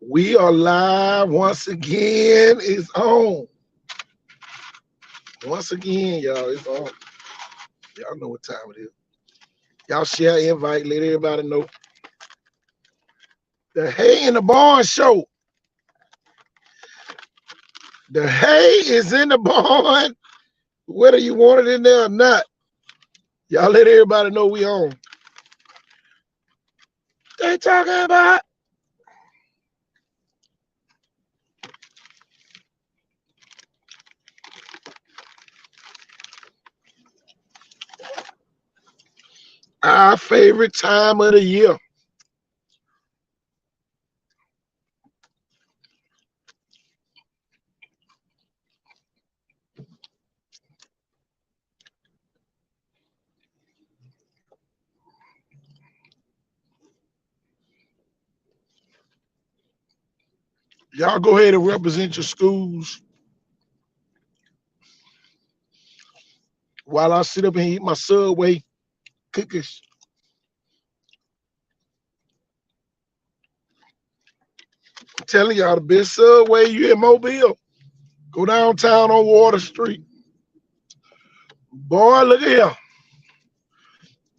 We are live once again. It's on. Once again, y'all. It's on. Y'all know what time it is. Y'all share, invite, let everybody know. The Hay in the Barn show. The hay is in the barn, whether you want it in there or not. Y'all let everybody know we on. They talking about our favorite time of the year. Y'all go ahead and represent your schools while I sit up and eat my Subway cookies. I'm telling y'all, the best Subway you in Mobile. Go downtown on Water Street. Boy, look at here.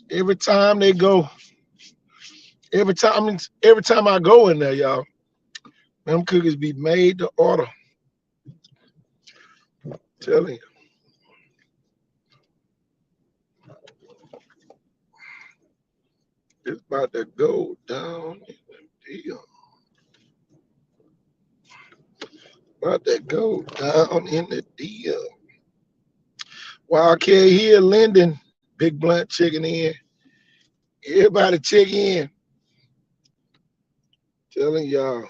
Every time they go, every time I go in there, y'all, them cookies be made to order. Telling you. It's about to go down in the deal. About to go down in the deal. Wildcat here, Linden, Big Blunt checking in. Everybody check in. Telling y'all.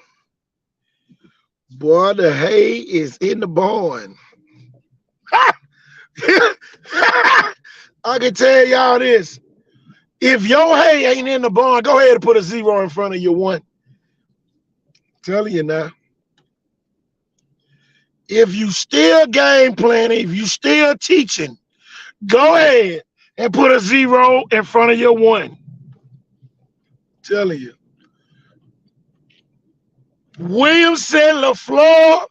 Boy, the hay is in the barn. I can tell y'all this. If your hay ain't in the barn, go ahead and put a 0 in front of your 1. Telling you now. If you still game planning, if you still teaching, go ahead and put a 0 in front of your 1. Telling you. Williamson LaFleur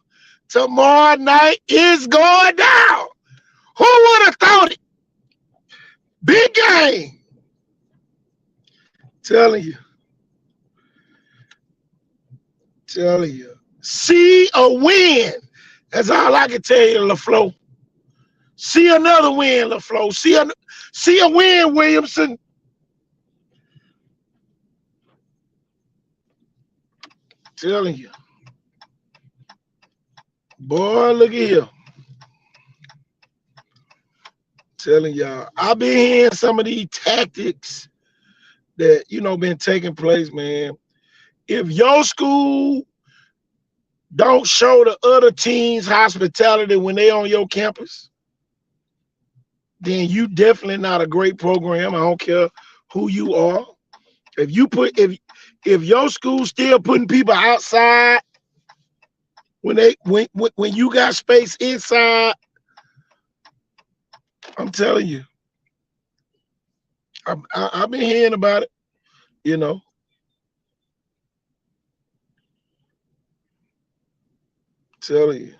tomorrow night is going down. Who would have thought it? Big game. Telling you. Telling you. See a win. That's all I can tell you, LaFleur. See another win, LaFleur. See a win, Williamson. Telling you. Boy, look at here. Telling y'all. I've been hearing some of these tactics that, been taking place, man. If your school don't show the other teams hospitality when they on your campus, then you definitely not a great program. I don't care who you are. If your school still putting people outside when you got space inside, I'm telling you, I've been hearing about it, telling you.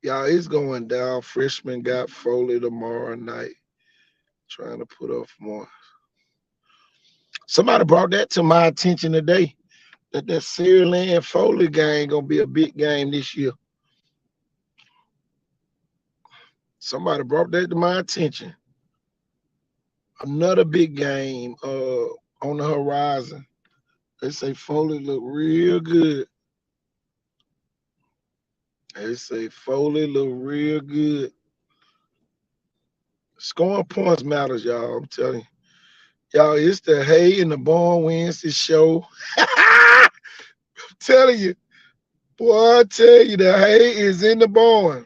Y'all, it's going down. Freshman got Foley tomorrow night. Trying to put up more. Somebody brought that to my attention today. That Sierra Foley game gonna be a big game this year. Somebody brought that to my attention. Another big game on the horizon. They say Foley look real good. They say Foley look real good. Scoring points matters, y'all. I'm telling you. Y'all, it's the Hay in the Barn Wednesday show. I'm telling you. Boy, I tell you, the hay is in the barn.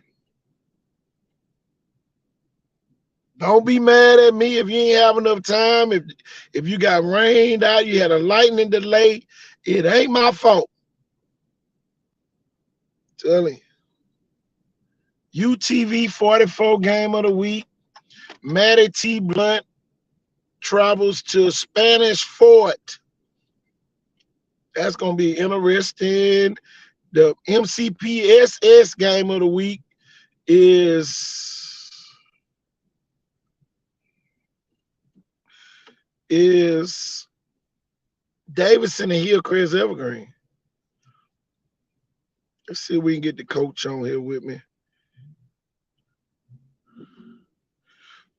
Don't be mad at me if you ain't have enough time. If you got rained out, you had a lightning delay, it ain't my fault. Telling you. UTV 44 game of the week. Matty T. Blunt travels to Spanish Fort That's gonna be interesting. The MCPSS game of the week is is Davidson and Hillcrest Evergreen. Let's see if we can get the coach on here with me.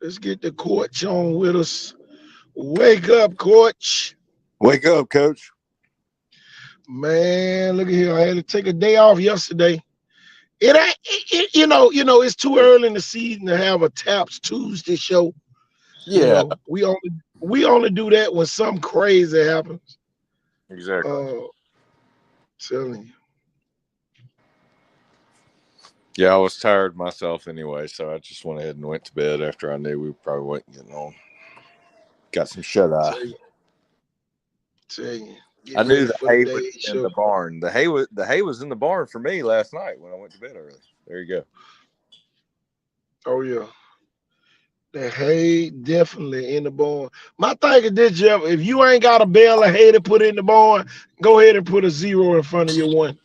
Let's get the coach on with us. Wake up, coach. Wake up, coach. Man, look at here. I had to take a day off yesterday. It ain't, it's too early in the season to have a Taps Tuesday show. Yeah, We only do that when something crazy happens. exactly. Telling you. Yeah, I was tired myself anyway, so I just went ahead and went to bed after I knew we probably wasn't getting on. Got some shut eye. Tell you. I knew the hay was in the barn. The hay was in the barn for me last night when I went to bed early. There you go. Oh yeah. The hay definitely in the barn. My thing is this, Jeff. If you ain't got a bale of hay to put in the barn, go ahead and put a 0 in front of your 1.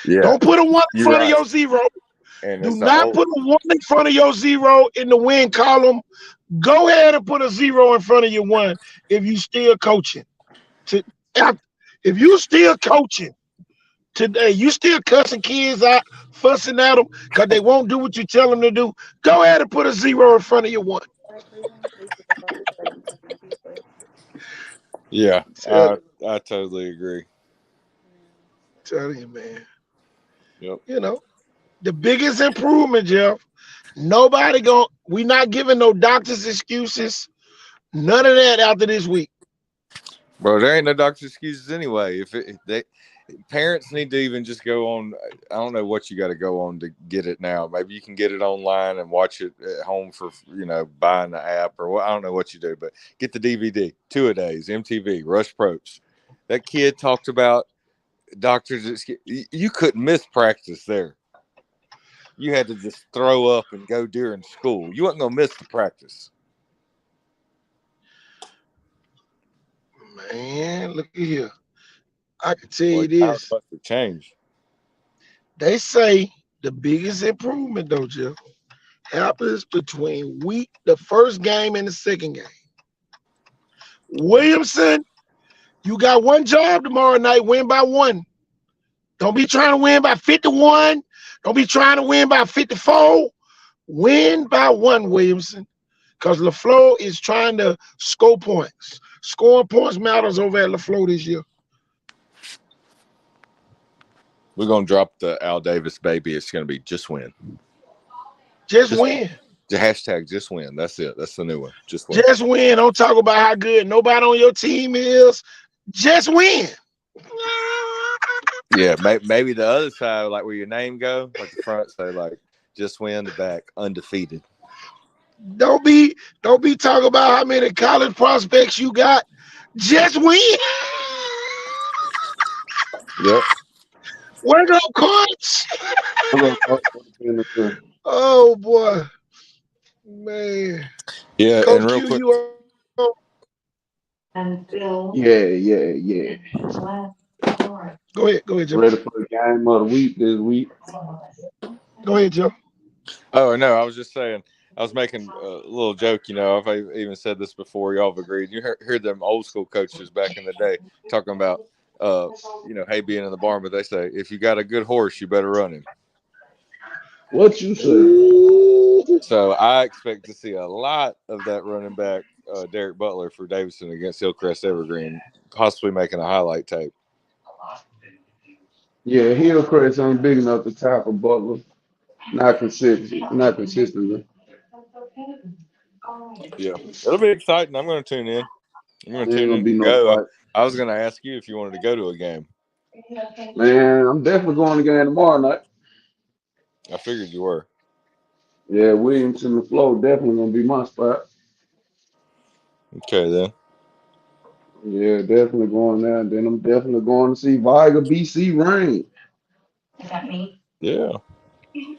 Yeah. Don't put a 1 in front of your 0. And do not put a 1 in front of your 0 in the win column. Go ahead and put a 0 in front of your 1 if you still coaching. If you still coaching today, you still cussing kids out, fussing at them because they won't do what you tell them to do. Go ahead and put a 0 in front of your 1. Yeah, I totally agree. Tell you, man. Yep. The biggest improvement, Jeff. We not giving no doctor's excuses. None of that after this week. Bro, there ain't no doctor's excuses anyway. Parents need to even just go on. I don't know what you got to go on to get it now. Maybe you can get it online and watch it at home for, buying the app or what. I don't know what you do, but get the DVD, 2-a-days, MTV, Rush Probst. That kid talked about doctors. You couldn't miss practice there. You had to just throw up and go during school. You wasn't going to miss the practice. Man, look at here. I can tell you this. Change. They say the biggest improvement, though, Jeff, happens between the first game and the second game. Williamson, you got one job tomorrow night, win by 1. Don't be trying to win by 51. Don't be trying to win by 54. Win by 1, Williamson, because LaFleur is trying to score points. Scoring points matters over at LaFleur this year. We're going to drop the Al Davis baby. It's going to be just win. Just win. The hashtag just win. That's it. That's the new one. Just win. Just win. Don't talk about how good nobody on your team is. Just win. Yeah, maybe the other side, like where your name go, like the front say like just win, the back undefeated. Don't be talking about how many college prospects you got. Just win. Yep. Wake up, coach. Oh boy, man. Yeah, Coach and real Q, quick. Yeah. Go ahead, Joe. Ready for the game of the week this week. Go ahead, Joe. Oh no, I was just saying. I was making a little joke. I've even said this before. Y'all have agreed. You heard them old school coaches back in the day talking about, hay being in the barn, but they say if you got a good horse, you better run him. What you say? So I expect to see a lot of that running back, Derek Butler for Davidson against Hillcrest Evergreen, possibly making a highlight tape. Yeah, Hillcrest ain't big enough to tackle Butler. Not consistently. Yeah, it'll be exciting. I'm going to tune in. I'm going to tune in and go. I was going to ask you if you wanted to go to a game. Man, I'm definitely going to the game tomorrow night. I figured you were. Yeah, Williamson and Flo definitely going to be my spot. Okay, then. Yeah, definitely going there. And then I'm definitely going to see Viger BC Rain. Is that me? Yeah.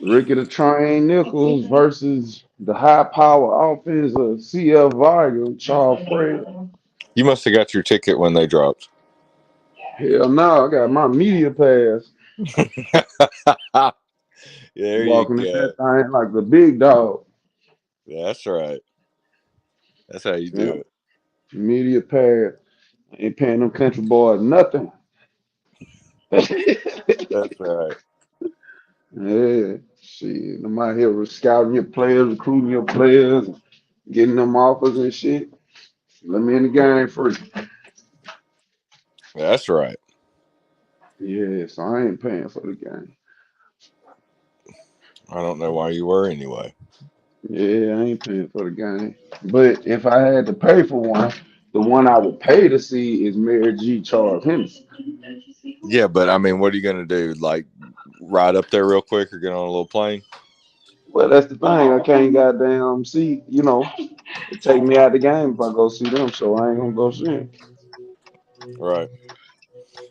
Ricky the Train Nichols versus the high power offense of CF Viger, Charles Fred. You must have got your ticket when they dropped. Hell no, I got my media pass. There you Walking in go. that thing like the big dog. That's right. That's how you do Yeah, it. media pass. Ain't paying them country boys nothing. That's right. Yeah, shit. I'm out here scouting your players, recruiting your players, getting them offers and shit. Let me in the game free. That's right. Yeah, so I ain't paying for the game. I don't know why you were anyway. Yeah, I ain't paying for the game. But if I had to pay for one, the one I would pay to see is Mary G. Charles Henderson. Yeah, but I mean, what are you gonna do? Like ride up there real quick or get on a little plane? Well, that's the thing. I can't goddamn see, it take me out the game if I go see them, so I ain't gonna go see them. Right.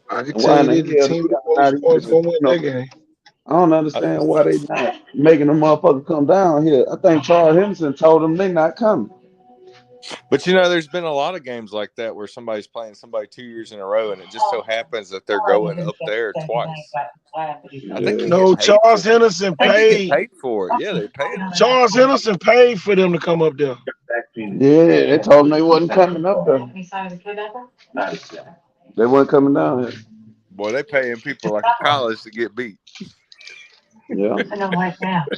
I can And tell why in you the this: the hell do team with the y'all most not points even, gonna win that game. I don't understand why they not making the motherfucker come down here. I think Charles Henderson told them they not coming. But there's been a lot of games like that where somebody's playing somebody 2 years in a row, and it just so happens that they're going up there twice. I think you Yeah. get No, paid for Charles it. Henderson I think you get paid. paid for it. Yeah, they're paying them. Charles Henderson paid for them to come up there. Yeah, they told them they wasn't coming up there. They wasn't coming down here. Boy, they paying people like a college to get beat. Yeah.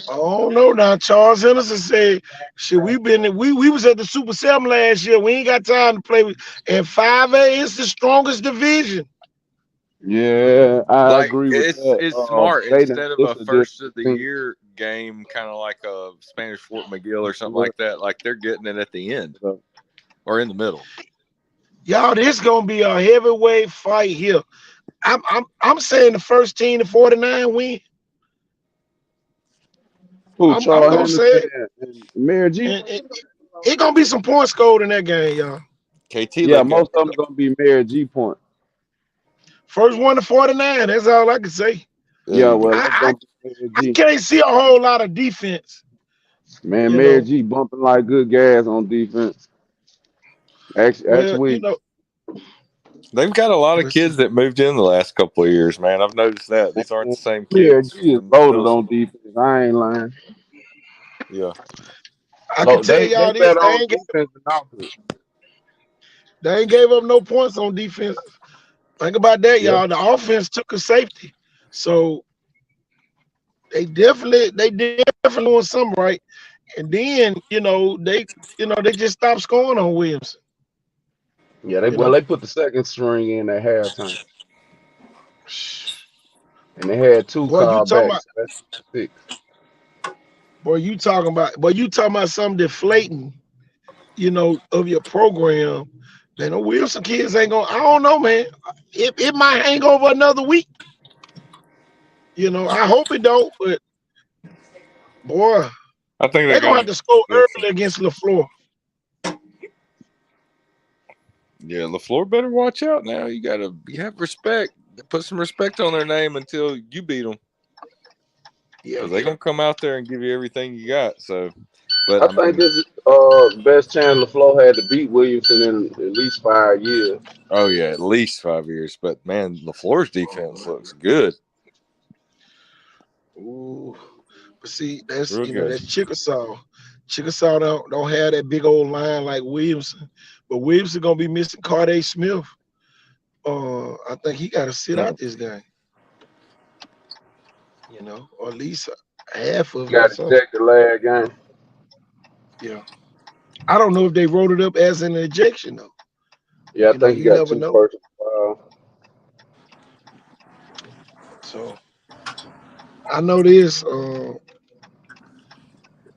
Oh no, now Charles Henderson said, "Shit, we was at the Super 7 last year. We ain't got time to play with." And 5A is the strongest division. Yeah, I Like agree with that. it's smart They done instead of a listed this first of the thing. year game, kind of like a Spanish Fort McGill or something like that. Like they're getting it at the end or in the middle. Y'all, this gonna be a heavyweight fight here. I'm saying the first team to 49 win. Who, I'm Charles gonna say Henderson it. and Mary G? And it gonna be some points scored in that game, y'all. KT Yeah, look good. most of them gonna be Mary G point. First one to 49. That's all I can say. There Yeah, you go. well, that's I gonna be Mary I G. can't see a whole lot of defense. Man, You Mary know, G bumping like good gas on defense. well, Actually, They've got a lot of let's see. kids that moved in the last couple of years, man. I've noticed that. These aren't the same Mary kids G is from loaded middle on school. defense. I ain't lying. Yeah. I can Look, tell they y'all this: better on defense than offense. they ain't gave up no points on defense. Think about that, Yeah. y'all. The offense took a safety, so they definitely doing something right. And then they just stopped scoring on Williamson. Yeah, You know, they put the second string in at halftime. And they had two boy, you called talking back, about so that's 6. you talking about something deflating. Of your program. Man, the Wilson kids ain't gonna. I don't know, man. It might hang over another week. I hope it don't. But boy, I think they're they're gonna going have to to score listen. early against LaFleur. Yeah, LaFleur better watch out now. You have respect. Put some respect on their name until you beat them. Yeah, Because they're going to come out there and give you everything you got. So, but I I think mean, this is best chance LaFleur had to beat Williamson in at least 5 years. oh, yeah, at least 5 years. But, man, LaFleur's defense looks good. ooh. But see, that's Real good. that's Chickasaw. Chickasaw don't have that big old line like Williamson. But Williamson gonna be missing Carday Smith. I think he got to sit out this game. Or at least half of it or Got something. ejected last game. Yeah. I don't know if they wrote it up as an ejection though. Yeah, I think he You got never 2 know. personal fouls. So I know this.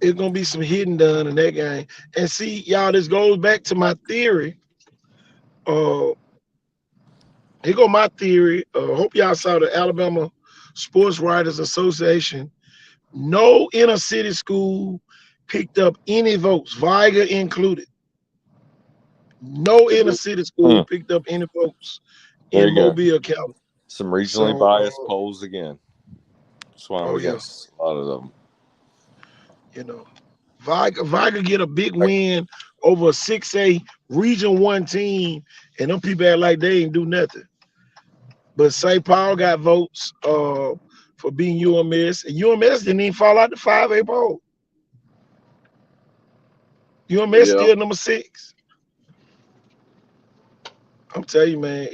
It's gonna be some hitting done in that game. And see, y'all, this goes back to my theory. Here go my theory. Hope y'all saw the Alabama Sports Writers Association. No inner city school picked up any votes, Viger included. No inner city school picked up any votes There in you go. Mobile County. Some regionally So, biased polls again. That's why I'm oh yeah, against a lot of them. Viger get a big win over a 6A Region 1 team, and them people act like they ain't do nothing. But St. Paul got votes for being UMS, and UMS didn't even fall out the 5A poll. UMS Yeah. still number 6. I'm telling you, man,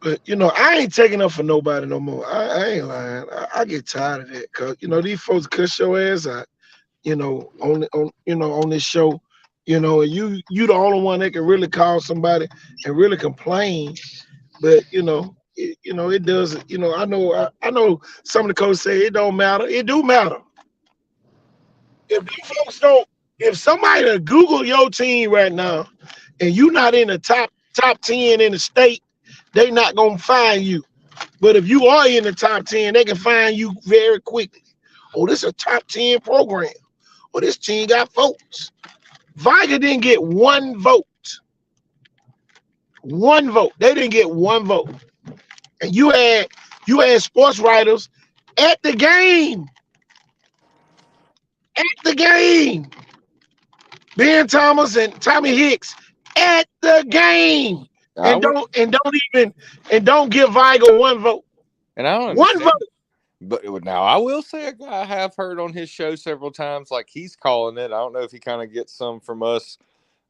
but I ain't taking up for nobody no more. I ain't lying. I get tired of that, cause these folks cuss your ass out, on this show, and you the only one that can really call somebody and really complain. But it doesn't. I know some of the coaches say it don't matter. It do matter. If these folks don't, if somebody to Google your team right now and you not in the top 10 in the state, they not gonna find you. But if you are in the top 10, they can find you very quickly. Oh, this is a top 10 program. Oh, this team got votes. Viger didn't get one vote. One vote. They didn't get one vote. And you had sports writers at the game. At the game. Ben Thomas and Tommy Hicks at the game. And don't give Viger one vote. And I don't One understand. vote. But now I will say a guy I have heard on his show several times, like he's calling it. I don't know if he kind of gets some from us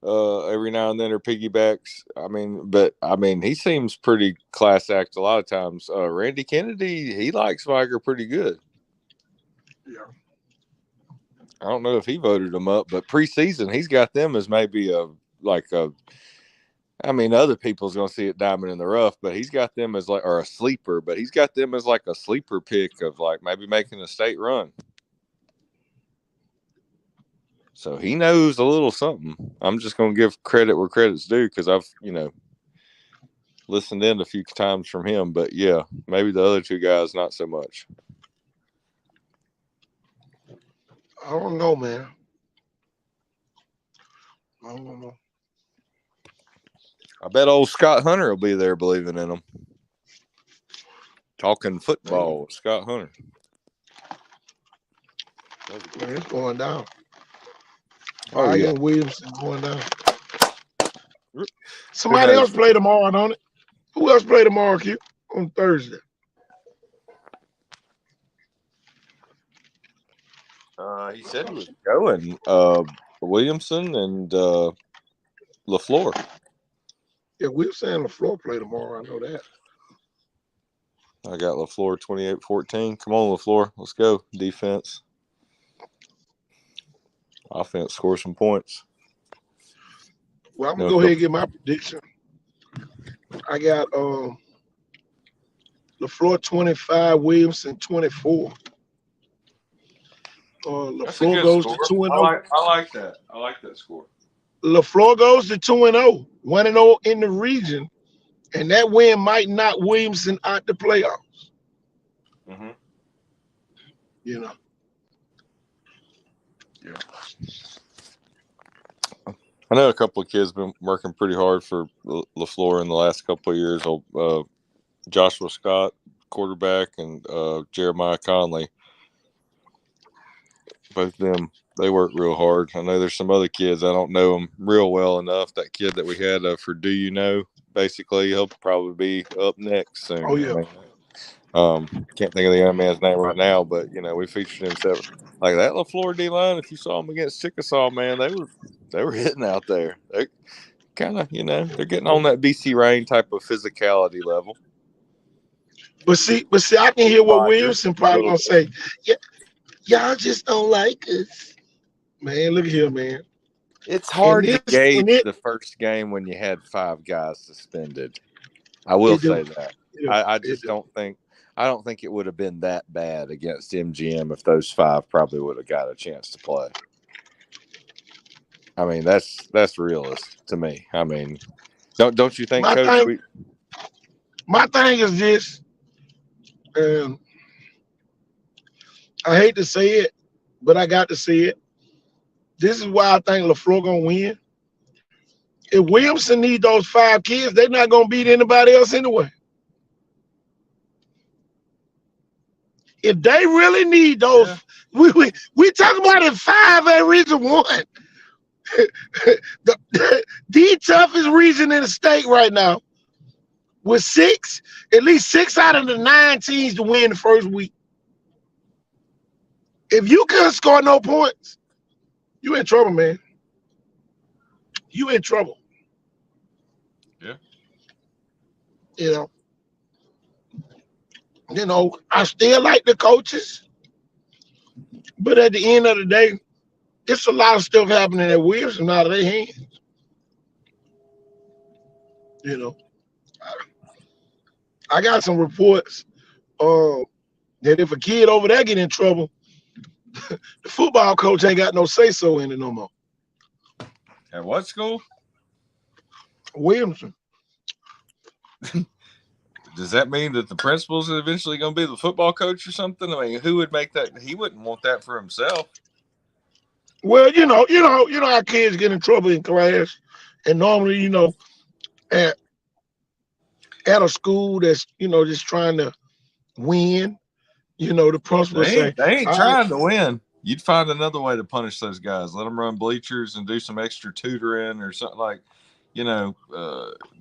every now and then or piggybacks. He seems pretty class act a lot of times. Randy Kennedy, he likes Viger pretty good. Yeah. I don't know if he voted him up, but preseason he's got them as maybe other people's gonna see it diamond in the rough, but he's got them as a sleeper, but he's got them as like a sleeper pick of like maybe making a state run. So he knows a little something. I'm just gonna give credit where credit's due because I've listened in a few times from him, but yeah, maybe the other two guys not so much. I don't know, man. I don't know. I bet old Scott Hunter will be there believing in him. Talking football with Scott Hunter. Man, it's going down. Oh, yeah. Williamson going down. Somebody else play tomorrow, don't it? Who else play tomorrow, Q? On Thursday. He said he was going. Williamson and LaFleur. Yeah, Williamson and LaFleur play tomorrow. I know that. I got LaFleur 28-14. Come on, LaFleur. Let's go. Defense. Offense, score some points. Well, I'm going to go ahead and get my prediction. I got LaFleur 25, Williamson 24. LaFleur goes to 2-0. I like that. I like that score. LaFleur goes to 2-0, 1-0 in the region, and that win might knock Williamson out the playoffs. Mm-hmm. Yeah. I know a couple of kids been working pretty hard for LaFleur in the last couple of years. Joshua Scott, quarterback, and Jeremiah Conley. Both of them, they work real hard. I know there's some other kids. I don't know them real well enough. That kid that we had for Do You Know, basically, he'll probably be up next soon. Oh, yeah. Can't think of the young man's name right now, but, we featured him several. Like that LaFleur D-line, if you saw him against Chickasaw, man, they were hitting out there. They kind of, they're getting on that BC Rain type of physicality level. But see, I can hear what Williamson probably gonna say. Yeah, y'all just don't like us, man. Look here, man. It's hard to gauge the first game when you had 5 guys suspended. I will say that. I just don't think. I don't think it would have been that bad against MGM if those 5 probably would have got a chance to play. I mean, that's realist to me. I mean, don't you think, Coach? My thing is this. I hate to say it, but I got to say it. This is why I think LaFleur gonna win. If Williamson need those 5 kids, they're not gonna beat anybody else anyway. If they really need those, we talking about in 5 at Region 1. the toughest region in the state right now with at least 6 out of the 9 teams to win the first week. If you couldn't score no points, you in trouble, man. You in trouble. Yeah. You know, I still like the coaches, but at the end of the day, it's a lot of stuff happening at Wilson out of their hands. You know, I got some reports that if a kid over there get in trouble, the football coach ain't got no say-so in it no more. At what school? Williamson. Does that mean that the principal's eventually going to be the football coach or something? I mean, who would make that? He wouldn't want that for himself. Well, you know how kids get in trouble in class, and normally, at a school that's just trying to win, the principal They ain't "All trying to win. You'd find another way to punish those guys. Let them run bleachers and do some extra tutoring or something like, the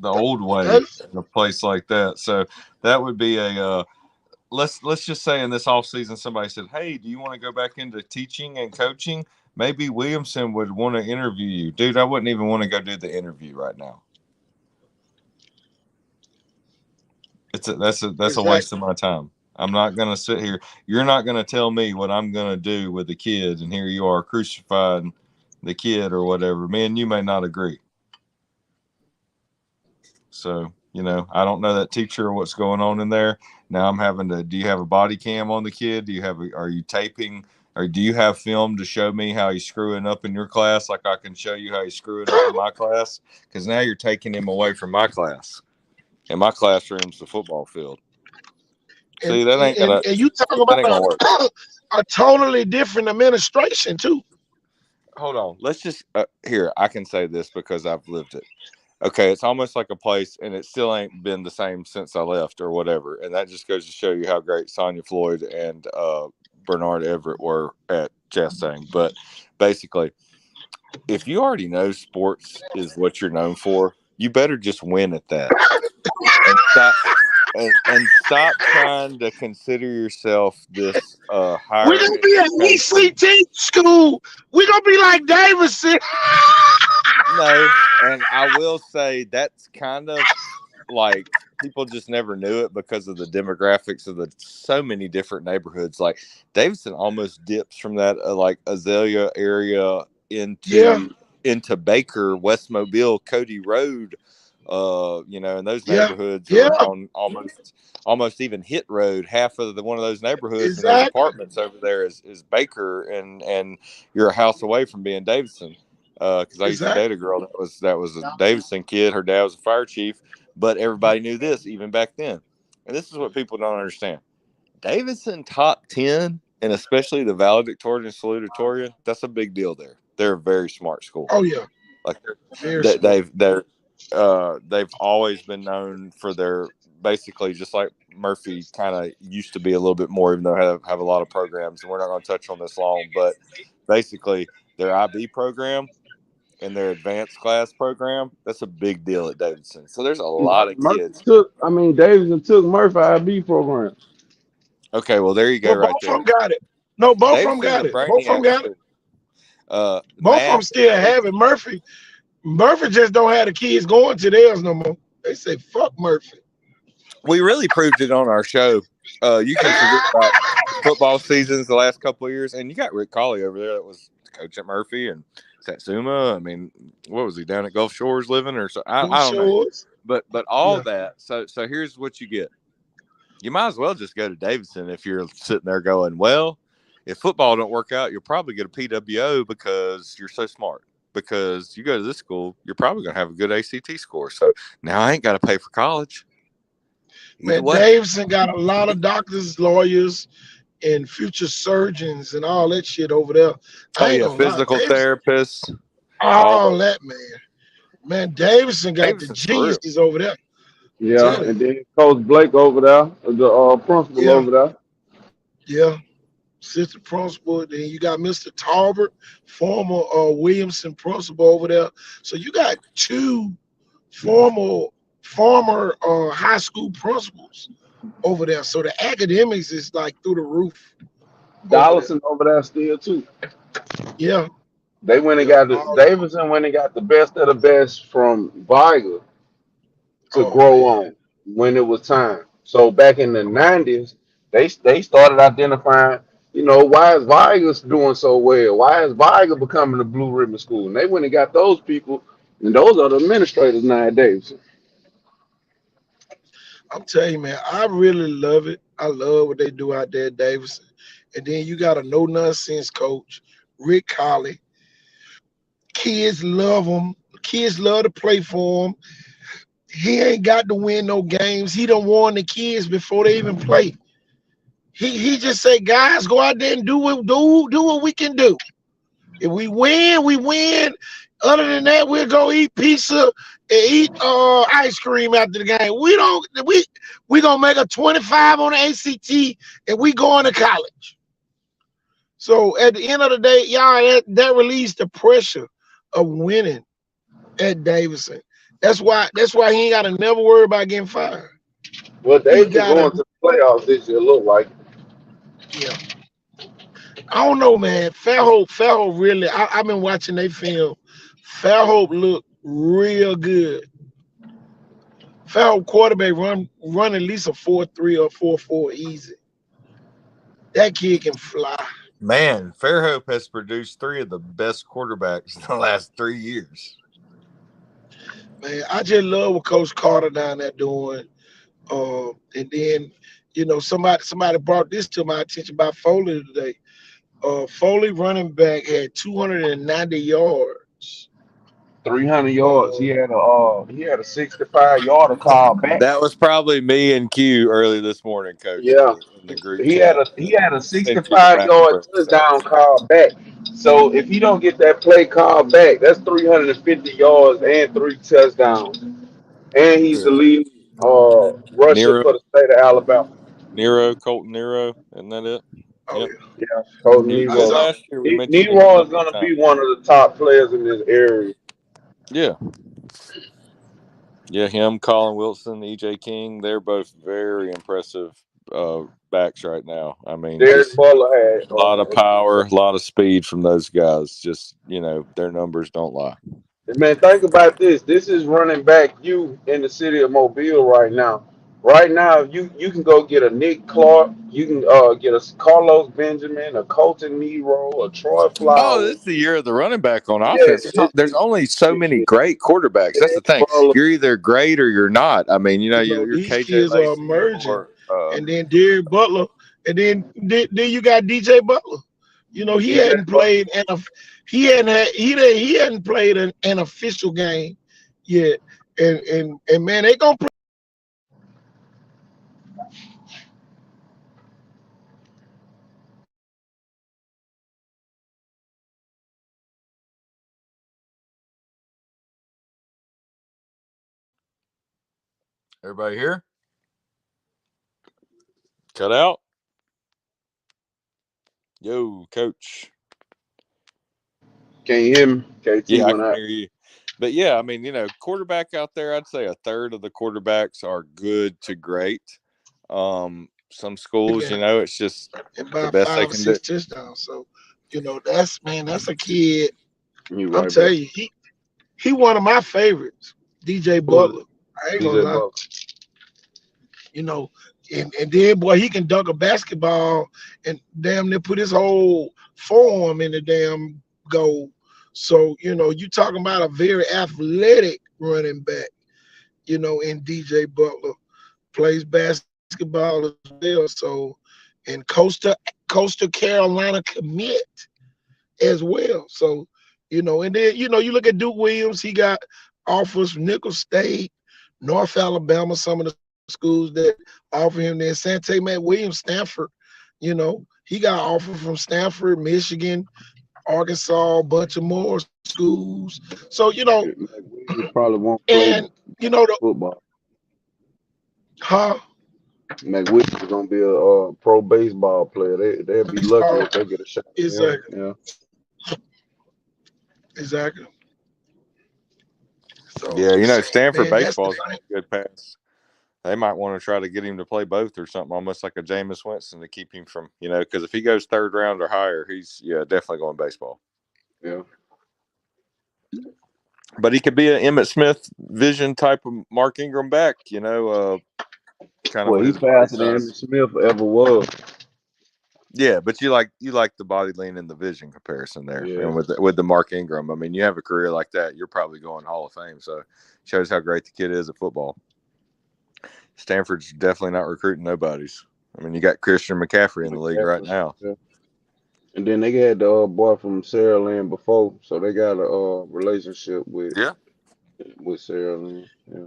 old way in a place like that. So that would be a let's just say in this offseason somebody said, hey, do you want to go back into teaching and coaching? Maybe Williamson would want to interview you. Dude, I wouldn't even want to go do the interview right now. That's a waste of my time. I'm not going to sit here. You're not going to tell me what I'm going to do with the kids, and here you are crucifying the kid or whatever. Me and you may not agree. So, I don't know that teacher or what's going on in there. Now I'm having to, do you have a body cam on the kid? Are you taping, or do you have film to show me how he's screwing up in your class like I can show you how he's screwing up in my class? Because now you're taking him away from my class. And my classroom's the football field. See, that ain't gonna. And you talk about a totally different administration too. Hold on. Let's just here. I can say this because I've lived it. Okay, it's almost like a place, and it still ain't been the same since I left or whatever. And that just goes to show you how great Sonia Floyd and Bernard Everett were at Chastain. But basically, if you already know sports is what you're known for, you better just win at that. And stop trying to consider yourself this higher. We're gonna be an ECT school. We're gonna be like Davidson. No, and I will say that's kind of like people just never knew it because of the demographics of so many different neighborhoods. Like Davidson almost dips from that like Azalea area into Baker, West Mobile, Cody Road. In those neighborhoods are on almost even Hit Road. Half of one of those neighborhoods and those apartments over there is Baker, and you're a house away from being Davidson. Because I used to date a girl that was a Davidson kid. Her dad was a fire chief, but everybody knew this even back then. And this is what people don't understand. Davidson top 10, and especially the valedictorian and salutatorian, that's a big deal there. They're a very smart school. Oh yeah, like they've always been known for their basically just like Murphy kind of used to be a little bit more, even though they have a lot of programs, and we're not going to touch on this long, but basically their IB program and their advanced class program, that's a big deal at Davidson. So there's a lot of kids. Davidson took Murphy IB program. Okay, well there you go. Right there. Both of them got it. No, both of them got it. Both of them got it. Both of them still have it. Murphy just don't have the kids going to theirs no more. They say fuck Murphy. We really proved it on our show. You can forget about football seasons the last couple of years, and you got Rick Colley over there that was coach at Murphy and Satsuma. I mean, what was he down at Gulf Shores living or so? I don't know. But all that. So here's what you get. You might as well just go to Davidson if you're sitting there going, well, if football don't work out, you'll probably get a PWO because you're so smart. Because you go to this school, you're probably going to have a good ACT score. So now I ain't got to pay for college. Man, Davidson got a lot of doctors, lawyers, and future surgeons and all that shit over there. Physical therapists. All that, man. Man, Davidson got the geniuses over there. Yeah, and then Coach Blake over there, the principal over there. Yeah. assistant principal. Then you got Mr. Talbert, former Williamson principal over there. So you got two former high school principals over there. So the academics is like through the roof over there. Dollison over there still too. Yeah, They went and yeah. got Davidson went and got the best of the best from Viger to Oh grow man. on when it was time. So back in the 90s, they started identifying, why is Viger doing so well? Why is Viger becoming a blue ribbon school? And they went and got those people, and those are the administrators nowadays. I'm telling you, man, I really love it. I love what they do out there at Davidson. And then you got a no nonsense coach, Rick Colley. Kids love him. Kids love to play for him. He ain't got to win no games. He done warn the kids before they even play. He just say, guys, go out there and do what we can do. If we win, we win. Other than that, we'll go eat pizza and eat ice cream after the game. We gonna make a 25 on the ACT and we going to college. So at the end of the day, y'all, that relieves the pressure of winning at Davidson. That's why he ain't gotta never worry about getting fired. Well, He Davidson gotta, going to the playoffs this year look like. yeah. I don't know, man. Fairhope really. I've been watching they film. Fairhope look real good. Fairhope quarterback run at least a 4.3 or 4.4 easy. That kid can fly. Man, Fairhope has produced three of the best quarterbacks in the last 3 years. Man, I just love what Coach Carter down there doing. And then, somebody brought this to my attention about Foley today. Foley running back had 290 yards. 300 yards. He had a 65-yarder call back. That was probably me and Q early this morning, Coach, Yeah, in the group he chat. had a Sent you the 65-yard touchdown call back. So if he don't get that play called back, that's 350 yards and 3 touchdowns. And he's the lead rusher Nero, for the state of Alabama. Colton Nero, isn't that it? Oh Yep. yeah. Yeah, Colton He was I good Nero. saw. last year. We mentioned him a Nero is couple going of to be times. one of the top players in this area. Yeah. Yeah, him, Colin Wilson, EJ King, they're both very impressive backs right now. I mean, Derek just Butler had a lot of power, a lot of speed from those guys. Just, their numbers don't lie. Man, think about this. This is running back you in the city of Mobile right now. Right now, you can go get a Nick Clark, you can get a Carlos Benjamin, a Colton Nero, a Troy Oh, Flowers. this is the year of the running back on Yeah, offense. There's only so many it's great quarterbacks. That's the Derek thing. Butler. You're either great or you're not. I mean, you're These KJ kids are Mason emerging. or And then Derek Butler, and then you got DJ Butler. He hadn't played he hadn't played an official game yet. And man, they gonna play. everybody here. Cut out. Yo, Coach. Can you hear me? KT Yeah, I went can out. hear you. But yeah, I mean, quarterback out there, I'd say a third of the quarterbacks are good to great. Some schools, it's just And the by best they 5 or can do. 6 touchdowns. So, that's a kid. You I'm right, bro. telling you, he one of my favorites, DJ Butler. I ain't gonna DJ lie. Butler. And then boy, he can dunk a basketball and damn near put his whole forearm in the damn goal. So, you talking about a very athletic running back, in DJ Butler. Plays basketball as well. So, and Coastal Carolina commit as well. So, and then, you look at Duke Williams, he got offers from Nicholls State, North Alabama, some of the schools that offer him there. Sante Matt Williams, Stanford, he got offers from Stanford, Michigan, Arkansas, a bunch of more schools. So, You probably won't play and, the, football. huh? McWhick is gonna be a pro baseball player. They'll be lucky if they get a shot at him. Exactly. Yeah. Exactly. So, Yeah, Stanford man, that's the baseball is thing. a good pass. They might want to try to get him to play both or something, almost like a Jameis Winston to keep him from, because if he goes third round or higher, he's definitely going baseball. Yeah. But he could be an Emmitt Smith vision type of Mark Ingram back, kind of Well, with he his body faster than size. Emmitt Smith ever was. Yeah, but you like the body lean and the vision comparison there, Yeah. and with the Mark Ingram. I mean, you have a career like that, you're probably going Hall of Fame. So, shows how great the kid is at football. Stanford's definitely not recruiting nobodies. I mean, you got Christian McCaffrey in the league right now. Yeah. And then they had the boy from Saraland before, so they got a relationship with Saraland. Yeah.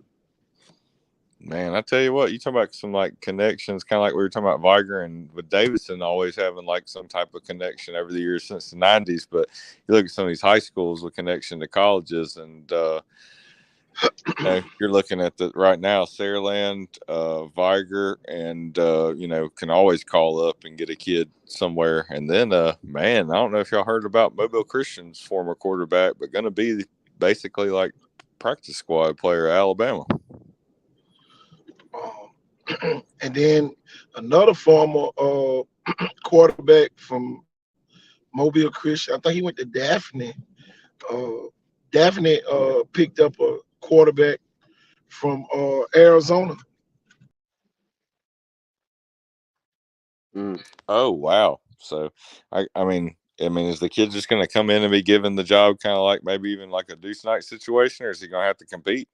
Man, I tell you what, you talk about some like connections, kind of like we were talking about Viger and with Davidson always having like some type of connection over the years since the 90s. But you look at some of these high schools with connection to colleges, and you're looking at right now, Saraland, Viger, and can always call up and get a kid somewhere. And then, man, I don't know if y'all heard about Mobile Christian's former quarterback, but going to be basically like practice squad player at Alabama. And then another former quarterback from Mobile Christian, I think he went to Daphne. Daphne picked up a quarterback from Arizona. Mm. Oh, wow. So, I mean, is the kid just going to come in and be given the job kind of like maybe even like a Deuce Knight situation, or is he going to have to compete?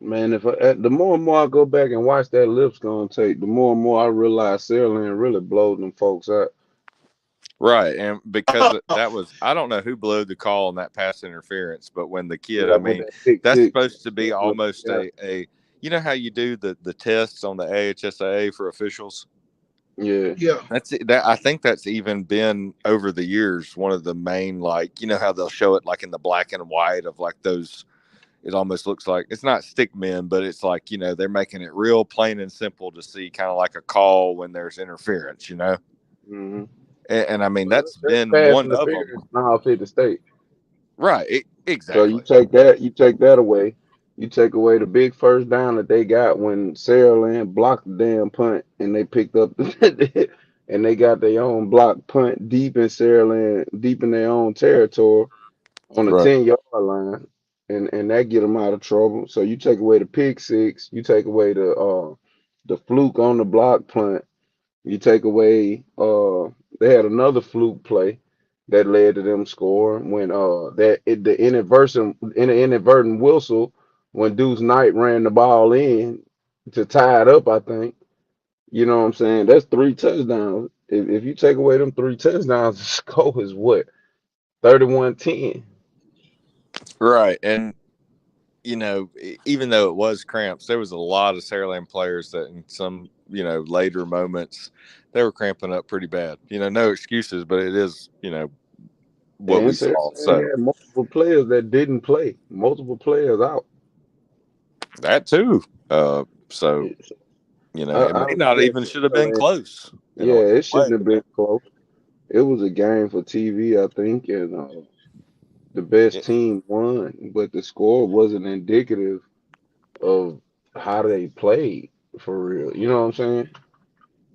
Man, the more and more I go back and watch that Lipscomb tape, the more and more I realize Saraland really blowed them folks out. Right, and because that was, I don't know who blew the call on that pass interference, but when the kid, that's supposed to be almost a you know how you do the tests on the AHSAA for officials? Yeah. That's that. I think that's even been over the years one of the main, like, how they'll show it like in the black and white of like those. It almost looks like it's not stick men, but it's like, they're making it real plain and simple to see, kind of like a call when there's interference, Mm-hmm. And I mean, that's been one of them. Now 50 State. Right. Exactly. So you take that away. You take away the big first down that they got when Saraland blocked the damn punt, and they picked up and they got their own block punt deep in Saraland, deep in their own territory on the 10-yard line, and that get them out of trouble. So you take away the pick six, you take away the fluke on the block punt, you take away they had another fluke play that led to them scoring when the inadvertent whistle when Deuce Knight ran the ball in to tie it up, I think. You know what I'm saying? That's 3 touchdowns. If you take away them 3 touchdowns, the score is what? 31-10. Right. And even though it was cramps, there was a lot of Saraland players that in some, later moments, they were cramping up pretty bad. No excuses, but it is, what we saw. So had multiple players that didn't play, multiple players out. That too. So it may not even should have been close. Yeah, it shouldn't have been close. It was a game for TV, I think, and the best team won, but the score wasn't indicative of how they played for real. You know what I'm saying?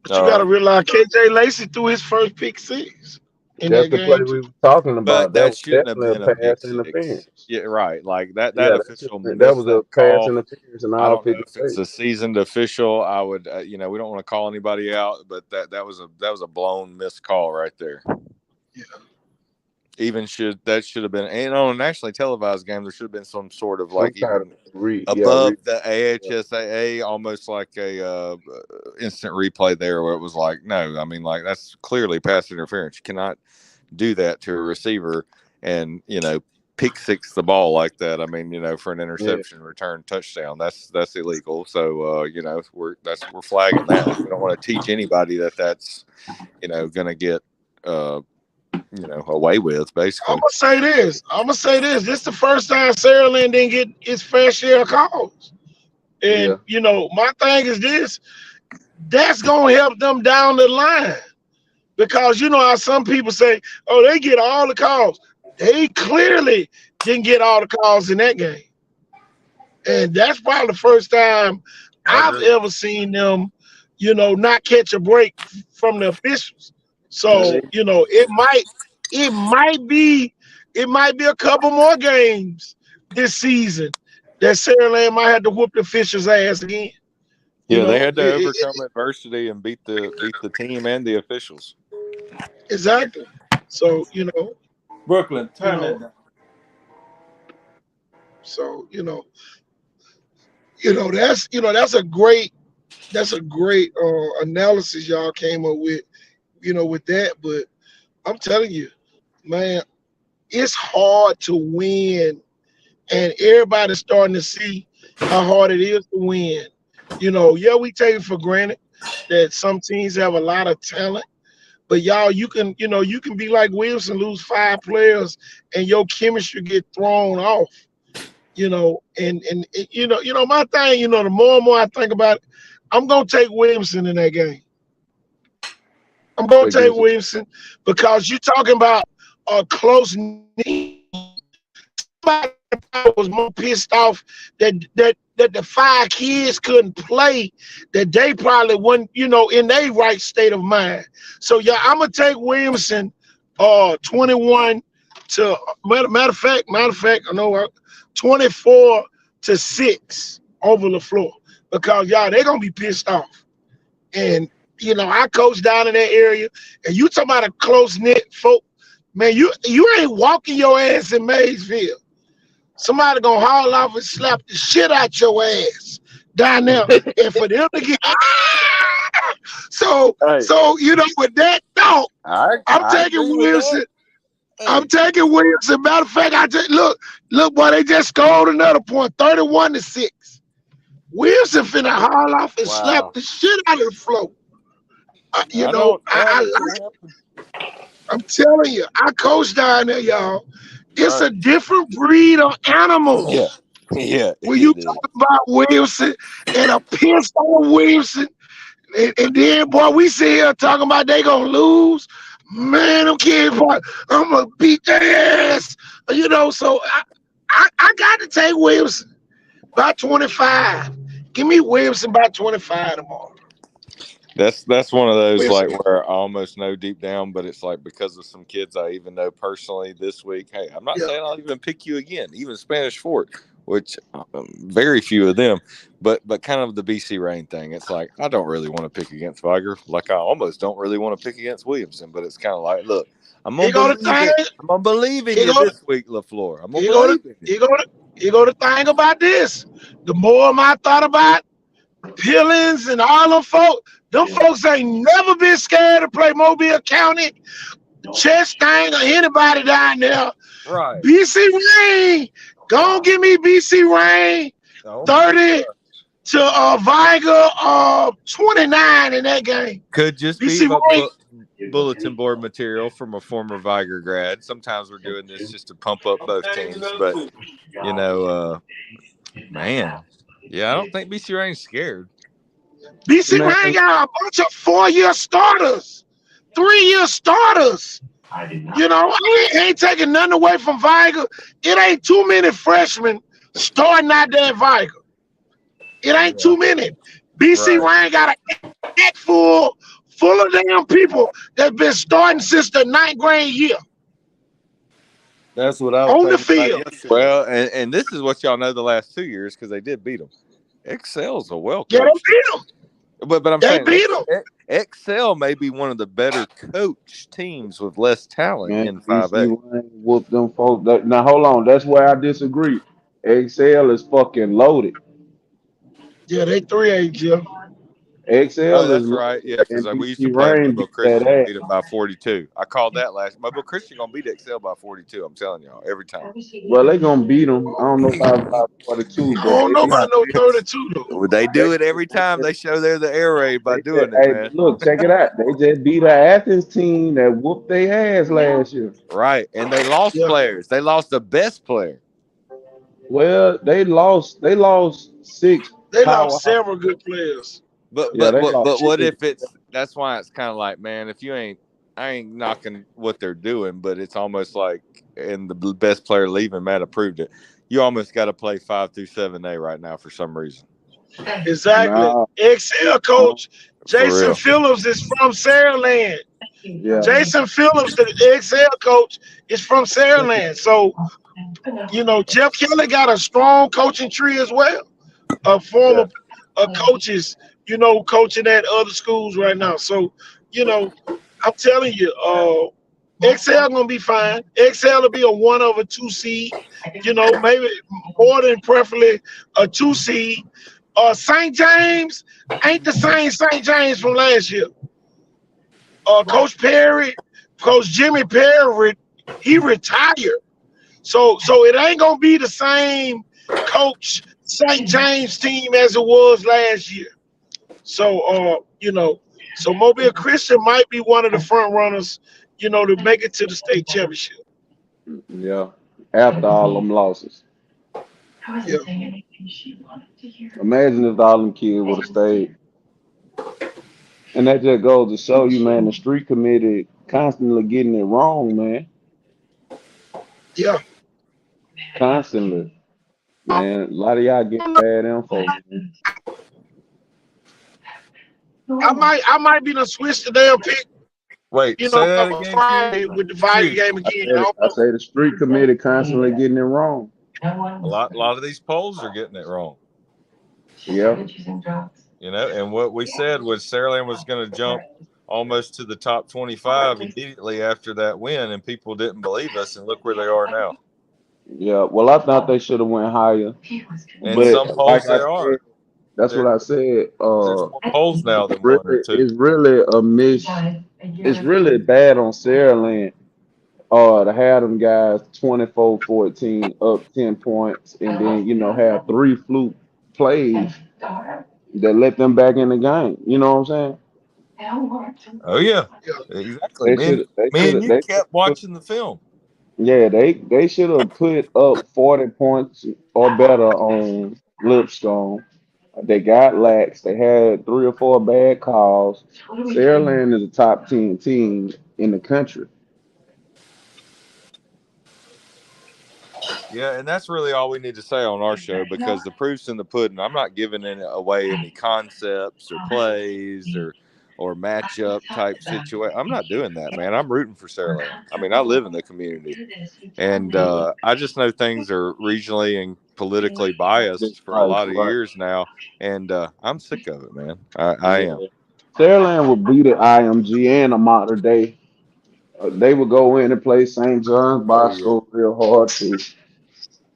But you got to realize KJ Lacey threw his first pick six. That's the play we were talking about. But that shouldn't have been a pass interference. Yeah, right. Like that official. That was a pass interference, and I don't know if it's a seasoned official. I would, we don't want to call anybody out, but that was a blown missed call right there. Yeah. Even should have been, and on a nationally televised game, there should have been some sort of like even above the AHSAA, almost like a instant replay there, where it was like, no, I mean, like that's clearly pass interference. You cannot do that to a receiver and pick six the ball like that. I mean, for an interception return touchdown, that's illegal. So we're flagging that. We don't want to teach anybody that's going to get away with, basically. I'm gonna say this. This is the first time Saraland didn't get his fair share of calls. And Yeah. you know, my thing is this: that's gonna help them down the line because you know how some people say, "Oh, they get all the calls." They clearly didn't get all the calls in that game, and that's probably the first time I I've agree. ever seen them, you know, not catch a break from the officials. Yeah, So you know, it might be, it might be a couple more games this season that Saraland might have to whoop the officials' ass again. You Yeah, they know, had to overcome adversity and beat the team and the officials. exactly. So Brooklyn, you turn that know, down. so that's a great analysis y'all came up with, with that. But I'm telling you, man, it's hard to win, and everybody's starting to see how hard it is to win. Yeah, we take it for granted that some teams have a lot of talent. But y'all, you can be like Wilson, lose 5 players, and your chemistry get thrown off. And my thing, the more and more I think about it, I'm gonna take Williamson in that game. I'm gonna take against Williamson because you're talking about a close knee. Somebody was more pissed off that the 5 kids couldn't play, that they probably weren't, in their right state of mind. So yeah, I'm gonna take Williamson 21 to matter of fact, I know 24-6 over the floor because y'all they're gonna be pissed off. And I coach down in that area, and you talking about a close knit folk, man. You ain't walking your ass in Maysville. Somebody gonna haul off and slap the shit out your ass down there, and for them to get so Hey, with that thought, I'm I taking agree with that. Wilson. I'm Hey, taking Wilson. Matter of fact, look, boy, they just scored another point, 31-6. Wilson finna haul off and slap wow. the shit out of the floor. I don't doubt it. I'm telling you, I coach down there, y'all. It's Right. a different breed of animal. Yeah. Yeah, When you it is. talk about Wilson and a pissed on Wilson, and then boy, we sit here talking about they gonna lose. Man, them kids, boy, I'm gonna beat their ass. So I got to take Wilson by 25. Give me Wilson by 25 tomorrow. That's one of those Wilson. like where I almost know deep down, but it's like because of some kids I even know personally this week. Hey, I'm not Yeah. saying I'll even pick you again, even Spanish Fort, which very few of them, but kind of the BC Rain thing. It's like I don't really want to pick against Viger, like I almost don't really want to pick against Williamson, but it's kind of like, look, I'm Here gonna go the thing. believe in Here you go this week, LaFleur. I'm gonna here go the believe in you. here go the thing about this. The more I thought about Pillins and all them folks ain't never been scared to play Mobile County, Chastain, or anybody down there. Right. BC Rain, go give me BC Rain, Oh, 30 to Viger 29 in that game. could just be BC Rain. bulletin board material from a former Viger grad. Sometimes we're doing this just to pump up both teams, but man, yeah, I don't think BC Rain's scared. BC Rain got a bunch of 4-year starters, 3-year starters. I ain't taking nothing away from Viger. It ain't too many freshmen starting out there at Viger. It ain't too many. BC Rain got a net full of damn people that's been starting since the 9th grade year. That's what I was on the field. Well, and this is what y'all know the last 2 years because they did beat them. Excel's a well Yeah, coached. they beat them. But I'm They saying beat them. Excel may be one of the better coached teams with less talent in 5A. BC whoop them folks. Now hold on, that's where I disagree. Excel is fucking loaded. Yeah, they 3-8, Jim. Excel Oh, that's is right. Yeah, because and we used to BC play Rain Mobile beat Christian that and ass. beat them by 42. I called that last. Mobile Christian gonna beat Excel by 42. I'm telling y'all every time. Well, they gonna beat them. I don't know about 42, I but don't know they about no 32 though. They do it every time. They show they're the air raid by doing it, hey, man. look, check it out. They just beat an Athens team that whooped their ass last year. Right, and they lost players. They lost the best player. Well, they lost 6 They lost Powerhouse. several good players. But Yeah, they lost but what two. if it's that's why it's kind of like, man, if you ain't I ain't knocking what they're doing, but it's almost like and the best player leaving, Matt approved it. You almost got to play 5 through 7A right now for some reason. Exactly. Nah, Excel coach For Jason real. Phillips is from Saraland. yeah. Jason Phillips, the Excel coach, is from Saraland. So, you know, Jeff Kelly got a strong coaching tree as well. Of former coaches, you know, coaching at other schools right now. So, you know, I'm telling you, Excel gonna be fine. Excel will be a 1 over 2 seed. You know, maybe more than preferably a 2 seed. St. James ain't the same St. James from last year. Coach Perry, Coach Jimmy Perry, he retired. So it ain't gonna be the same coach St. James team as it was last year. So you know, so Mobile Christian might be one of the front runners, you know, to make it to the state championship. Yeah. After all them losses. I wasn't Yeah. saying anything she wanted to hear. Imagine if all them kids would have stayed. And that just goes to show you, man, the street committee constantly getting it wrong, man. Yeah. Constantly. Man, a lot of y'all get bad info, man. I might be the switch the damn pick, Wait, you say know, that again, Friday Q. with the Viking Q. game again. I don't I know. say the street committee constantly getting it wrong. A lot of these polls are getting it wrong. Yeah. You know, and what we said was Saraland was going to jump almost to the top 25 immediately after that win, and people didn't believe us, and look where they are now. Yeah. Well, I thought they should have went higher. And But some polls like I they are. said, that's what I said. There's more polls now than one or two. It's really a miss. It's really bad on Saraland. To have them guys 24-14 up 10 points and then, you know, have 3 fluke plays that let them back in the game. You know what I'm saying? Oh yeah, Yeah. exactly. They should Me and you kept watching the film. yeah, they should have put up 40 points or better on Lipstone. They got lax. They had 3 or 4 bad calls. Saraland is a top 10 team in the country. Yeah, and that's really all we need to say on our show because the proof's in the pudding. I'm not giving away any concepts or plays or matchup type situation. I'm not doing that, man. I'm rooting for Saraland. I mean, I live in the community, and I just know things are regionally and politically biased for a lot of years now, and I'm sick of it, man. I am. Saraland would beat at IMG and a modern day. They would go in and play St. John's Bosco real hard too.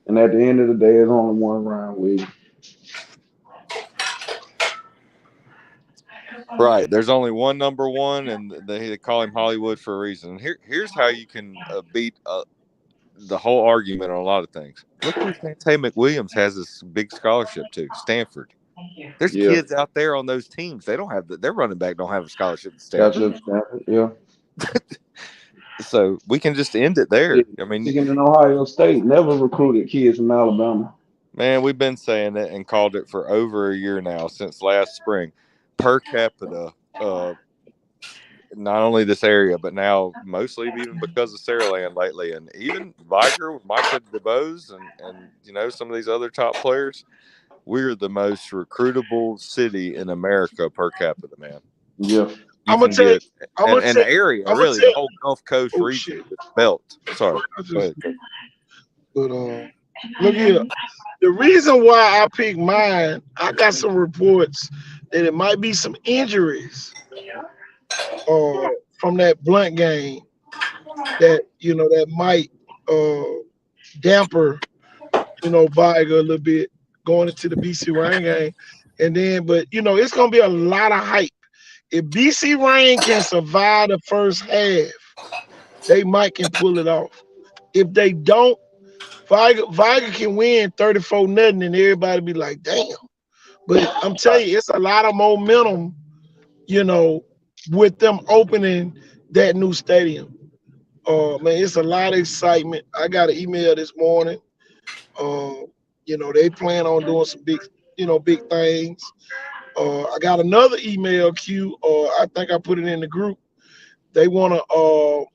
And at the end of the day, it's only one round with. Right. There's only one number one, and they call him Hollywood for a reason. Here's how you can beat the whole argument on a lot of things. Look where Sante McWilliams has this big scholarship to Stanford. There's kids out there on those teams. They don't have their running back don't have a scholarship to Stanford. Yeah. So we can just end it there. I mean, Michigan and Ohio State never recruited kids from Alabama. Man, we've been saying it and called it for over a year now, since last spring. Per capita, not only this area, but now mostly even because of Saraland lately, and even Viger with Micah DeBose and you know some of these other top players, we're the most recruitable city in America per capita, man. Yeah. I'm gonna tell you, the area, really, the whole Gulf Coast region, belt. Sorry. Go ahead. But look here. The reason why I picked mine, I got some reports that it might be some injuries from that Blunt game that you know that might damper Viger a little bit going into the BC Rain game, and then but it's gonna be a lot of hype. If BC Rain can survive the first half, they might can pull it off. If they don't, Viger can win 34-0 and everybody be like, damn. But I'm telling you, it's a lot of momentum, with them opening that new stadium. Man, it's a lot of excitement. I got an email this morning. They plan on doing some big things. I got another email queue. I think I put it in the group. They want to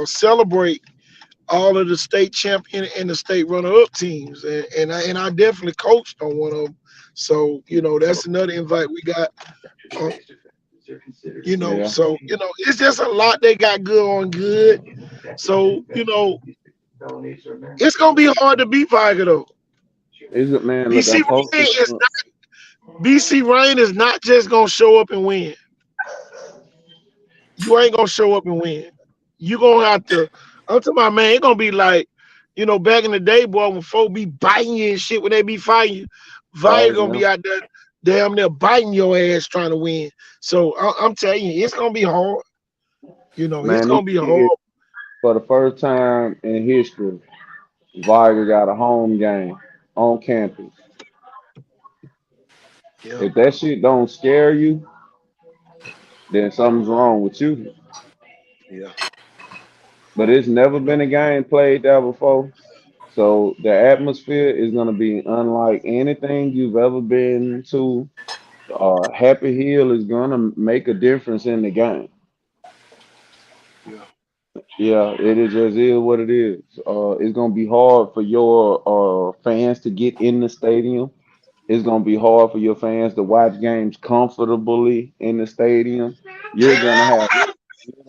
celebrate all of the state champion and the state runner-up teams, and I definitely coached on one of them. So that's another invite we got. Uh, Yeah. so it's just a lot they got good on good. So it's gonna be hard to beat Viger though. Is it, man? Look, I BC posted. Rain is BC Rain is not just gonna show up and win. You ain't gonna show up and win. You gonna have to. I'm talking about, man. It's gonna be like, back in the day, boy, when folk be biting you and shit when they be fighting you. Oh Viger gonna yeah. be out there, damn near biting your ass trying to win. So I'm telling you, it's gonna be hard. It's Man, gonna these be kids, hard. for the first time in history, Viger got a home game on campus. Yeah, If that shit don't scare you, then something's wrong with you. yeah. But it's never been a game played there before. So the atmosphere is gonna be unlike anything you've ever been to. Happy Hill is gonna make a difference in the game. Yeah. Yeah, it is just is what it is. It's gonna be hard for your fans to get in the stadium. It's gonna be hard for your fans to watch games comfortably in the stadium. You're gonna have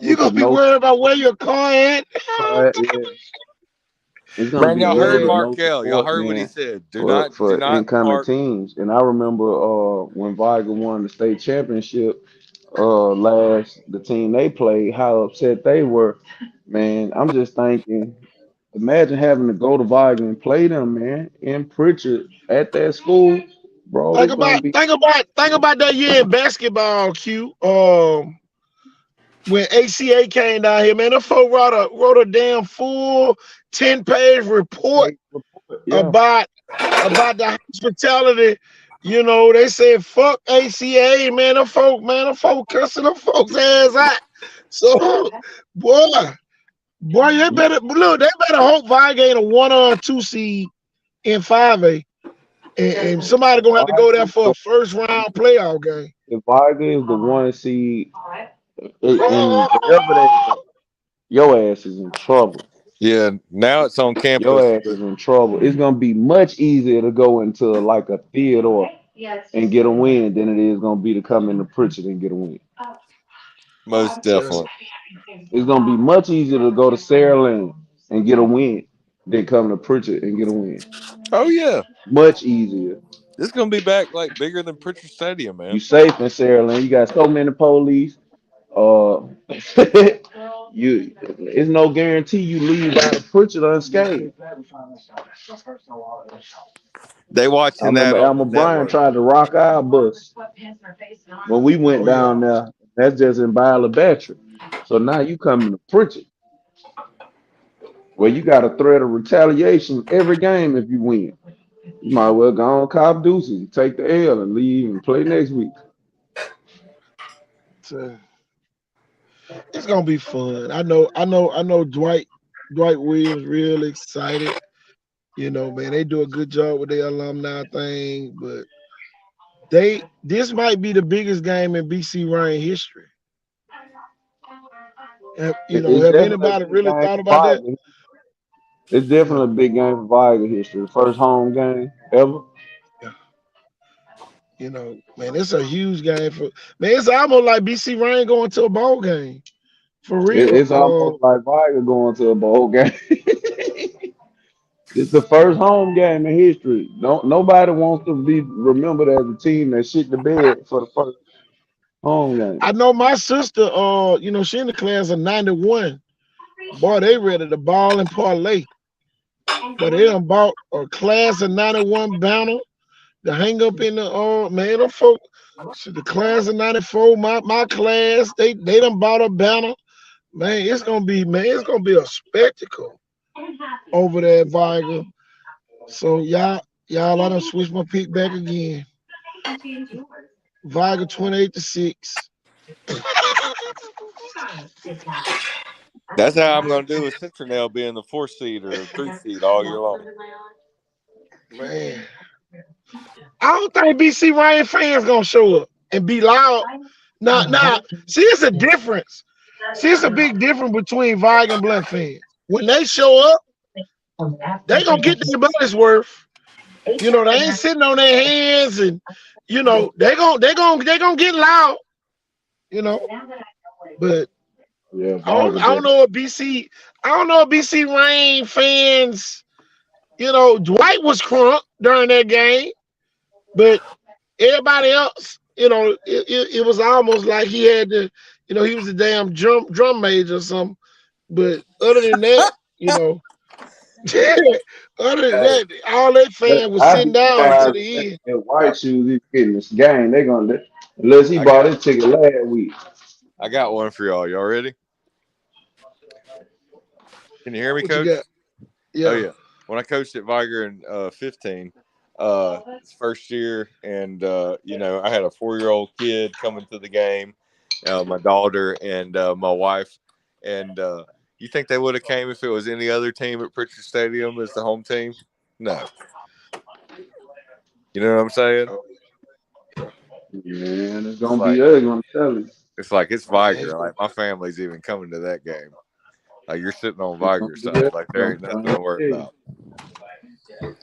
You little to gonna be no worried about where your car at? support. Yeah, it's gonna Man, be y'all little heard to Man, no Markel. Y'all support, heard what he man, said. Do for not, do for not incoming park. teams. And I remember when Viger won the state championship last the team they played, how upset they were. Man, I'm just thinking, imagine having to go to Viger and play them, man, in Pritchard at that school, bro. think It's gonna about be think about think about that year in basketball, Q. When ACA came down here, man, the folk wrote a damn full 10-page report great report. Yeah. about the hospitality. They said fuck ACA, man. Them folk cussing them folks ass out. So, boy, they You, better look. They better hope Viga ain't a 1 or a 2 seed in 5A, and somebody gonna have to go there for a first round playoff game. if Viger is the one seed in wherever they go, your ass is in trouble. Yeah, now it's on Your campus. ass is in trouble. It's gonna be much easier to go into like a Theodore and get a win than it is gonna be to come into Pritchard and get a win. Most Yes. definitely. It's gonna be much easier to go to Saraland and get a win than come to Pritchard and get a win. Oh yeah, Much easier. this is gonna be back like bigger than Pritchard Stadium, You man. safe in Saraland. You got so many police. Uh, it's no guarantee you leave out of Pritchard unscathed. They I watching that remember on the Alma Bryan network. tried to rock our bus when we went Oh yeah. down there. That's just in Viola Battery. So now you coming to Pritchard, where you got a threat of retaliation every game if you win. You might well go on Cop Deuces, take the L and leave and play next week. So, it's gonna be fun. I know. Dwight Williams real excited. Man, they do a good job with their alumni thing, but this might be the biggest game in BC Ryan history. It's Have definitely a anybody big really game thought for about that? Viger. It's Yeah, definitely a big game for Viger history. The first home game ever. yeah. Man, it's a huge game for man. It's almost like BC Ryan going to a ball game for real. It's almost like Viger going to a bowl game. It's the first home game in history. Nobody wants to be remembered as a team that shit the bed for the first home game. I know my sister. She in the class of '91. Boy, they ready to ball and parlay. But they done bought a class of '91 banner to hang up in the man. Them folk, the class of '94, my class, they done bought a banner. Man, it's gonna be a spectacle over there at Viger. So y'all, I done switch my pick back again. Viger 28-6. That's how I'm gonna do with Citronelle being the 4 seed or 3 seed all year long. Man, I don't think BC Rain fans gonna show up and be loud. Now, see, it's a difference. See, it's a big difference between Viking and Blunt fans. When they show up, they gonna get their money's worth. You know, they ain't sitting on their hands, and you know, they gonna get loud. You know, but Yeah, I don't know if BC Rain fans. You know, Dwight was crunk during that game, but everybody else, you know, it was almost like he had to, you know, he was a damn drum major or something. But other than that, you know, other than that, all that fan was I sitting be down to surprised the end. if White Shoes is getting this game. They gonna unless he I bought got his ticket last week. I got one for y'all. Y'all ready? Can you hear me, What you Coach? got? Oh Yeah. yeah. When I coached at Viger in 15, first year, and you know, I had a 4-year-old kid coming to the game, my daughter and my wife, and you think they would have came if it was any other team at Pritchard Stadium as the home team? No. You know what I'm saying? Man, it's gonna be ugly. I'm telling you. It's like it's Viger. Like my family's even coming to that game. Like you're sitting on Viger's side. Like there ain't nothing to worry about.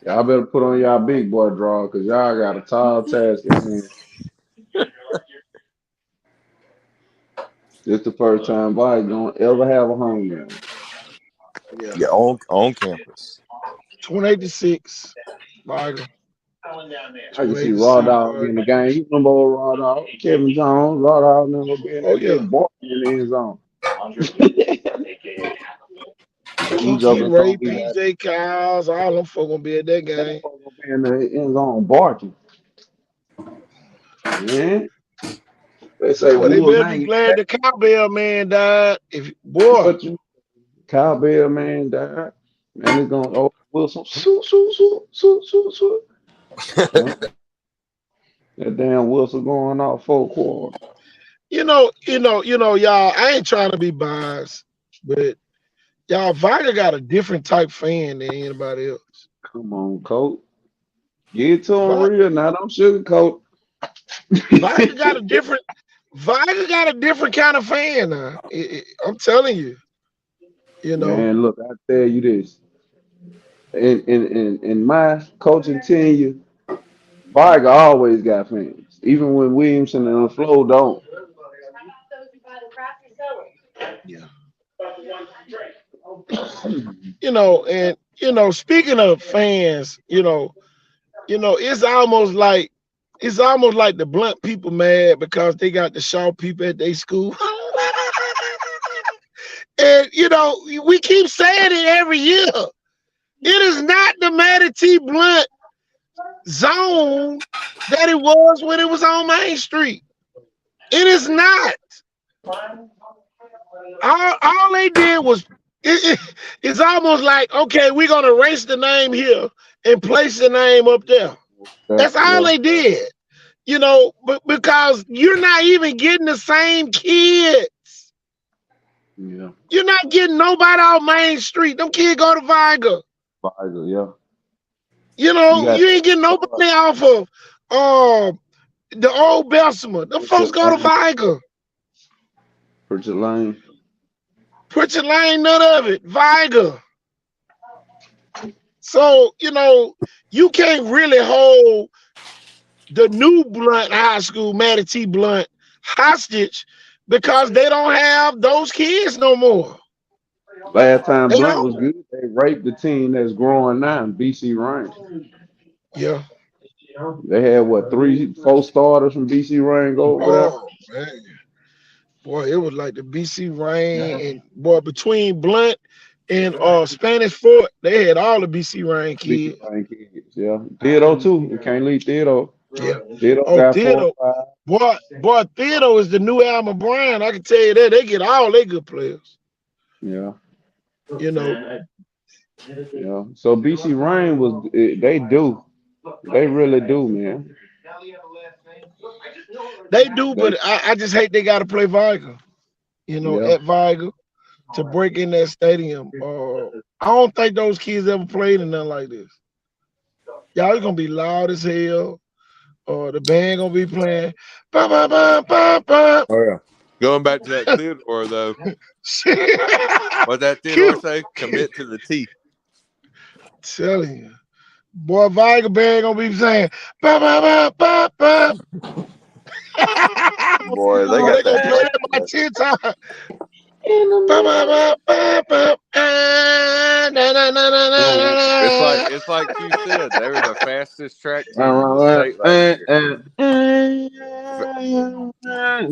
Y'all better put on y'all big boy draw because y'all got a tall task at hand. This the first time I gonna ever have a home game. Yeah, on campus. 28-6, Viger. I can see Raw Dog in the game. You remember old Raw Dog? Kevin Jones, Raw Dog never been Oh yeah. barking in the end zone. Kiki Ray, PJ Kyles, all them folk gonna be at that game. Be in the end zone barking. Man. They say Well, they better be glad the cowbell man died. If boy, cowbell man died, man, it's gonna Wilson. That damn Wilson going off 4 quarters. You know, y'all. I ain't trying to be biased, but y'all, Viger got a different type fan than anybody else. Come on, coach. Get to him real now. Don't sugarcoat. Viger got a different kind of fan now. I'm telling you. You know. Man, look, I tell you this. In my coaching tenure, Viger always got fans, even when Williamson and Flo don't. Yeah. You know, and speaking of fans, it's almost like the Blunt people mad because they got the Shaw people at their school. And we keep saying it every year. It is not the Manatee Blunt zone that it was when it was on Main Street. It is not. All they did was it's almost like, okay, we're gonna erase the name here and place the name up there. That's all they did. But because you're not even getting the same kids. Yeah. You're not getting nobody off Main Street. Them kids go to Viger. Viger, yeah. You ain't getting nobody off of the old Bessemer. Them folks go to Viger. Pritchard Lane. Pritchard Lane, none of it. Viger. So, you can't really hold the new Blunt High School, Manatee Blunt, hostage because they don't have those kids no more. Last time Blunt was good, they raped the team that's growing now, BC Rain. Yeah. They had 3-4 starters from BC Rain go over there. Man. Boy, it was like the BC Rain and boy, between Blunt and Spanish Fort, they had all the BC Rain kids. Yeah. Theodore too. You can't leave Theodore. Yeah. Theodore. Boy, Theodore is the new Alma Brown. I can tell you that. They get all their good players. Yeah. Yeah. So BC Rain they do. They really do, man. They do, but I just hate they got to play Viger. At Viger to break in that stadium. I don't think those kids ever played in nothing like this. Y'all gonna be loud as hell. The band gonna be playing. Ba, ba, ba, ba, ba. Oh yeah. Going back to that Theodore though, what that Theodore Cute. say? Commit to the T. Telling you. Boy, Viger band gonna be saying ba ba ba ba ba. Boy, they Boy, got they gonna that play break. that about 10 times. Ba ba ba ba ba. Na, na, na, na, na, It's like you said, they were the fastest track team in the And, state last year.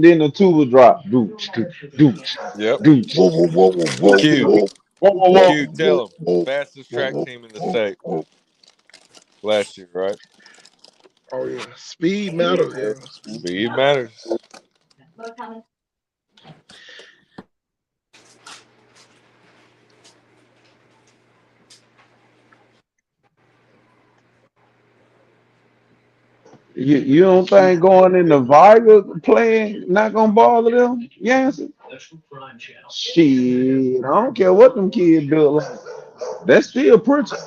then the tuba drop. Dooch, dooch, Yep. dooch. whoa, whoa, whoa, whoa, whoa, Q. whoa, Whoa, whoa, whoa, whoa. Q, whoa, tell them. whoa, Fastest track whoa, team in the whoa, state whoa. last year, right? Oh yeah, speed matters. Yeah. Speed matters. You don't think going in the Viger playing not gonna bother them? Yancey? Shit, I don't care what them kids built like. That's still Pritchard.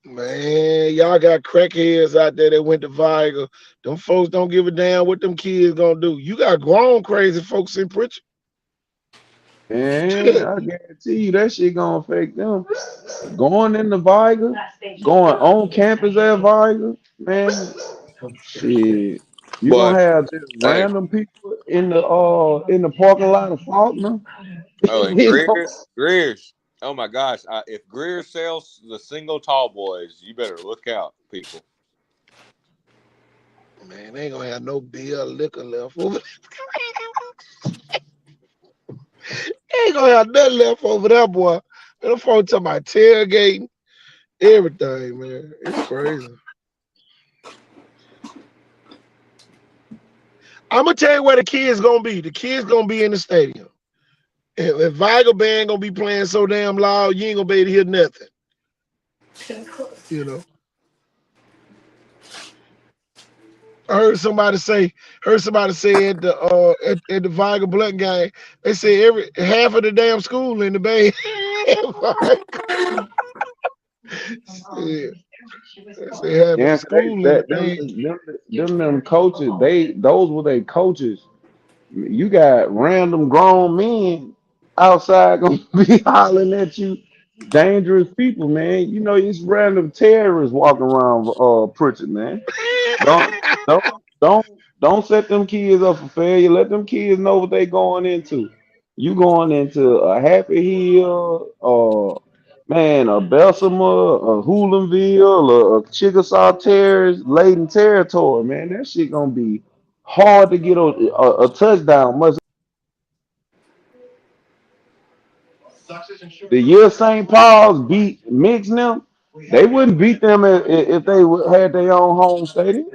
Man, y'all got crackheads out there that went to Viger. Them folks don't give a damn what them kids gonna do. You got grown crazy folks in Pritchard. And I guarantee you that shit gonna affect them. Going in the Viger, going on campus at Viger, man. Shit. You Boy, gonna have just hey, random people in the parking lot of Faulkner. oh, and You know? Greer's. Oh my gosh! If Greer sells the single tall boys, you better look out, people. Man, they ain't gonna have no beer or liquor left over. They ain't gonna have nothing left over there, boy. And them folks talking about tailgating, everything, man. It's crazy. I'm gonna tell you where the kids gonna be. The kids gonna be in the stadium. If Viger band gonna be playing so damn loud, you ain't gonna be able to hear nothing. You know. I heard somebody say at the Viger Blunt game, they say every half of the damn school in the band. Yeah, they say half of the Yeah, school in the band. them coaches, those were their coaches. You got random grown men outside gonna be hollering at you, dangerous people, man. You know, it's random terrorists walking around Pritchard, man. Don't don't don't don't set them kids up for failure. Let them kids know what they going into. You going into a Happy Hill, man, a Bessemer, a Hoolanville, a Chickasaw Terrace, Layton territory, man. That shit gonna be hard to get a touchdown. Much the year St. Paul's beat Mix them, they wouldn't beat them if they had their own home stadium.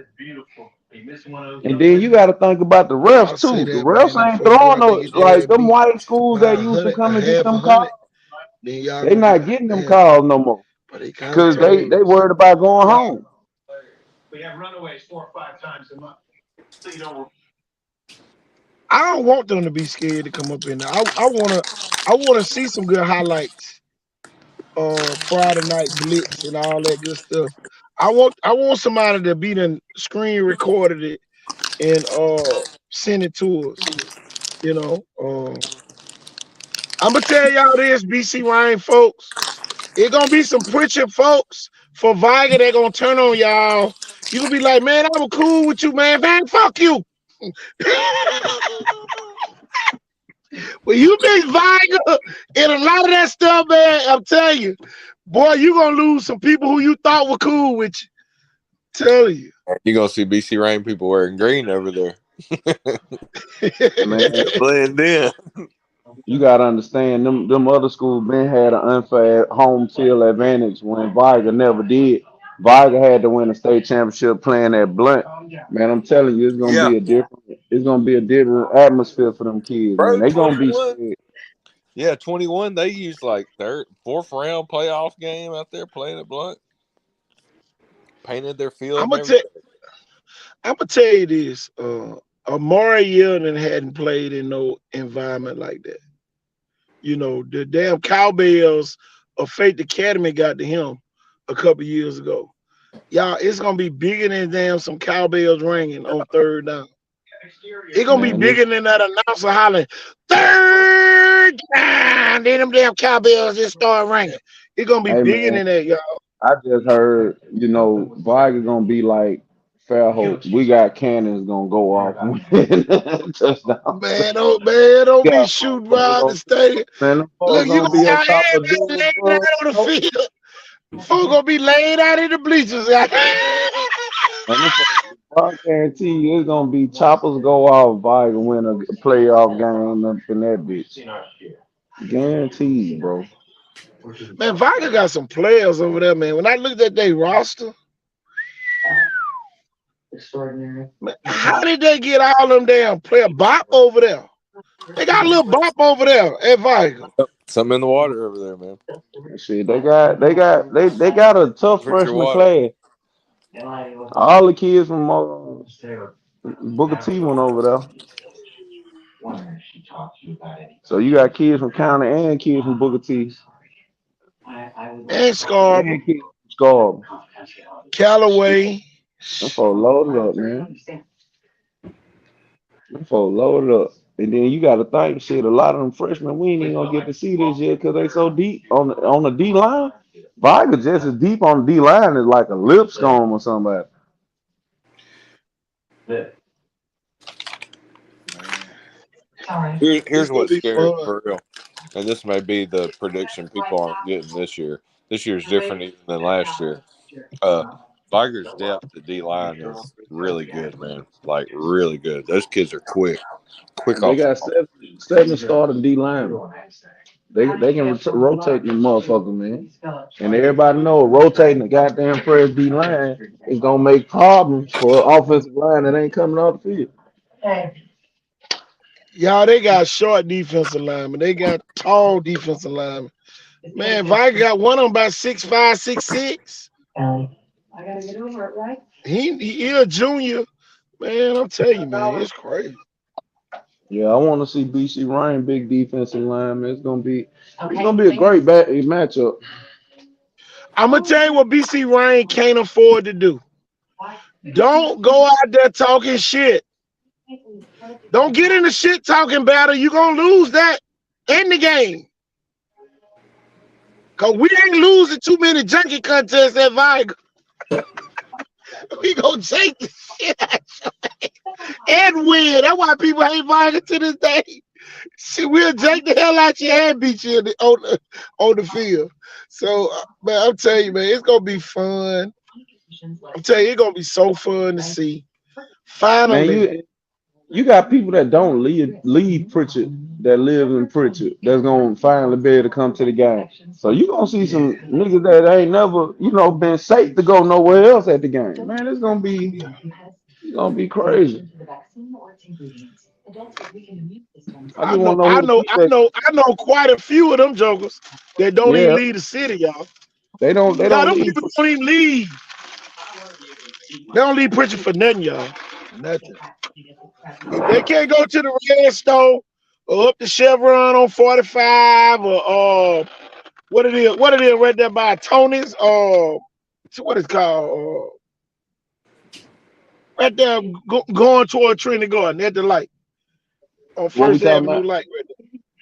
And then you got to think about the Y'all refs say too. The that, man. refs Them ain't folks go throwing out there no get their like ass them beat white schools by that used to come a and get half a them calls. hundred. Then y'all They gonna be not like, getting them damn, calls no more but they kind of because they told us. worried about going Y'all, home. I don't want them to be scared to come up in there. I wanna see some good highlights. Friday night blitz and all that good stuff. I want somebody to be the screen recorded it and send it to us. You know. I'm gonna tell y'all this, BC Ryan folks. It gonna be some Pritchard folks for Viger. They're gonna turn on y'all. You gonna be like, man, I was cool with you, man. Fuck you. Well, you mix Viger and a lot of that stuff, man. I'm telling you, boy, you gonna lose some people who you thought were cool with you. Telling you. You're gonna see BC Rain people wearing green over there. Man, Blend in. you gotta understand them other schools been had an unfair home field advantage when Viger never did. Viger had to win a state championship playing at Blunt. Man, I'm telling you, Yeah, it's gonna be a different atmosphere for them kids, man. bro. They gonna be 21. scared. Yeah, 21. They used like fourth round playoff game out there playing at Blunt. Painted their field I'm and gonna tell everything. I'm gonna tell you this. Amari Yeldon hadn't played in no environment like that. You know, the damn cowbells of Faith Academy got to him. a couple years ago. Y'all, it's gonna be bigger than damn some cowbells ringing on third down. It's gonna be Man, this, bigger than that announcer hollering third down. Then them damn cowbells just start ringing. It's gonna be hey bigger man, than that, y'all. I just heard, Vargas gonna be like Fairhope. We got cannons gonna go off when touchdown. Don't be Got shooting motherfuckers around on, the stadium. man, them Look, folks you gonna gonna be on have top of everybody Dillon laid out on the Brooks. field. Folks gonna be laid out in the bleachers. And them folks, I guarantee you, it's gonna be choppers go off. Vargas win a playoff game up in that bitch. Guaranteed, bro. Man, Vodka got some players over there, man. When I looked at their roster, man, how did they get all them damn player bop over there? They got a little bop over there at Vodka. Something in the water over there, man. Shit, they got a tough Temperature freshman water. class. All the kids from Booker T went over there. So you got kids from County and kids from Booker T. And Scarborough, And kids from Scarborough. Callaway. Them folks loaded up, man. Them folks loaded up. And then you got to think, shit, a lot of them freshmen, we ain't even going to get to see this year because they so deep on the D line. Viger just as deep on the D line as like a Lipscomb or somebody. Here's It's gonna what's be scary fun. for real, and this may be the prediction people aren't getting this year. This year's different even than last year. Viger's depth at D line is really good, man. Like really good. Those kids are quick They off the got ball. seven starting D line. They can rotate the motherfucker, man. And everybody know rotating the goddamn fresh D line is gonna make problems for an offensive line that ain't coming off the field. Y'all, they got short defensive linemen. They got tall defensive linemen. Man, Viger got one of them about 6'5", 6'6". I gotta get over it, right? He a junior. Man, I'm telling you, man, it's crazy. Yeah, I want to see BC Ryan, big defensive lineman. It's gonna be a great matchup. I'm gonna tell you what BC Ryan can't afford to do. Don't go out there talking shit. Don't get in the shit talking battle. You're gonna lose that in the game. Cause we ain't losing too many junkie contests at Viger. We gonna take the shit out and win. That's why people hate Viger to this day. Shit, we'll take the hell out you and beat you on the field. So, man, I'm telling you, man, it's gonna be fun. I'm telling you, it's gonna be so fun to see. Finally, Man, you got people that don't leave Pritchard, that live in Pritchard, that's gonna finally be able to come to the game. So you gonna see some niggas that ain't never, been safe to go nowhere else at the game. Man, it's gonna be crazy. I just want to know I who the people that, know quite a few of them jokers that don't even yeah, leave the city, y'all. they don't Y'all, them leave. people don't even leave. They don't leave Pritchard for nothing, y'all. Nothing. If they can't go to the Red Store or up to Chevron on 45 or what it is right there by Tony's what it's called right there going toward Trinity Garden at the light on What we First talking Avenue about? light right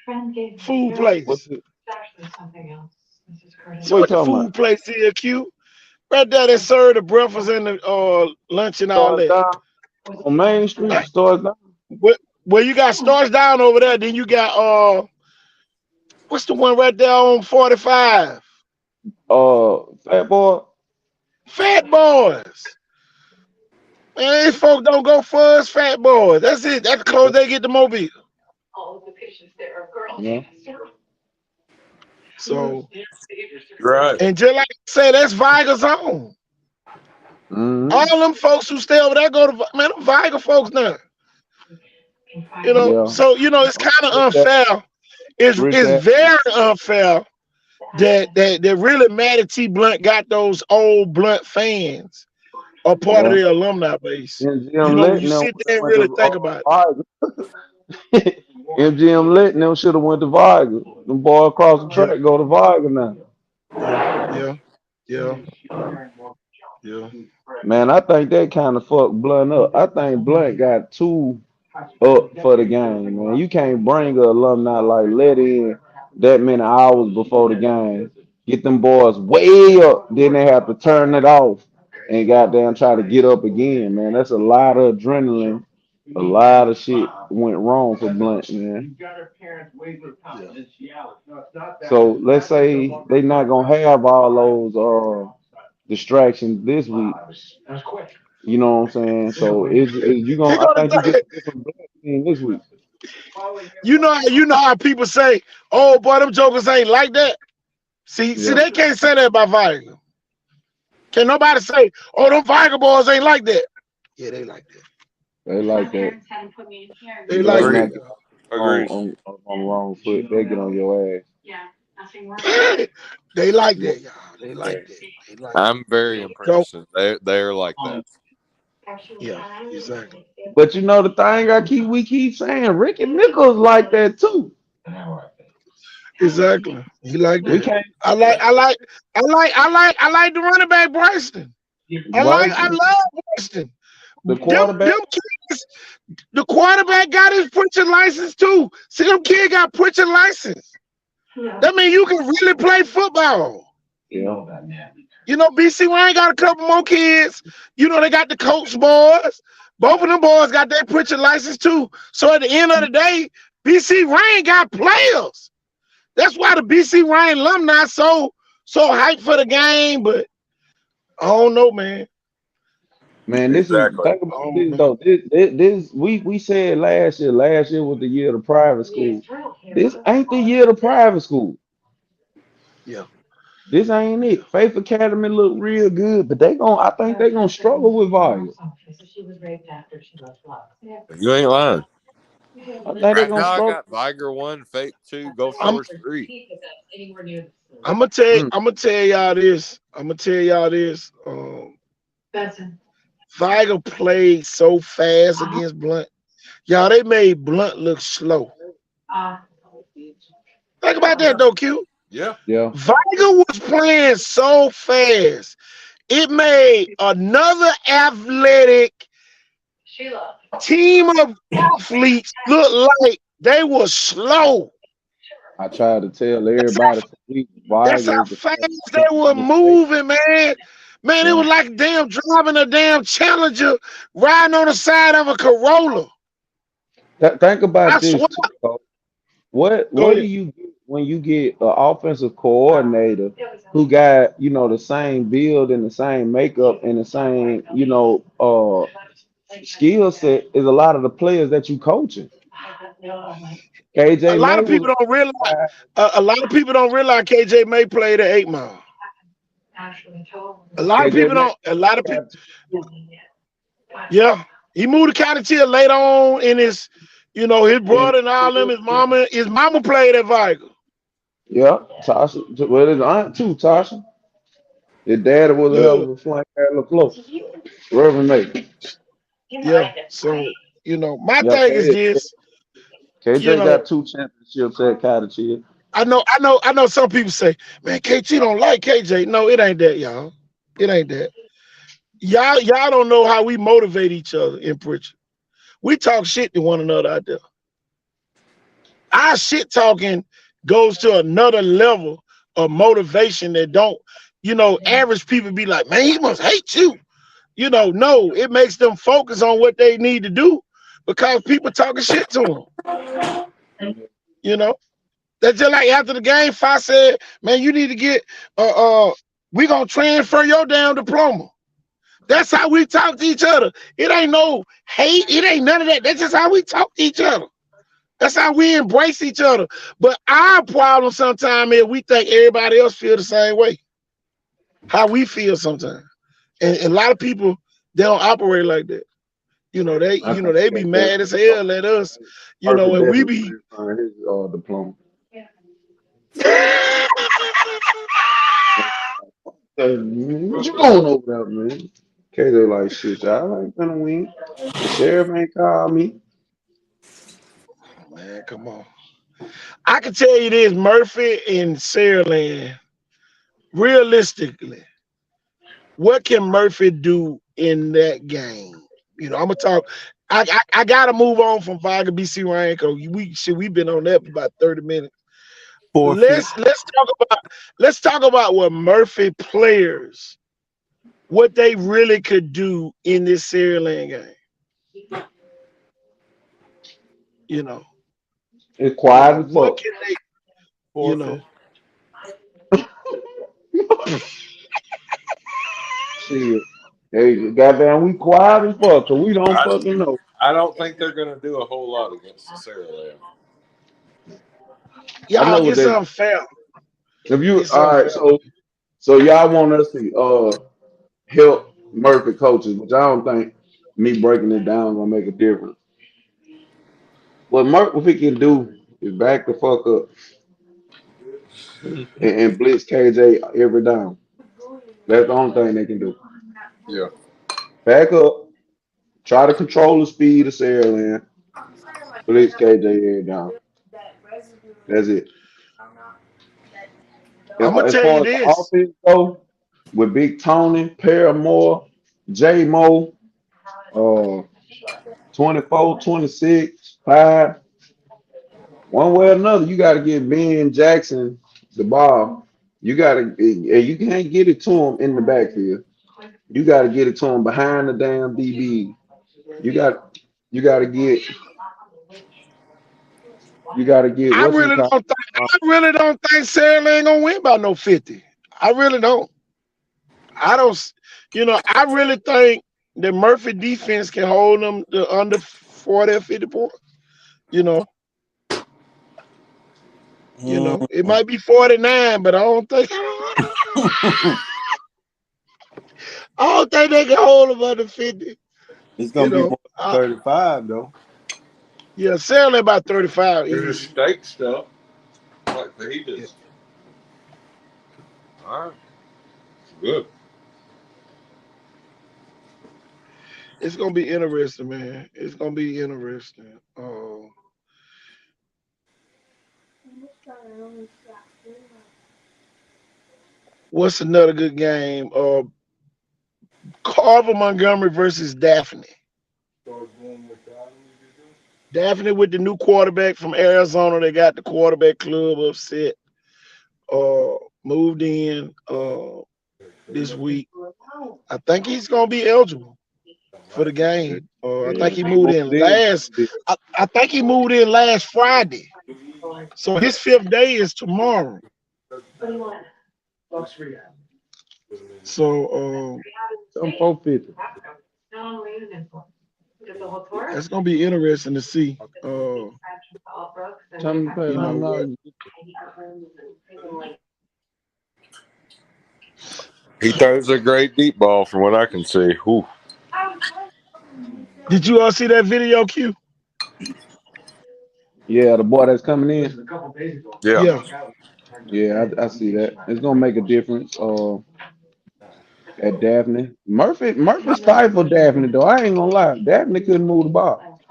there. Food place. What's it? See What you what the talking food about? place is, Q? Right there, they serve the breakfast and the lunch and all Stars that. down on Main Street. Stars down. Where you got stores down over there, then you got what's the one right there on 45? Fat Boy. Fat Boys. Man, these folks don't go for us, Fat Boys. That's it. That's the close they get to Mobile. Yeah. So, Right. and just like I say, that's Viger's home. Mm-hmm. All them folks who stay over there go to man, them Viger folks now. Yeah. So it's kind of unfair. It's very unfair that really Matty T. Blunt got those old Blunt fans a part of the alumni base. MGM When you sit there and really think about it. MGM letting them should have went to Viger. Them boy across the track go to Viger now. Yeah. Yeah. Yeah. Man, I think that kind of fucked Blunt up. I think Blunt got too up for the game, man. You can't bring a alumni like let in that many hours before the game. Get them boys way up, then they have to turn it off and goddamn try to get up again, man. That's a lot of adrenaline. A lot of shit went wrong for Blunt, man. Yeah. So let's say they not gonna have all those distractions this week. You know what I'm saying? So is you Here gonna? go I think you the get thing. a different Blunt team this week. You know how people say, "Oh, boy, them jokers ain't like that." See, Yeah, they can't say that about Viger. Can nobody say, "Oh, them Viger boys ain't like that"? Yeah, they like that. they like that. They You like better Agree. not that. get Agree. on the wrong foot. They get on your ass. They like that, y'all. They like that. They like that. I'm very So impressed. They're like that. yeah, exactly. But you know the thing we keep saying, Ricky Nichols like that too. Exactly. He like We that. can't I like the running back Bryson. I Bryson, love Bryson. the Them quarterback. kids, the quarterback got his preaching license too. See, them kid got preaching license. That means you can really play football. Yeah, You know, BC Wayne got a couple more kids. You know, they got the coach boys. Both of them boys got their preaching license too. So at the end of the day, BC Wayne got players. That's why the BC Wayne alumni so hyped for the game. But I don't know, man. man. This is Exactly. think I about don't this know. though. This we said last year. Last year was the year of the private school. This ain't the year of the private school. Yeah. This ain't it. Faith Academy look real good, but I think they gonna struggle with volume. You ain't lying. I think they Right gonna now, I struggle. got Viger 1, Fate 2, Gulf I'm Force 3. Mm. I'm gonna tell y'all this. Viger played so fast against Blunt. Y'all, they made Blunt look slow. Think about that though, Q. Yeah. Yeah, Viger was playing so fast. It made another athletic team of athletes look like they were slow. I tried to tell That's how, everybody for weeks. that's Viger how is the fast fastest they cat were in the state. moving, man. Man, it Yeah. was like damn driving a damn Challenger riding on the side of a Corolla. Think about I this swear. too, Cole. Go What do ahead. you get when you get an offensive coordinator who got the same build and the same makeup and the same skill set as a lot of the players that you coaching? A KJ lot May of was people don't realize. a guy. A lot of people don't realize KJ May played at 8 Mile. A lot of KJ people May don't. A lot of people. got two. Yeah, he moved to County Tier later on in his, his brother and all them. His mama. His mama played at Viger. Yeah, Tasha. Well, his aunt too, Tasha. His dad was a hell Yeah, of a flank at LaFleur. Reverend May. yeah. So my Yeah, thing is this. You KJ know, got two championships at Cottage Hill. I know. Some people say, "Man, KT don't like KJ." No, it ain't that, y'all. It ain't that. Y'all don't know how we motivate each other in preaching. We talk shit to one another out there. Our shit talking goes to another level of motivation that don't, average people be like, man, he must hate you. No, it makes them focus on what they need to do because people talking shit to them. You know, that's just like after the game, Fox said, man, you need to get, we gonna transfer your damn diploma. That's how we talk to each other. It ain't no hate. It ain't none of that. That's just how we talk to each other. That's how we embrace each other. But our problem sometimes is we think everybody else feel the same way. How we feel sometimes. And a lot of people, they don't operate like that. I think They be KJ mad as hell at us, Murphy and we definitely be earned his diploma. Hey, man, what you going over there, man? KJ like shit, y'all ain't gonna win. The sheriff ain't called me. man, come on. I can tell you this, Murphy and Saraland, realistically. what can Murphy do in that game? I'm gonna talk. I gotta move on from Viger BC Ryan because we've been on that for about 30 minutes. Forfeit. Let's talk about what Murphy players, what they really could do in this Saraland game. It's quiet as What fuck. can they, Forfeit. Shit. Hey, goddamn, we quiet as fuck, so we don't fucking know. I don't think they're going to do a whole lot against the Saraland. I know y'all, what it's they. unfair. If you It's all right, unfair. so y'all want us to help Murphy coaches, which I don't think me breaking it down gonna make a difference. What Murphy can do is back the fuck up and blitz KJ every down. That's the only thing they can do. Yeah. Back up, try to control the speed of Saraland, blitz KJ every down. That's it. I'm gonna As tell far you as the this. offense go, with Big Tony, Paramore, J Mo, uh 24, 26, 5. One way or another, you got to get Ben Jackson the ball. You got to, and you can't get it to him in the backfield. You got to get it to him behind the damn DB. You got, you got to get I what's it really called? don't think. I really don't think Saraland gonna win by no 50. I really don't. I don't. I really think the Murphy defense can hold them to under 40 or 50 points. You know. It might be 49, but I don't think. I don't think they can hold them under 50. It's gonna be more than Uh, 35 though. yeah, Saraland about 35 There's easy. steak stuff like fajitas. Yeah. All right. Good. It's gonna be interesting, man. It's gonna be interesting. What's another good game? Carver Montgomery versus Daphne. Daphne with the new quarterback from Arizona. They got the quarterback club upset. Moved in this week. I think he's gonna be eligible for the game. I think Yeah, he moved in last. I think he moved in last Friday. So his 5th day is tomorrow. So some 450. that's gonna be interesting to see. Tell me to pay You know what? $100. He throws a great deep ball from what I can see. Whew. Did you all see that video, Q? Yeah, the boy that's coming in. Yeah. Yeah. Yeah, I see that. It's gonna make a difference. At Daphne, Murphy stifled Daphne though. I ain't gonna lie, Daphne couldn't move the ball.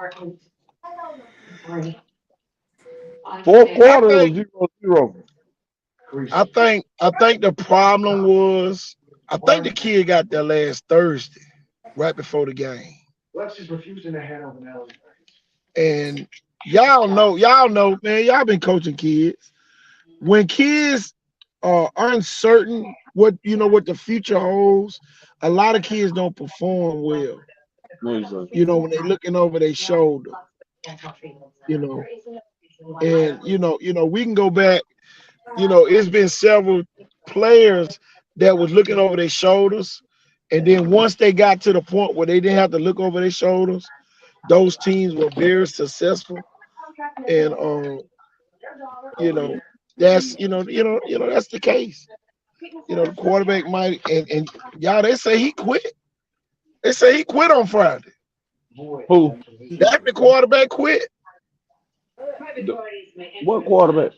Fourth I quarter it was think 0-0. I think the problem was I think the kid got there last Thursday, right before the game. And y'all know, man, y'all been coaching kids. When kids are uncertain what the future holds, a lot of kids don't perform well. When they looking over their shoulder, you know. And we can go back, it's been several players that was looking over their shoulders. And then once they got to the point where they didn't have to look over their shoulders, those teams were very successful. And that's that's the case. The quarterback might and y'all they say he quit. They say he quit on Friday. Who? That the quarterback quit. What quarterback?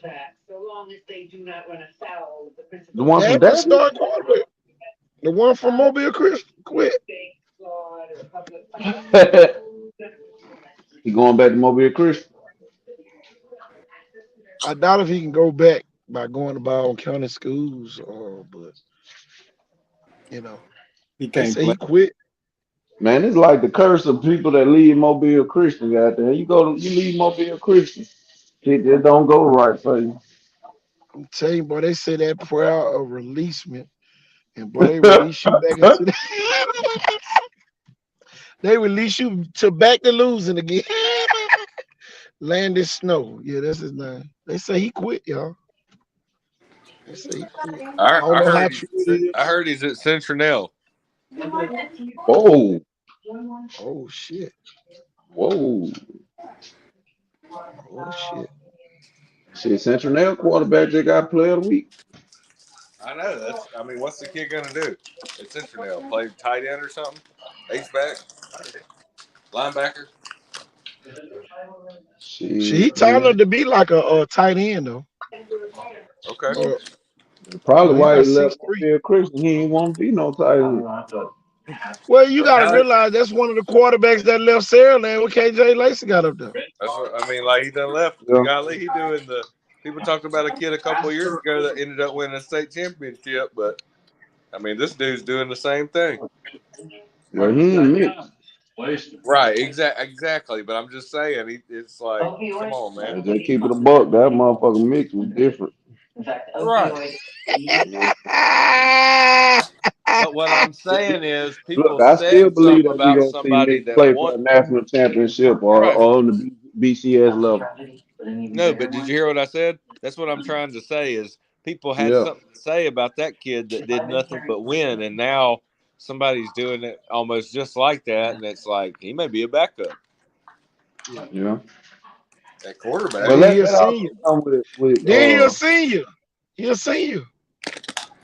The one from That the Daphne? star quarterback. The one from Mobile Christian quit. He going back to Mobile Christian. I doubt if he can go back by going to Baldwin County schools, but you know. He They can't say play. he quit. Man, it's like the curse of people that leave Mobile Christian out there. You leave Mobile Christian, it don't go right for you. I'm telling you, boy, they say that prayer of releasement, and boy, they release you back into the they release you to back to losing again. Landon Snow. Yeah, that's his name. They say he quit, y'all. They say he quit. I don't I know how heard true it I is. heard he's at Centranel. Whoa, Oh shit. whoa. Oh shit. Shit, Central quarterback just got player of the week. I know. I mean, what's the kid gonna do at Centranel? Play tight end or something? H back, linebacker. Shit, he Shit, tall man. enough to be like a tight end though. Okay. Or Probably he why about he left 6'3". Mobile Christian. He ain't want to be no tight end. Well, you gotta Now, realize that's one of the quarterbacks that left Saraland with KJ Lacey got up there. that's what I mean. Like he done left. Yeah. Golly, he doing the. People talked about a kid a couple of years ago that ended up winning a state championship, but I mean, this dude's doing the same thing. Well, he ain't mixed. Right, exactly. But I'm just saying, it's like, come on, man. Just keep it a buck. That motherfucker mix was different. Right. But what I'm saying is, Look, people I still said believe something that we about gonna see somebody Nick that play for won. a national championship or Right. on the BCS level. No, but did you hear what I said? That's what I'm trying to say is people had Yeah. something to say about that kid that did nothing but win, and now somebody's doing it almost just like that, and it's like he may be a backup Yeah. at quarterback. But Then he a that also senior. come with Then he a senior. He a senior.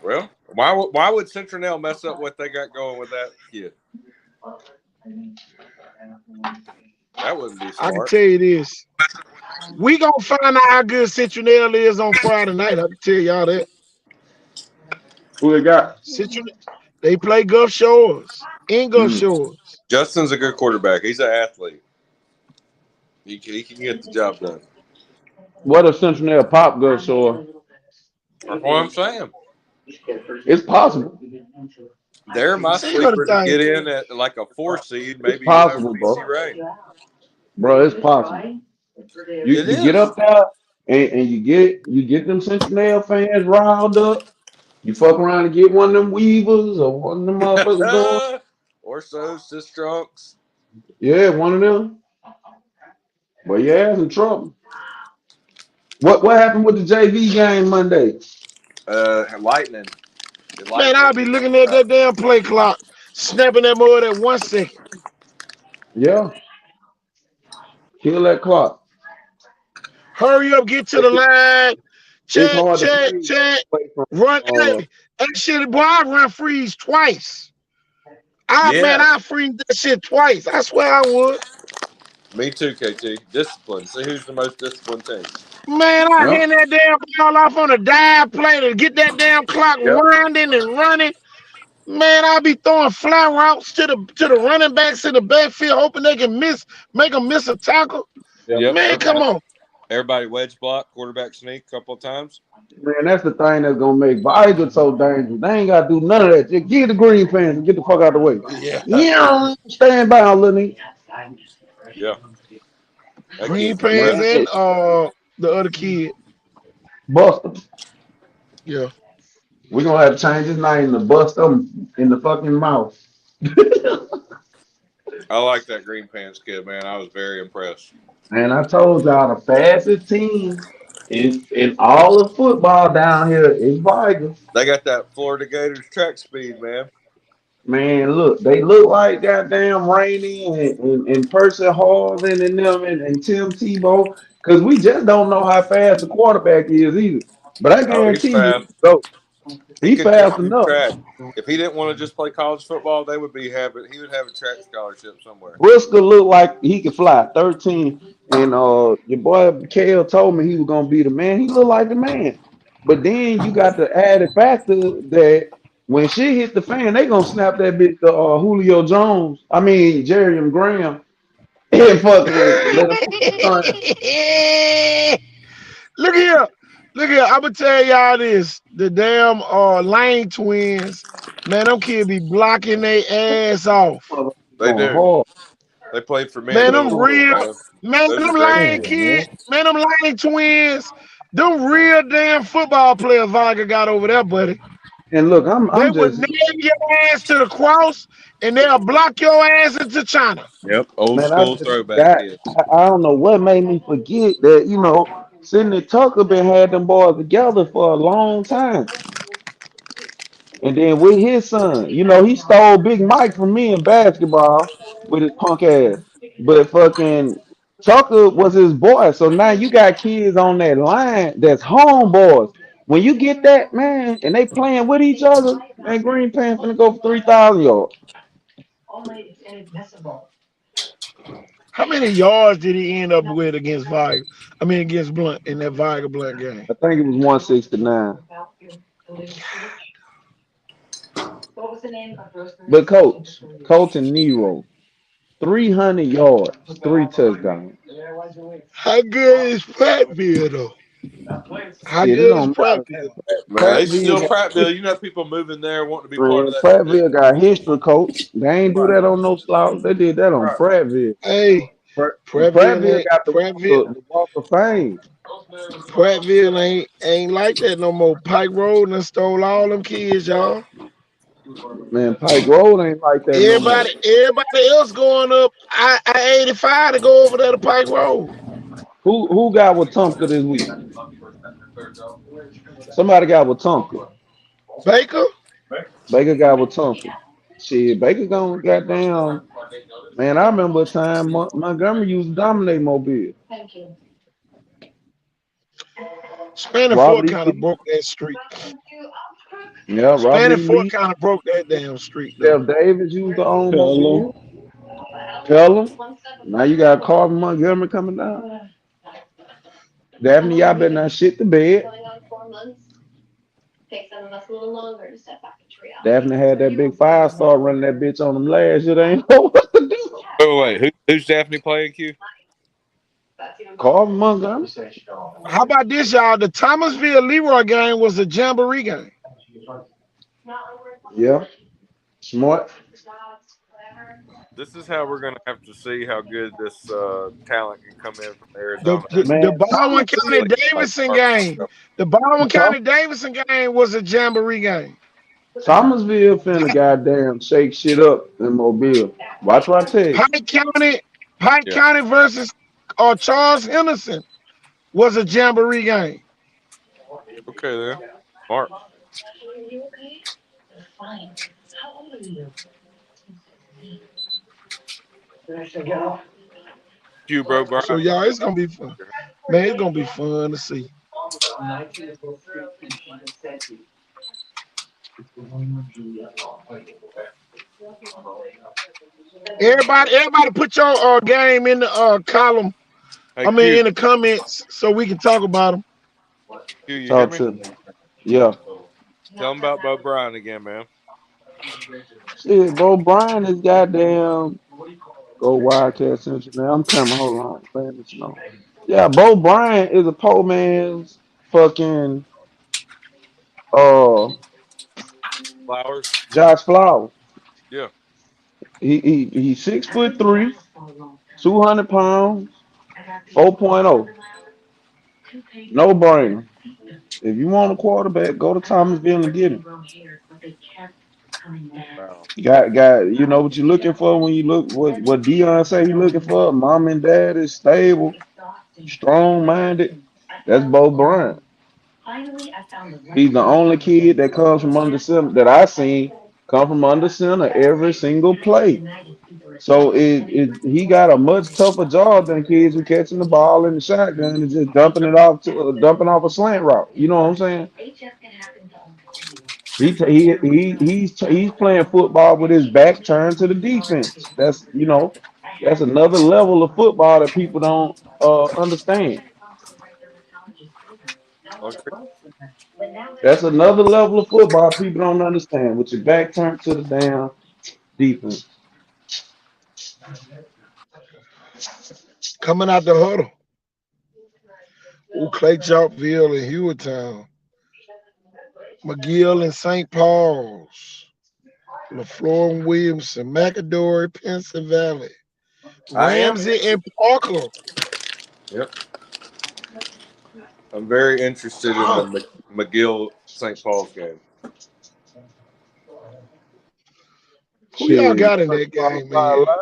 Well, why would Centranel mess up what they got going with that kid? That wouldn't be I can smart. tell you this. We gonna find out how good Central is on Friday night. I can tell y'all that. who they got? Central, they play Gulf Shores in Gulf Shores. Justin's a good quarterback. He's an athlete. He can get the job done. What if Central Pop goes short? That's what I'm saying. It's possible. They're my So you know the sleeper to thing. get in at like a 4 seed, It's maybe even over possible, BC bro. Ray. Bro, it's possible. It You get is. up there and you get them Central fans riled up. You fuck around and get one of them weavers or one of them motherfuckers going. Or so, sis trunks. Yeah, one of them. But your ass in trouble. What happened with the JV game Monday? Lightning. Man, I'll be looking at that damn play clock, snapping that mud at 1 second. Yeah. Kill that clock. Hurry up, get to the line. It's Check, hard to check, play check. away from Run. Hey, that shit, boy, I run freeze twice. Man, I freeze that shit twice. I swear I would. Me too, KT. Discipline. See who's the most disciplined team. Man, I hand that damn ball off on a dive play to get that damn clock winding and running. Man, I'll be throwing fly routes to the running backs in the backfield, hoping they can make them miss a tackle. Yep. Man, come on. Everybody wedge block, quarterback sneak a couple of times. Man, that's the thing that's gonna make Viger so dangerous. They ain't gotta do none of that. Just get the green pants and get the fuck out of the way. Yeah. Stand by, little nigga. Yeah. Green pants and the other kid. Buster. Yeah. We're gonna have to change his name to bust him in the fucking mouth. I like that green pants kid, man. I was very impressed. And I told y'all the fastest team in all of football down here is Viger. They got that Florida Gators track speed, man. Man, look, they look like goddamn Rainey and Percy Harvin and them and Tim Tebow, because we just don't know how fast the quarterback is either. But I Oh, he's guarantee you, fast. so He he's could jump fast through enough. track. If he didn't want to just play college football, he would have a track scholarship somewhere. Brisker looked like he could fly 13. And your boy Kale told me he was gonna be the man. He looked like the man. But then you got the added factor that when shit hit the fan, they gonna snap that bitch to Julio Jones. I mean Jerry Graham. And fucking let him Look here. I'm gonna tell y'all this. The damn Lane twins Man, them kids be blocking their ass off. They Going do. hard. They play for me in Man, middle them school, real, man. man, Those are them great lame kids. Damn, man. kids, man, them lame twins, them real damn football players Viger got over there, buddy. And look, They I'm would just, nail your ass to the cross and they'll block your ass into China. Yep, old man, I school just throwback got, kids. I don't know what made me forget that, Sidney Tucker been had them boys together for a long time. And then with his son, he stole Big Mike from me in basketball with his punk ass. But fucking Tucker was his boy. So now you got kids on that line that's homeboys. When you get that, man, and they playing with each other, man, Green Pan finna go for 3,000 yards. How many yards did he end up with against Viger? I mean, against Blunt in that Viger Blunt game? I think it was 169. But Coach and Nero, 300 yards, 3 touchdowns. How good is Prattville though? How Shit, it good is don't matter. Prattville? Man, they Prattville still got Prattville. You know, people moving there wanting to be part of Man, that tradition. Prattville got history, coach. They ain't do that on no slouch. They did that on Right. Prattville. Hey, Prattville got the Walk of Fame. Prattville ain't like that no more. Pike Road and stole all them kids, y'all. Man, Pike Road ain't like that no more. Everybody else going up I-85 to go over there to Pike Road. Who got with Tumka this week? Somebody got with Tumka. Baker? Baker got with Tumka. Shit, Baker gonna goddamn. Man, I remember a time Montgomery used to dominate Mobile. Spanning Ford Robert E. kind of Lee. broke that streak. Yeah, Robert Spanning E. Ford Lee. kind of broke that damn streak though. Jeff Davis used to own Hello. Mobile. Pella. Now you got Carvin Montgomery coming down. Daphne, y'all better not shit the bed. Daphne had that big 5-star running that bitch on them last year. They ain't know what to do. Oh wait, who's Daphne playing? Q? Carvin Montgomery. How about this, y'all? The Thomasville Leroy game was a jamboree game. Yeah. Smart. This is how we're gonna have to see how good this talent can come in from The Arizona. the, Man, the Baldwin County Davidson game. The Baldwin County Davidson game was a jamboree game. Thomasville finna goddamn shake shit up in Mobile. Watch what I tell you. Pike Yeah. County versus Charles Henderson was a jamboree game. Okay then. Smart. Q, bro, Brian. So y'all, it's gonna be fun. Man, it's gonna be fun to see. Everybody put your game in the column. Hey I mean Q, in the comments so we can talk about them. Q, you hear Talk me? to me. Yeah. Tell them about Bo Brian again, man. Shit, bro, Brian is goddamn go Wildcat Central. Man, I'm coming. Hold on. Let me know. Yeah, Bo Bryant is a poor man's fucking uh Flowers. Josh Flowers. Yeah. He's 6'3", 200 pounds, 4.0. No brainer. If you want a quarterback, go to Thomasville and get him. Wow. Got you know what you're looking for when you look what Dion say you looking for. Mom and dad is stable, strong minded. That's Bo Bryant. He's the only kid that comes from under center that I seen come from under center every single play. So he got a much tougher job than kids who catching the ball in the shotgun and just dumping off a slant route. You know what I'm saying? He's playing football with his back turned to the defense. That's another level of football that people don't understand. Okay. That's another level of football people don't understand. With your back turned to the damn defense. Coming out the huddle. Clay Chalkville and Hewitttown. McGill and St. Paul's. LaFleur and Williamson, McAdory, Pennsylvania Valley, I am Ramsey interested. and Parker. Yep. I'm very interested in the McGill St. Paul's game. Who y'all Shit, got in that St. Paul's game, by a man? lot.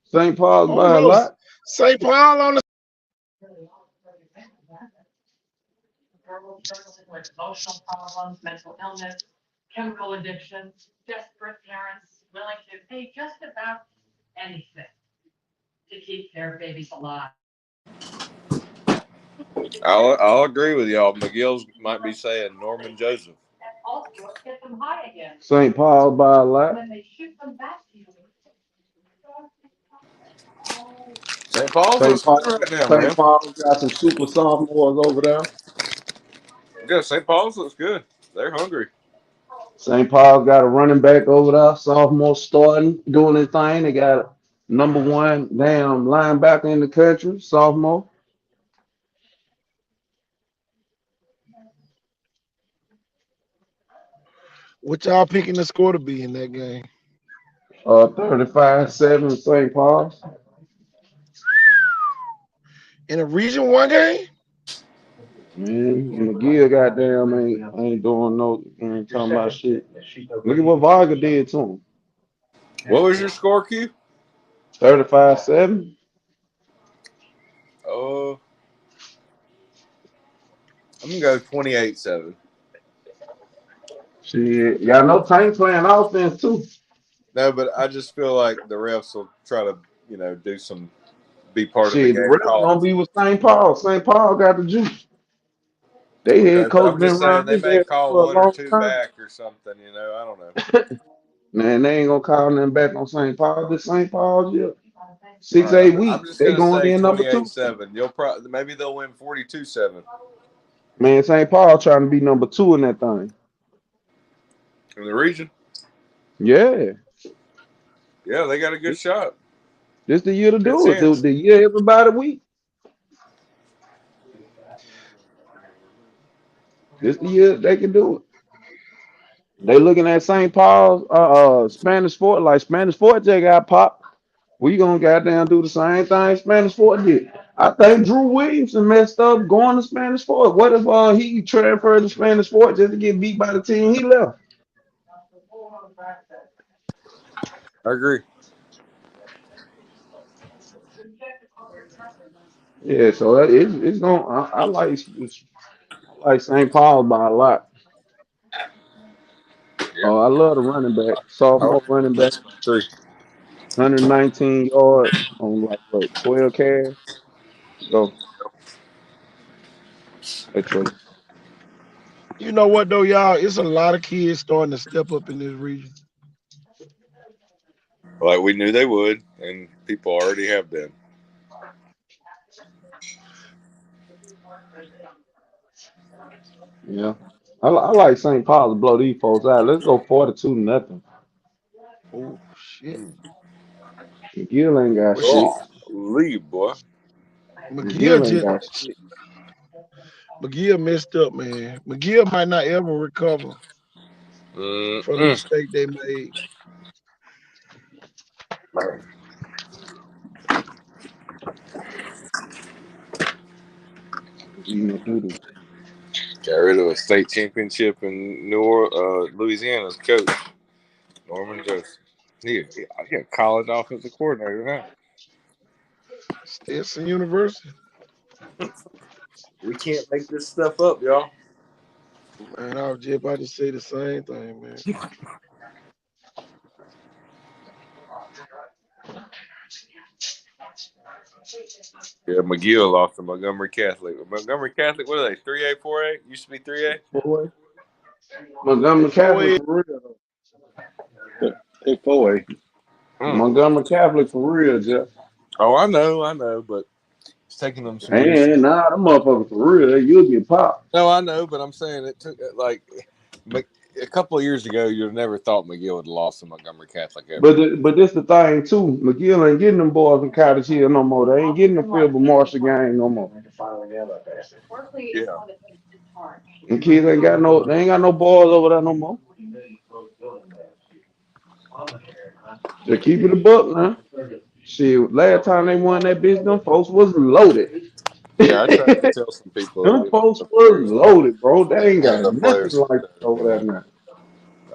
St. Paul's Oh by a no, lot. St. Paul on the Verbal struggling with emotional problems, mental illness, chemical addiction, desperate parents willing to pay just about anything to keep their babies alive. I'll agree with y'all. McGill's might be saying Norman Joseph. And also get them high again. St. Paul's by a lot. When they shoot them back to you. St. Paul's St. looks good Paul, right now, man. St. Paul's got some super sophomores over there. Yeah, St. Paul's looks good. They're hungry. St. Paul's got a running back over there, sophomore starting, doing his thing. They got #1 damn linebacker in the country, sophomore. what y'all picking the score to be in that game? 35-7 St. Paul's. In a Region 1 game? Man, McGill goddamn ain't doing no, ain't talking about shit. Look at what Varga did to him. What was your score, Q? 35-7. Oh, I'm gonna go 28-7. Shit, y'all know Tank playing offense too. No, but I just feel like the refs will try to, be part of the Shit, the game rest call. gonna be with St. Paul. St. Paul got the juice. They head Okay, but coach I'm been just saying around they this may area call for a one or long two time. back or something. I don't know. Man, they ain't gonna call nothing back on St. Paul. This St. Paul's yeah. All Six, right, 8 I'm weeks. just They gonna going say in #2. 28-7. Maybe they'll win 42-7 Man, St. Paul trying to be #2 in that thing. in the region. Yeah. Yeah, they got a good shot. This the year to Good do it. chance. The year everybody week. This the year they can do it. They looking at St. Paul's Spanish Fort, like Spanish Fort just got popped. We gonna goddamn do the same thing Spanish Fort did. I think Drew Williamson messed up going to Spanish Fort. What if he transferred to Spanish Fort just to get beat by the team he left? I agree. Yeah, so it's gonna. I like St. Paul by a lot. Yeah. Oh, I love the running back, Oh, sophomore running back, 3. 119 yards on like what 12 carries. Go, hey Trey. You know what though, y'all? It's a lot of kids starting to step up in this region. Like we knew they would, and people already have been. Yeah, I like St. Paul to blow these folks out. Let's go 42-0. Oh shit. McGill ain't got Well shit. shit. Oh, leave, boy. McGill McGill ain't just got shit. McGill messed up, man. McGill might not ever recover from the Mm-mm. mistake they made. You know, do the Got rid of a state championship in Louisiana's coach, Norman Joseph. He a college offensive coordinator now. Stetson University. We can't make this stuff up, y'all. Man, I was just about to say the same thing, man. Yeah, McGill lost to Montgomery Catholic. Montgomery Catholic, what are they? 3A, 4A? Used to be 3A. boy. Montgomery Before Catholic it, for real. They 4A. Montgomery Catholic for real, Jeff. Oh, I know, but it's taking them some years. And nah, them motherfuckers for real. You'll get popped. No, I know, but I'm saying it took a couple of years ago. You'd have never thought McGill would have lost to Montgomery Catholic ever. But this the thing too. McGill ain't getting them boys from Cottage Hill no more. They ain't getting the Philbert Marshall game no more. Yeah. And kids ain't got no. They ain't got no boys over there no more. To keep it a buck, man. Shit, last time they won that bitch, them folks was loaded. Yeah, I tried to tell some people Them that folks the was players, loaded, bro. They ain't got the nothing players. like that over there now.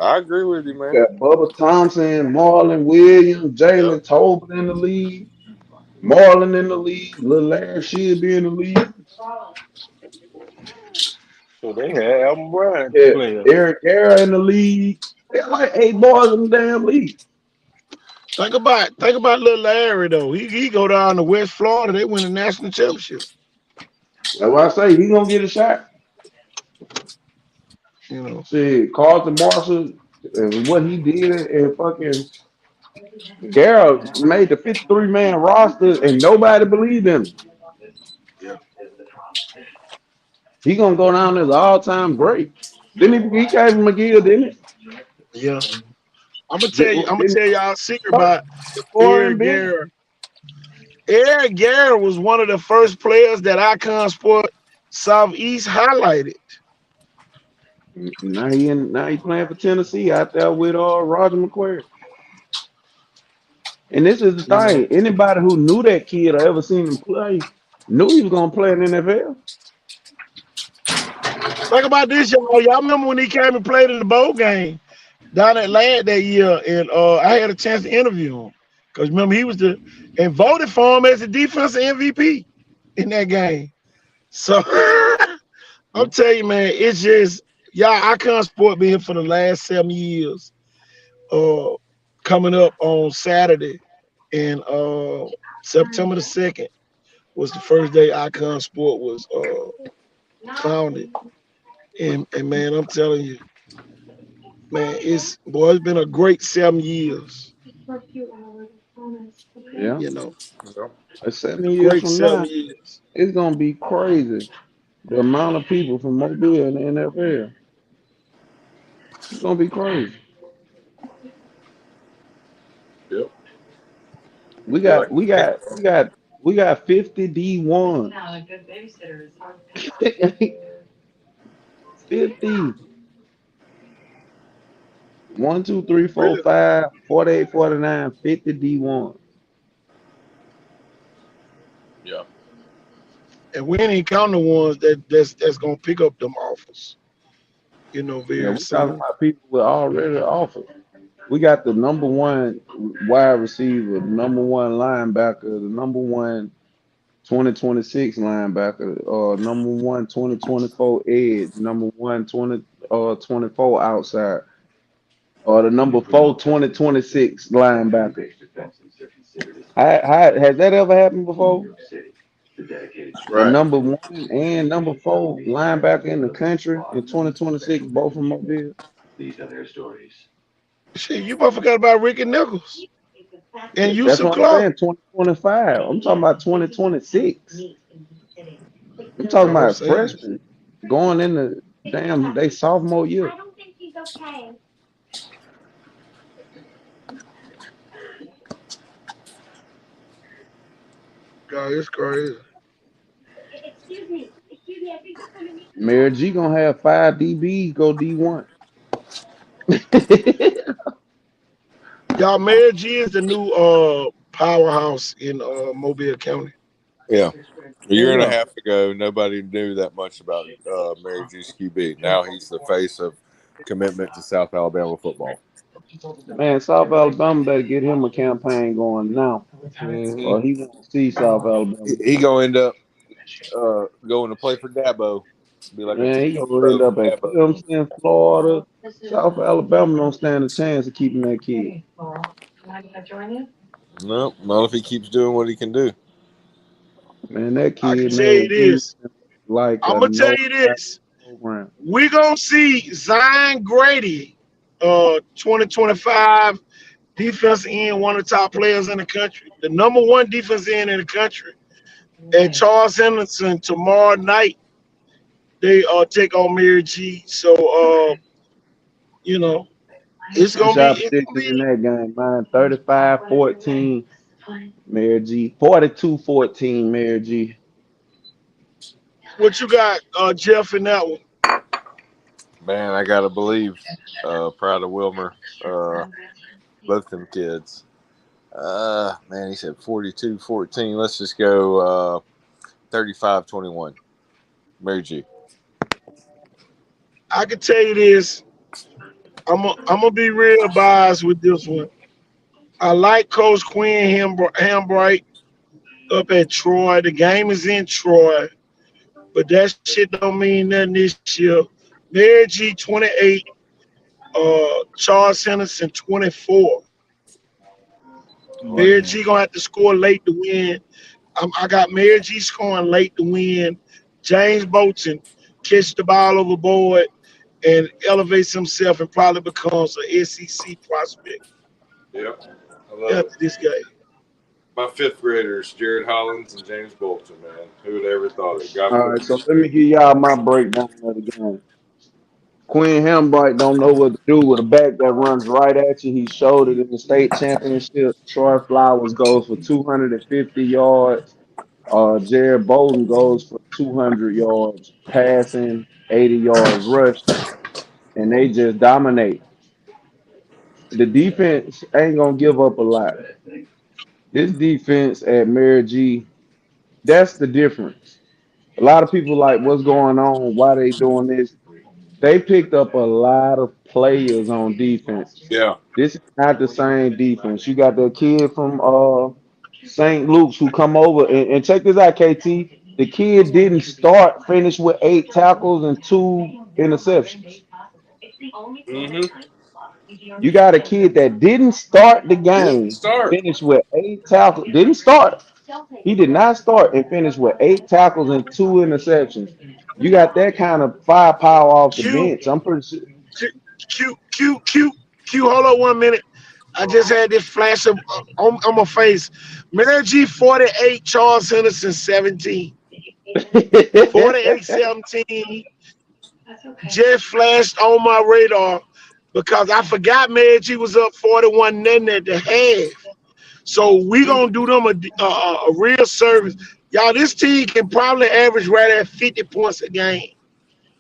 I agree with you, man. Got Bubba Thompson, Marlon Williams, Yep. Jalen Tolbert in the league, Marlon in the league, Lil Larry should be in the league. So they had Alvin Bryan Yeah, players. Eric Guerra in the league. They got like 8 boys in the damn league. Think about little Larry though. He go down to West Florida. They win the national championship. That's why I say he gonna get a shot. You know. Shit, Carlton Marshall and what he did and fucking Guerra made the 53-man roster and nobody believed in him. Yeah. He gonna go down as all-time great. Didn't he came from McGill, didn't Yeah. I'm gonna he? tell you. I'm gonna Didn't tell y'all a secret he about before him, Eric big? Guerra. Eric Guerra was one of the first players that Icon Sport Southeast highlighted. Now he playing for Tennessee out there with Roger McQuarrie. And this is the You know. thing. Anybody who knew that kid or ever seen him play knew he was gonna play in the NFL. Think about this, y'all. Y'all remember when he came and played in the bowl game down at Lad that year, and I had a chance to interview him because remember he was and voted for him as the defensive MVP in that game. So I'm telling you, man, it's just y'all. Icon Sport been here for the last 7 years. Coming up on Saturday, and September the 2nd was the first day Icon Sport was founded. And man, I'm telling you, man, it's been a great 7 years. Yeah. You know, Like 7 years great from seven now, years. it's gonna be crazy. The amount of people from Mobile in the NFL. It's gonna be crazy. Yep. We Be like got we got we got we got 50 D1. Now, a good babysitter is hard. 50. 1, 2, 3, 4, Really. 5, 48, 49, 50 D1. yeah. And we ain't counting the ones that's gonna pick up them offers, Yeah, very we're talking soon. about people with already offered. We got the number one wide receiver, number one linebacker, the number one 2026 linebacker, number one 2024 edge, number one 24 outside, or the number four 2026 linebacker. Has that ever happened before? The Right. number one and number four linebacker in the country in 2026, both from Mobile. Shit, you both forgot about Ricky Nichols and That's Yusuf what I'm Clark. saying. 2025. I'm talking about 2026. I'm That's talking all I'm about saying. freshmen going in the damn they sophomore year. God, it's crazy. Mary G gonna have 5 DBs go D1. Y'all, Mary G is the new powerhouse in Mobile County. Yeah. A year and a Yeah, half ago, nobody knew that much about Mary G's QB. Now he's the face of commitment to South Alabama football. man, South Alabama better get him a campaign going now, Mm-hmm. or he won't see South Alabama. He gonna end up going to play for Dabo. Be like a Man, he TV gonna end pro for up at Dabo. Clemson, Florida. South Alabama don't stand a chance of keeping that kid. Mind if I join you? No, not if he keeps doing what he can do. Man, that I can kid tell you Mary G this. like I'm a gonna tell no you this. program. We're gonna see Zion Grady, 2025 defense end, one of the top players in the country, the number one defense end in the country. And Charles Henderson tomorrow night, they take on Mary G. So you know, it's What's gonna be y'all prediction in that game, man? 35-14, Mary G. 42-14, Mary G. what you got, Jeff, in that one. Man, I gotta believe. Proud of Wilmer. both them kids. Man, he said 42-14. Let's just go 35-21. Mary G. I can tell you this. I'm gonna be real biased with this one. I like Coach Quinn Hambright up at Troy. The game is in Troy, but that shit don't mean nothing this year. Mary G 28, Charles Henderson 24. Mary G gonna have to score late to win. I got Mary G scoring late to win. James Bolton catch the ball overboard and elevates himself and probably becomes an SEC prospect Yep. I love after it. this game. My fifth graders, Jared Hollins and James Bolton, man. Who would ever thought it? God All right, bless. so let me give y'all my breakdown of the game. Quinn Hambright don't know what to do with a back that runs right at you. He showed it in the state championship. Troy Flowers goes for 250 yards. Jared Bolden goes for 200 yards passing, 80 yards rushing, and they just dominate. The defense ain't gonna give up a lot. This defense at Mary G, that's the difference. A lot of people like what's going on, why they doing this. They picked up a lot of players on defense. Yeah. This is not the same defense. You got the kid from St. Luke's who come over and check this out, KT. The kid didn't start, finished with 8 tackles and 2 interceptions. Mm-hmm. You got a kid that didn't start the Didn't game, start. finished with 8 tackles, didn't start. He did not start and finished with 8 tackles and 2 interceptions. You got that kind of firepower off the Q, bench. I'm pretty sure. Q. Hold on 1 minute. I just had this flash of on my face. Mary G 48, Charles Henderson 17. 48-17. Just flashed on my radar because I forgot Mary G was up 41 nothing at the half. So we gonna do them a real service. Y'all, this team can probably average right at 50 points a game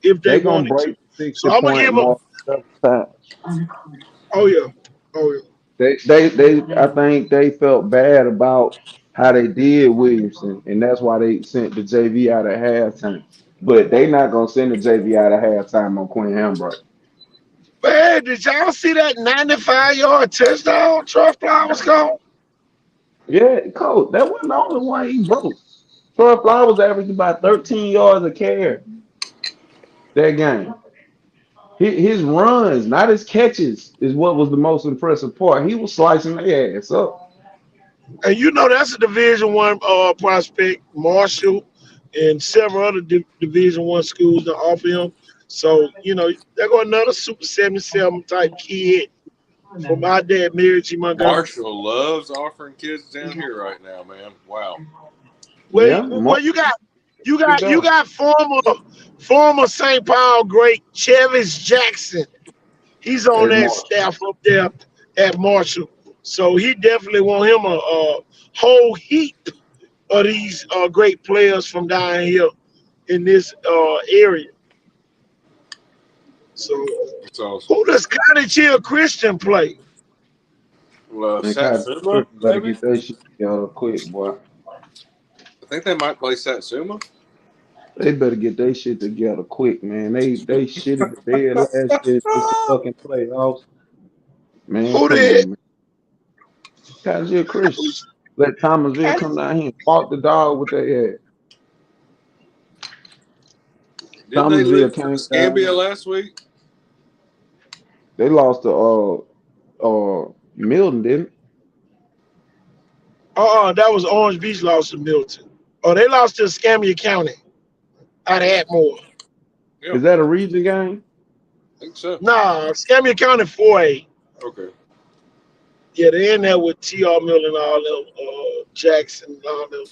if they They gonna wanted to. break the So 60 I'm gonna point give them. mark several times. Oh yeah, oh yeah. They I think they felt bad about how they did Williamson, and that's why they sent the JV out at halftime. But they not gonna send the JV out at halftime on Quinn Hambright. Man, did y'all see that 95-yard touchdown Troy Flowers call? Yeah, coach, that wasn't the only one he broke. Troy Flowers averaged about 13 yards a carry that game. His runs, not his catches, is what was the most impressive part. He was slicing their ass up. And you know that's a Division I prospect, Marshall, and several other Division I schools that offer him. So you know they're going another Super 77 type kid from our dad, Mary G. Montgomery. Marshall loves offering kids down here right now, man. Wow. Yeah, Well, you he does. got former St. Paul great Chevis Jackson. He's on Hey, that Mark. staff up there at Marshall. So he definitely want him a whole heap of these great players from down here in this area. So That's awesome. who does Cottage Hill Christian play? Well, Man, God, Satsuma, better maybe? get that shit together quick, boy. I think they might play Satsuma. They better get their shit together quick, man. They shitted the bed last year in the fucking playoffs. Man, Who come did? on, man. Kaiser Christian. Let Thomasville come down here and walk the dog with their ass. Didn't they Thomasville lose to came Escambia down. last week? They lost to Milton, didn't it? That was Orange Beach lost to Milton. Oh, they lost to Escambia County out of Atmore. Yeah, Is that a region game? I think so. Nah, Escambia County 4A. Okay. Yeah, they in there with T.R. Miller and all them, Jackson and all them.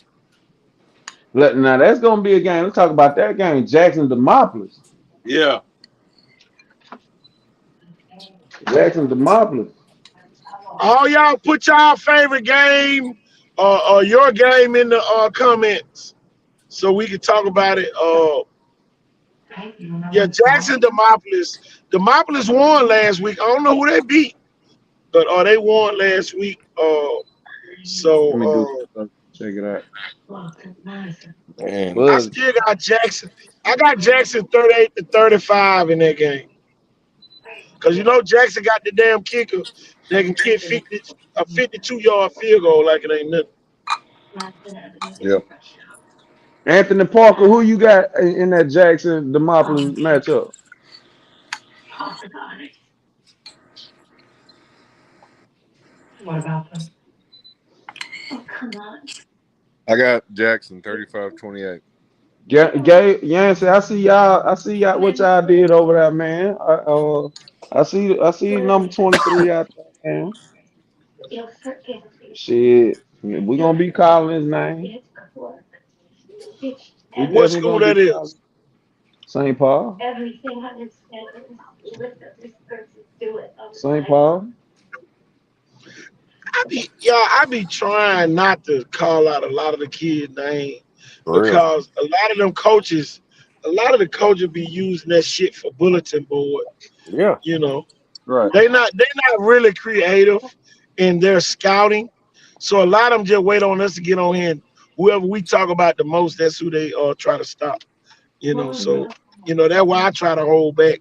Now that's gonna be a game. Let's talk about that game. Jackson Demopolis. Yeah. Jackson Demopolis. All y'all put y'all favorite game or your game in the comments so we can talk about it. Yeah, Jackson Demopolis. Demopolis won last week. I don't know who they beat. but they won last week. Let me do So check it out. Man, I Buzz. still got Jackson. I got Jackson 38-35 in that game. Cause Jackson got the damn kicker that can kick a 52-yard field goal like it ain't nothing. yep. Anthony Parker, who you got in that Jackson Demopolis matchup? What about them? I got Jackson 35-28. Yancey, I see y'all what y'all did over there, man. I see number 23 out there, man. Shit. We gonna be calling his name. We What definitely school gonna be that calling is? St. Paul. St. Paul. I be trying not to call out a lot of the kids' names For real. because a lot of the coaches be using that shit for bulletin board. Yeah. You know, Right. they not really creative in their scouting. So a lot of them just wait on us to get on here. And whoever we talk about the most, that's who they try to stop. So that's why I try to hold back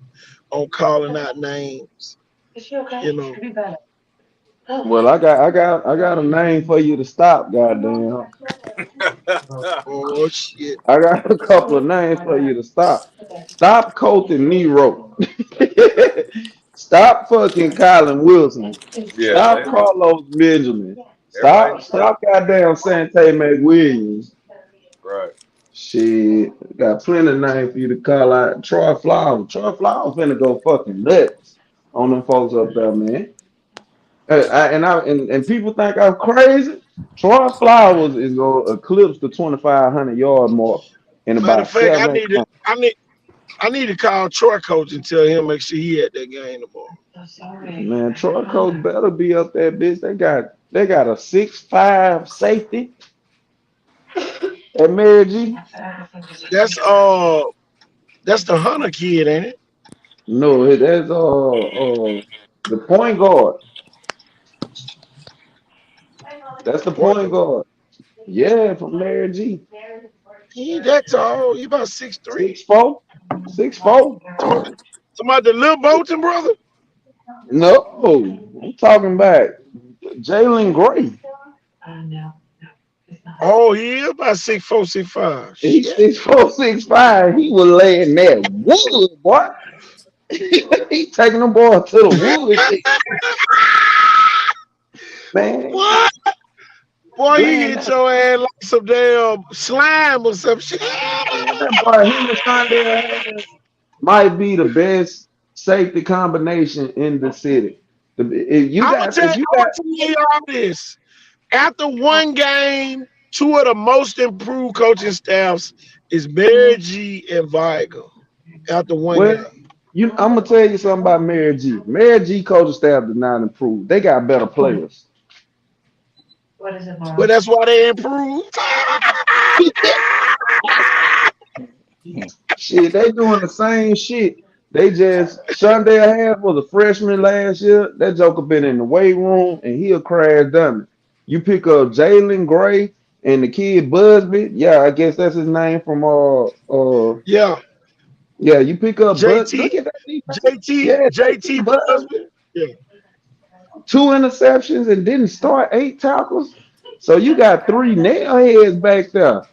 on calling out names. Is she okay? You know, Could be better. Well, I got a name for you to stop, goddamn. oh shit. I got a couple of names for you to stop. Stop coaching Nero. Stop fucking Colin Wilson. Yeah, Stop Carlos Benjamin. everybody knows. Stop goddamn Sante McWilliams. Right. Shit. Got plenty of names for you to call out. Troy Flowers. Troy Flowers finna go fucking nuts on them folks up there, man. And people think I'm crazy. Troy Flowers is gonna eclipse the 2,500 yard mark in Matter of about fact, 7 months. I need to call Troy coach and tell him make sure he at that game tomorrow. So sorry. Man, Troy coach better be up there, bitch. They got a 6'5" safety at Mary G. That's the Hunter kid, ain't it? No, that's the point guard. That's the Point point guard. Yeah, from Mary G. he ain't that tall. He about 6'3". 6'4", 6'4". Somebody the Lil Bolton brother? No, I'm talking about Jalen Gray. No, it's not. Oh, he is about 6'4", 6'5". He's Shit. 6'4", 6'5". He was laying that wood, boy. He taking them boy to the woods, man. What? Boy, you Man, hit your ass like some damn slime or some shit. that boy, him and Sunday might be the best safety combination in the city. If you I'm got, gonna tell y'all this. After one game, two of the most improved coaching staffs is Barry G and Viger. After one well, game. I'm gonna tell you something about Mary G. Mary G coaching staff did not improve. They got better players. What is it, Well, Mom? that's why they improved. Shit, they doing the same shit. They just Shondell Harris was a freshman last year. That joker been in the weight room and he a crash dummy. You pick up Jalen Gray and the kid Busby. Yeah, I guess that's his name from Yeah, yeah, you pick up Bud. JT, Look at that defense. JT, Yeah, JT Busby. Yeah, 2 interceptions and didn't start 8 tackles. So you got 3 nailheads back there.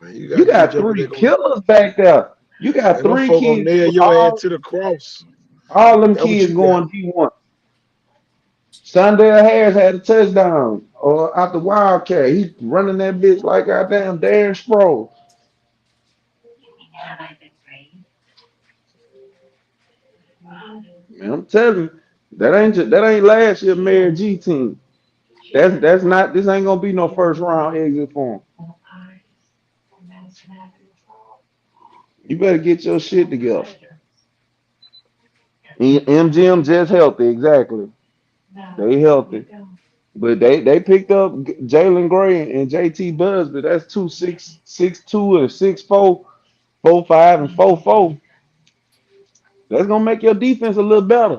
man, you You got them got jokers that 3 killers back there. You got and them 3 folk gonna kids. nail your ass to the cross. All them That's what kids you got. going D1. Shondell Harris had a touchdown out the Wildcat. He running that bitch like goddamn Darren Sproles. Man, I'm telling you, that ain't last year Mary G team. That's not this ain't gonna be no first round exit for him. You better get your shit together. MGM just healthy, exactly. They healthy. But they picked up Jalen Gray and JT Busby. That's 2 6 6 2 and 6 4 4 5 and 4 4. That's gonna make your defense a little better.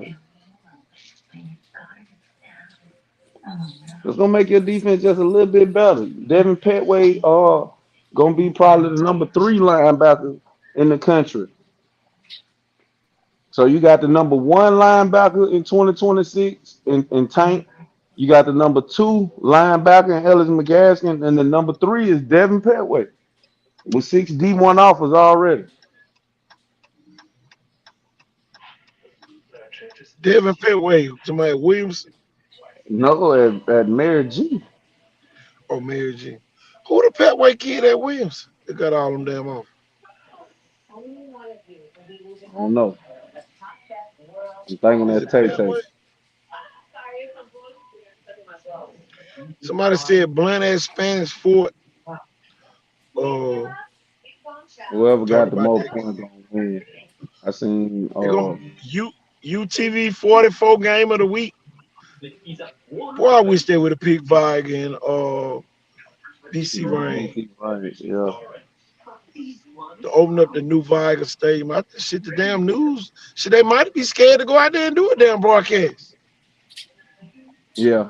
It's gonna make your defense just a little bit better. Devin Petway gonna be probably the number 3 linebacker in the country. So you got the number 1 linebacker in 2026 in Tank. You got the number 2 linebacker in Ellis McGaskin, and the number 3 is Devin Petway with 6 D1 offers already. Devin Petway, somebody Williams No, at Mary G. or Mary G. Who the Petway kid at Williams? They got all them damn off. I don't know. I'm thinking Is that it Tay Petway? Tay. Somebody said Blunt at Spanish Fort. Whoever Talk got the about most that. points gonna win. I seen They gonna UTV 44 game of the week. Boy, I wish they would have picked Viga and BC Rain yeah. to open up the new Viga Stadium. I think shit the damn news. Shit, they might be scared to go out there and do a damn broadcast. Yeah.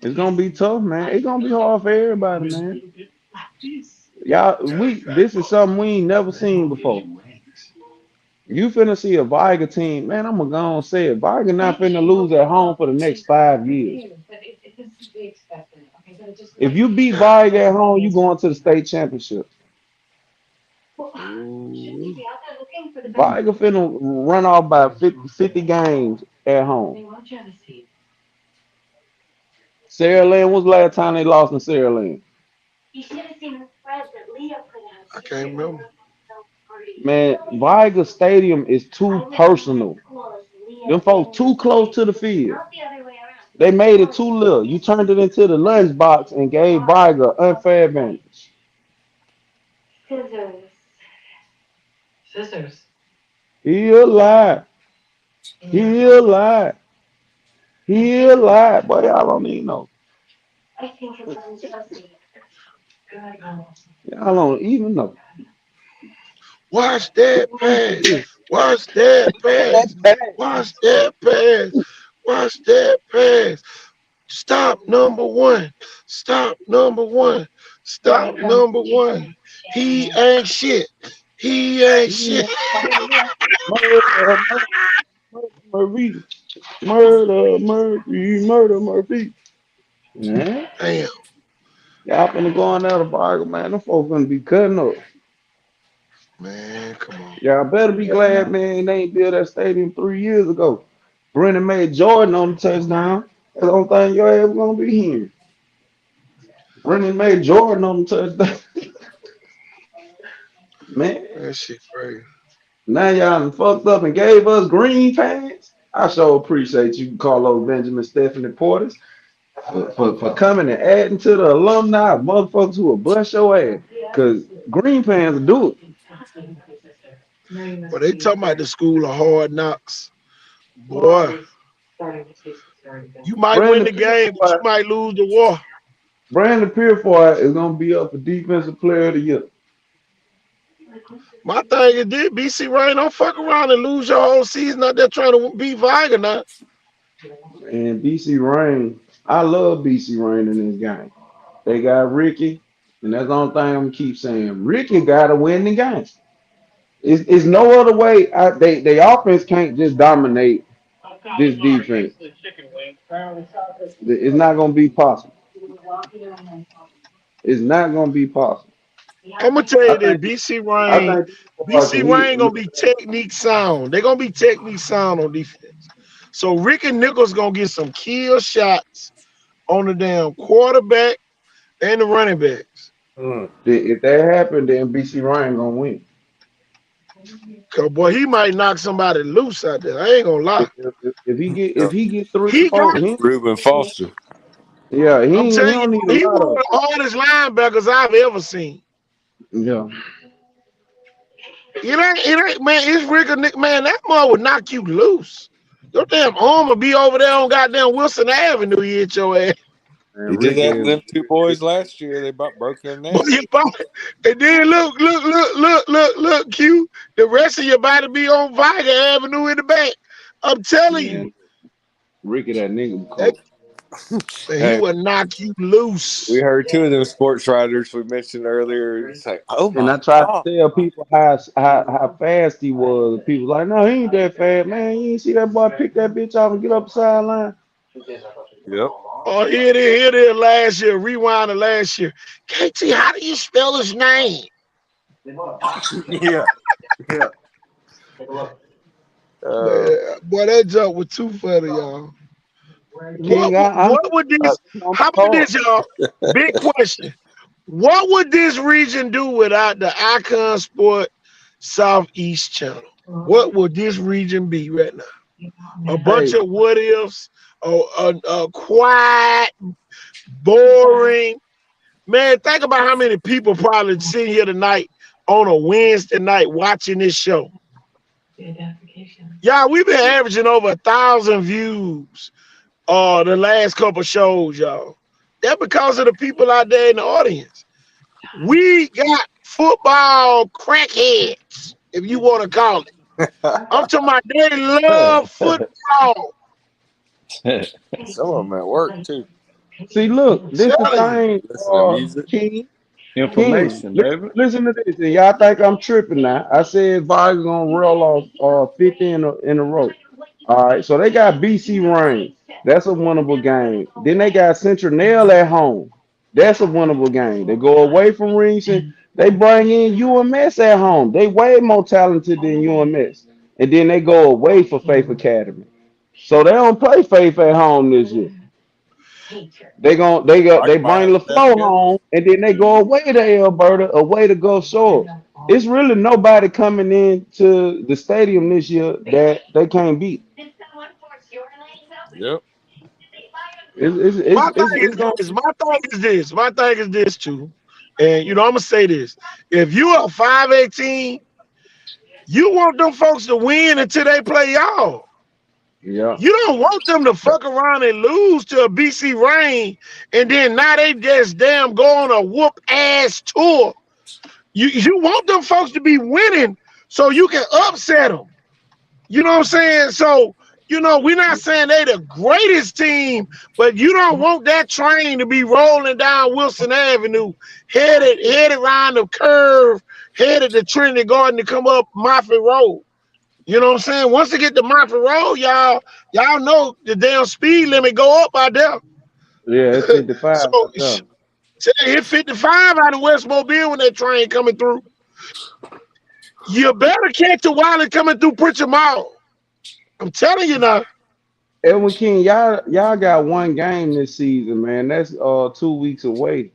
It's gonna be tough, man. It's gonna be hard for everybody, man. This is something we ain't never seen before. You finna see a Viga team, man. I'm gonna go and say it. Viga not finna lose at home for the next 5 years. If you beat Viga at home, you going to the state championship. Viga finna run off by 50 games at home. Sarah Lynn, when's the last time they lost in Sarah Lynn? I can't remember. Man, Viga Stadium is too personal. Them folks too close to the field. They made it too little. You turned it into the lunch box and gave Viga unfair advantage. Scissors. He alive. He alive. He alive. Boy, y'all don't even know. Y'all don't even know. Watch that pass. Watch that pass. Watch that pass. Watch that pass. Stop number 1. Stop number 1. Stop number 1. He ain't shit. He ain't shit. Murder Murphy. Yeah. Damn. Y'all finna go on out of Viga, man. Them folks gonna be cutting up. Man, come on. Y'all better be glad, man, they ain't built that stadium 3 years ago. Brennan made Jordan on the touchdown. That's the only thing your ass gonna be hearing. Brennan made Jordan on the touchdown. Man, That shit crazy. now y'all done fucked up and gave us green pants. I sure appreciate you, Carlos Benjamin, Stephanie Portis, for coming and adding to the alumni of motherfuckers who will bust your ass. Because green pants will do it. But they talking about the school of hard knocks. Boy, you might win the game, but you might lose the war. Brandon Pierfoy is gonna be up for Defensive Player of the Year. My thing is this, BC Rain, don't fuck around and lose your whole season out there trying to beat Viga now. And BC Rain, I love BC Rain in this game. They got Ricky, and that's the only thing I'm gonna keep saying. Ricky gotta win the game. It's no other way. They offense can't just dominate this defense. It's not gonna be possible. It's not gonna be possible. I'm gonna tell you that BC Rain gonna be technique sound. They're gonna be technique sound on defense. So Ricky Nichols gonna get some kill shots on the damn quarterback and the running backs. If that happened, then BC Ryan gonna win. Cause boy, he might knock somebody loose out there. I ain't gonna lie. If he get 3 He or 4, got Reuben Foster. yeah, I'm telling don't you, need he a lot one of the hardest linebackers I've ever seen. Yeah. It ain't, man. It's Ricky Nick, man. That mother would knock you loose. Your damn arm will be over there on goddamn Wilson Avenue. You hit your ass. He did that to them 2 boys last year. They about broke their neck. And then look, Q. The rest of your body be on Viga Avenue in the back. I'm telling you. Ricky, that nigga. And he Hey, will knock you we loose. heard two of them sports writers we mentioned earlier. It's like, oh And my I tried god. to tell people how fast he was. People like, no, he ain't that fast, man. You ain't see that boy pick that bitch off and get up the sideline. Yep. Oh, here it is last year. Rewind to last year. KT, how do you spell his name? Yeah. Yeah. Man, boy, that joke was too funny, y'all. King, I'm What would this? on How the about card. this, y'all? Big question. What would this region do without the Icon Sport Southeast channel? What would this region be right now? A bunch Hey, of what ifs, quiet, boring. Man, think about how many people probably sitting here tonight on a Wednesday night watching this show. Y'all, we've been averaging over 1,000 views the last couple shows, y'all. That's because of the people out there in the audience. We got football crackheads, if you want to call it. I'm talking about they love football. Some of them at work too. see, look, this the Telling you. thing, Listen to music. King. Information, baby. Listen to this, and y'all think I'm tripping now. I said Vargas gonna roll off 50 in a row. All right, so they got BC Rain. That's a winnable game. Then they got Central Nail at home. That's a winnable game. They go away from Ringston. They bring in UMS at home. They way more talented than UMS. And then they go away for Faith Academy. So they don't play Faith at home this year. They I might bring have that LaFleur schedule. home, and then they go away to Alberta, away to Gulf Shores. It's really nobody coming into the stadium this year that they can't beat. Yep. My thing It's is gonna this. My thing is this too. And I'm gonna say this. If you are 518, you want them folks to win until they play y'all. yeah. You don't want them to fuck around and lose to a BC Rain, and then now they just damn go on a whoop ass tour. You want them folks to be winning so you can upset them. You know what I'm saying? So, we're not saying they the greatest team, but you don't want that train to be rolling down Wilson Avenue, headed around the curve, headed to Trinity Garden to come up Moffitt Road. You know what I'm saying? Once they get to Moffitt Road, y'all know the damn speed limit go up out there. Yeah, it's 55 So out there. hit 55 out of West Mobile when that train coming through. You better catch a Wiley coming through Pritchard Mall. I'm telling you now. Edwin King, y'all got one game this season, man. That's 2 weeks away.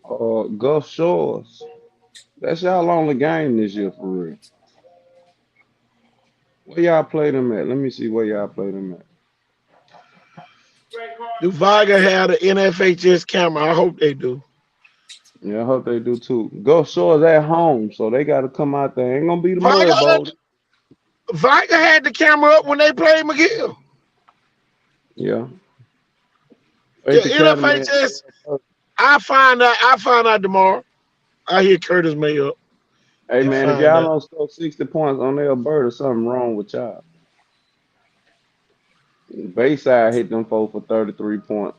Gulf Shores. That's y'all only game this year for real. Where y'all play them at? Let me see where y'all play them at. Do Viga have the NFHS camera? I hope they do. Yeah, I hope they do too. Gulf Shores at home, so they got to come out there. Ain't gonna be the Mud Bowl. Viga had the camera up when they played McGill. Yeah. Yeah, NFHS. I find out tomorrow. I hear Curtis May up. Hey and man, if find y'all out. don't score 60 points on their bird, something wrong with y'all. Bayside hit them folks for 33 points.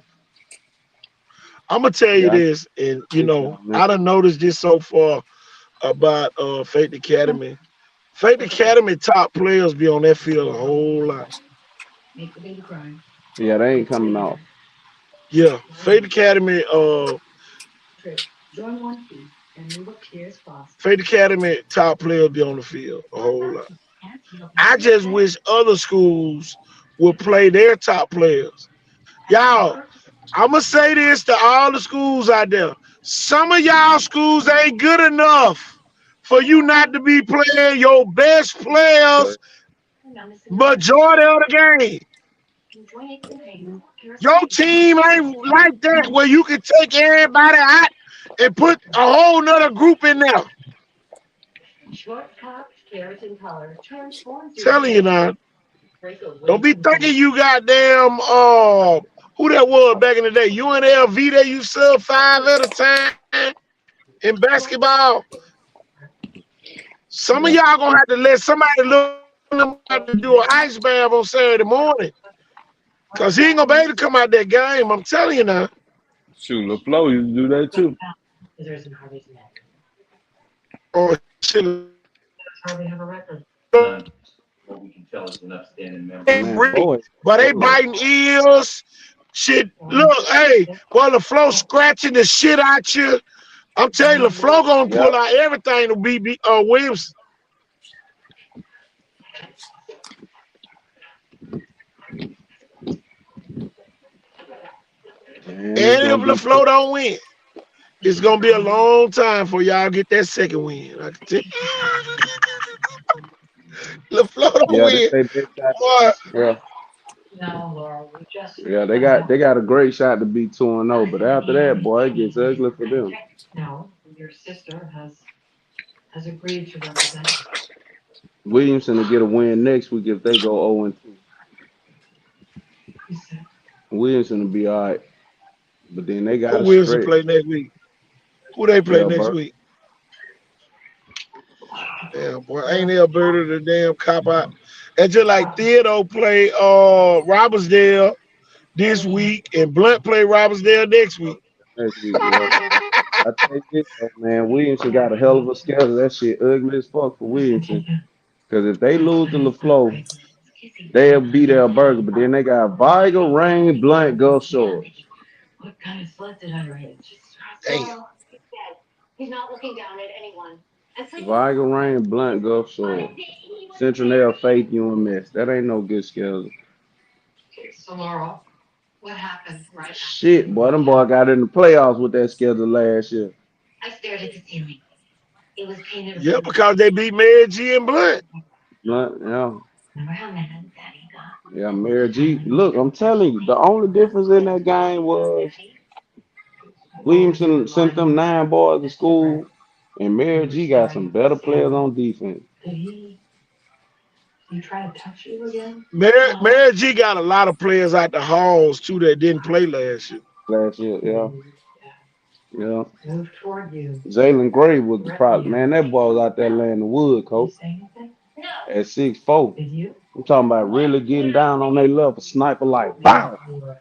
I'm gonna tell you Yeah, this, and I done noticed this so far about Faith Academy. Faith Academy top players be on that field a whole lot. yeah, they ain't coming off. Yeah, Faith Academy. Faith Academy top players be on the field a whole lot. I just wish other schools would play their top players. Y'all, I'm gonna say this to all the schools out there. Some of y'all schools ain't good enough for you not to be playing your best players majority of the game. Your team ain't like that where you can take everybody out and put a whole nother group in there. Telling you now. Don't be thinking you goddamn who that was back in the day. UNLV, they used to sub 5 at a time in basketball. Some of y'all gonna have to let somebody look them to do an ice bath on Saturday morning. Cause he ain't gonna be able to come out that game. I'm telling you now. Shoot, LaFleur used to do that too. Or shit. Hardly have a record. Man, boy, But they biting ears. Shit. Look, hey, while the flow scratching the shit out you, I'm telling you, the flow gonna pull out everything to be Williams. man, And if the flow don't win, it's gonna be a long time for y'all get that second win. I can tell you. The flow don't yeah, win. they got, Boy, yeah, No, Laura, we just. yeah, they got a great shot to be 2-0, but after that, boy, it gets ugly for them. No, your sister has agreed to represent. Williamson will get a win next week if they go 0-2. You said. Williamson will be all right, but then they got who to Wilson stretch. play next week? Who they play Yeah, next Bert. week? Damn, boy, ain't Alberta the damn cop out? And just like Theodore play Robertsdale this week and Blunt play Robertsdale next week. Next week, yeah. I tell you this, though, man, Williamson got a hell of a schedule. That shit ugly as fuck for Williamson. Because if they lose to LaFleur, they'll beat Alberta, but then they got Viger, Rain, Blunt, Gulf Shores. What kind of slut did I raise? Damn. He's not looking down at anyone. Viger, Rain, Blunt, Gulf Shores. Central Nail, Faith, UMS. That ain't no good schedule. So Laura, what happened right Shit, boy, them boy got in the playoffs with that schedule last year. I stared at the ceiling. It was painted. Yeah, because they beat Mary G and Blunt. Blunt, yeah. Remember how mad Daddy got? Yeah, Mary G. Look, I'm telling you, the only difference in that game was Williamson sent them 9 boys to school, and Mary G got some better players on defense. Did he try to touch you again? Mary G got a lot of players out the halls too that didn't play last year. Last year, yeah. Yeah. Move toward you. Jalen Gray was the problem. Man, that boy was out there laying the wood, Did coach, you say anything? No. at 6'4". Did you? I'm talking about really getting down on their level, sniper like, BOW! You were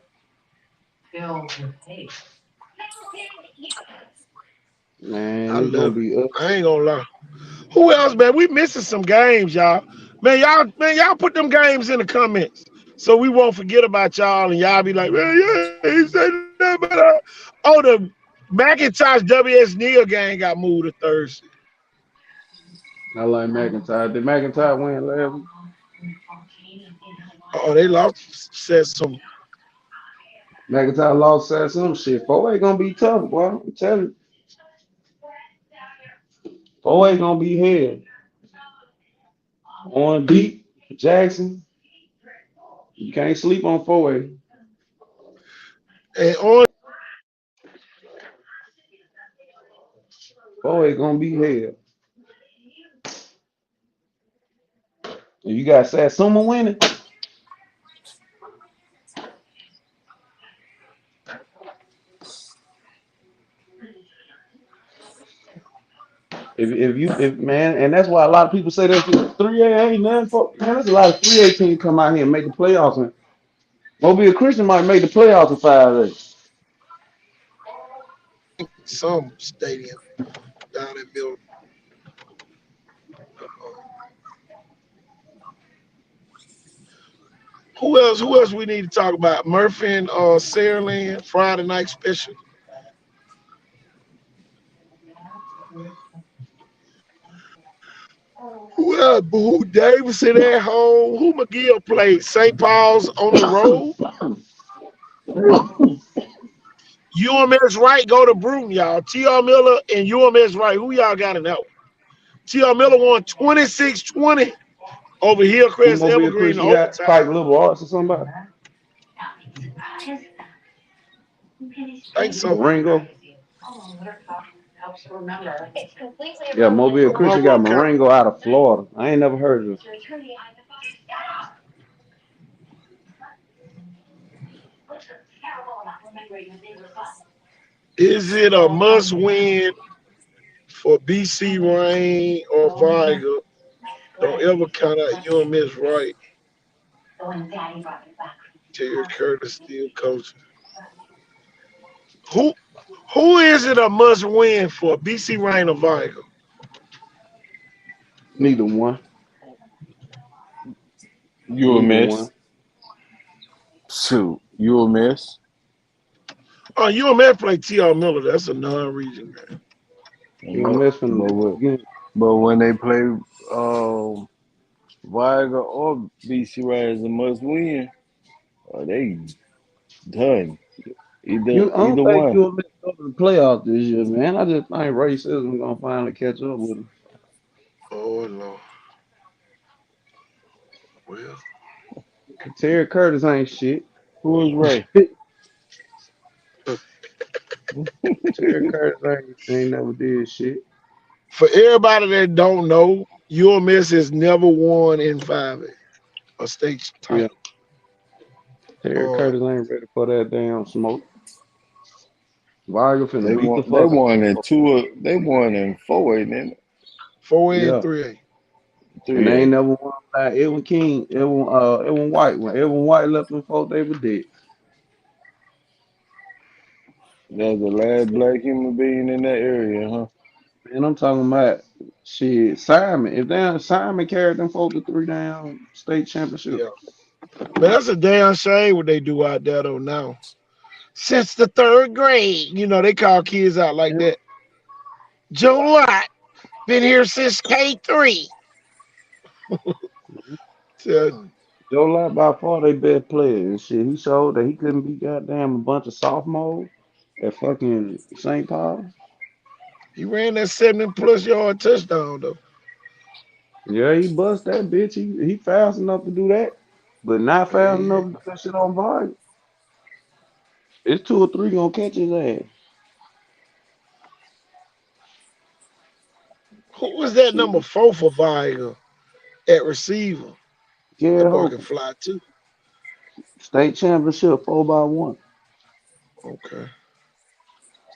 filled with hate. Man, I it's gonna love it. be up. I ain't gonna lie. Who else, man? We missing some games, y'all. Man, y'all put them games in the comments so we won't forget about y'all and y'all be like, man, yeah, he said that about oh, the McIntosh WS Neal game got moved to Thursday. I like McIntyre. Did McIntyre win last week? Oh, they lost, said some. McIntyre lost at some shit. 4A gonna be tough, boy. I'm telling you. 4A gonna be here. On deep, Jackson. You can't sleep on 4A. And on 4A gonna be here. And you got Satsuma winning. If man, and that's why a lot of people say that 3A ain't nothing for man. There's a lot of 3A teams come out here and make the playoffs. And Mobile Christian might make the playoffs in 5A. some stadium down in Milton. Who else we need to talk about? Murphy and Saraland, Friday night special. Who else? Boo Davidson at home. Who McGill played? St. Paul's on the road. UMS Wright go to Bruton, y'all. T.R. Miller and UMS Wright. Who y'all got in that one? T.R. Miller won 26-20 over Hillcrest Mobile Evergreen in Christian got overtime. Spike Liberal Arts or somebody. Think so. Marengo. Helps you remember. It's completely Yeah, irrelevant. Mobile Christian got Marengo out of Florida. I ain't never heard of it. Is it a must win for BC Rain or Viger? Don't ever count out UMS Wright. The one Daddy brought me back from Terry Curtis still coaching. Who who is it a must win for? BC Rain or Viger? Neither one. You a Neither miss. one. Shoot, you a miss. Oh, UMF play T.R. Miller. That's a non-region game. You don't mess from But the what? beginning. But when they play Viagra or BC Ray as a must win, they done. You, I don't Either think one. you'll go to the playoffs this year, man. I just think racism gonna finally catch up with them. Oh no. Well, Terry Curtis ain't shit. Who is Ray? Terry Curtis ain't never did shit. for everybody that don't know, UMS has never won in 5A, a state Yeah, title. Terry Uh, Curtis ain't ready for that damn smoke. Wagner finna They beat the won. They fuck out won them in folks. two. They won in 4A, then 4A and Yeah, 3A. and they 3A. ain't never won like Edwin King, Edwin White. When Edwin White left them folks, they were dead. That's the last black human being in that area, huh? And I'm talking about shit, Simon. If damn Simon carried them folks to 3 down state championship. Yeah. Man, that's a damn shame what they do out there though now. Since the 3rd grade, they call kids out like Yeah. that. Joe Lott been here since K3. Tell you. Joe Lott by far they best player and shit. He showed that he couldn't be goddamn a bunch of sophomores at fucking St. Paul. He ran that 70+ yard touchdown though. Yeah, he bust that bitch. He fast enough to do that, but not fast Yeah. enough to do that shit on volume. It's 2 or 3 gonna catch his ass. Who was that Shit. number 4 for Viger at receiver? That Jared boy can Holcomb. fly too. State championship 4x1. Okay.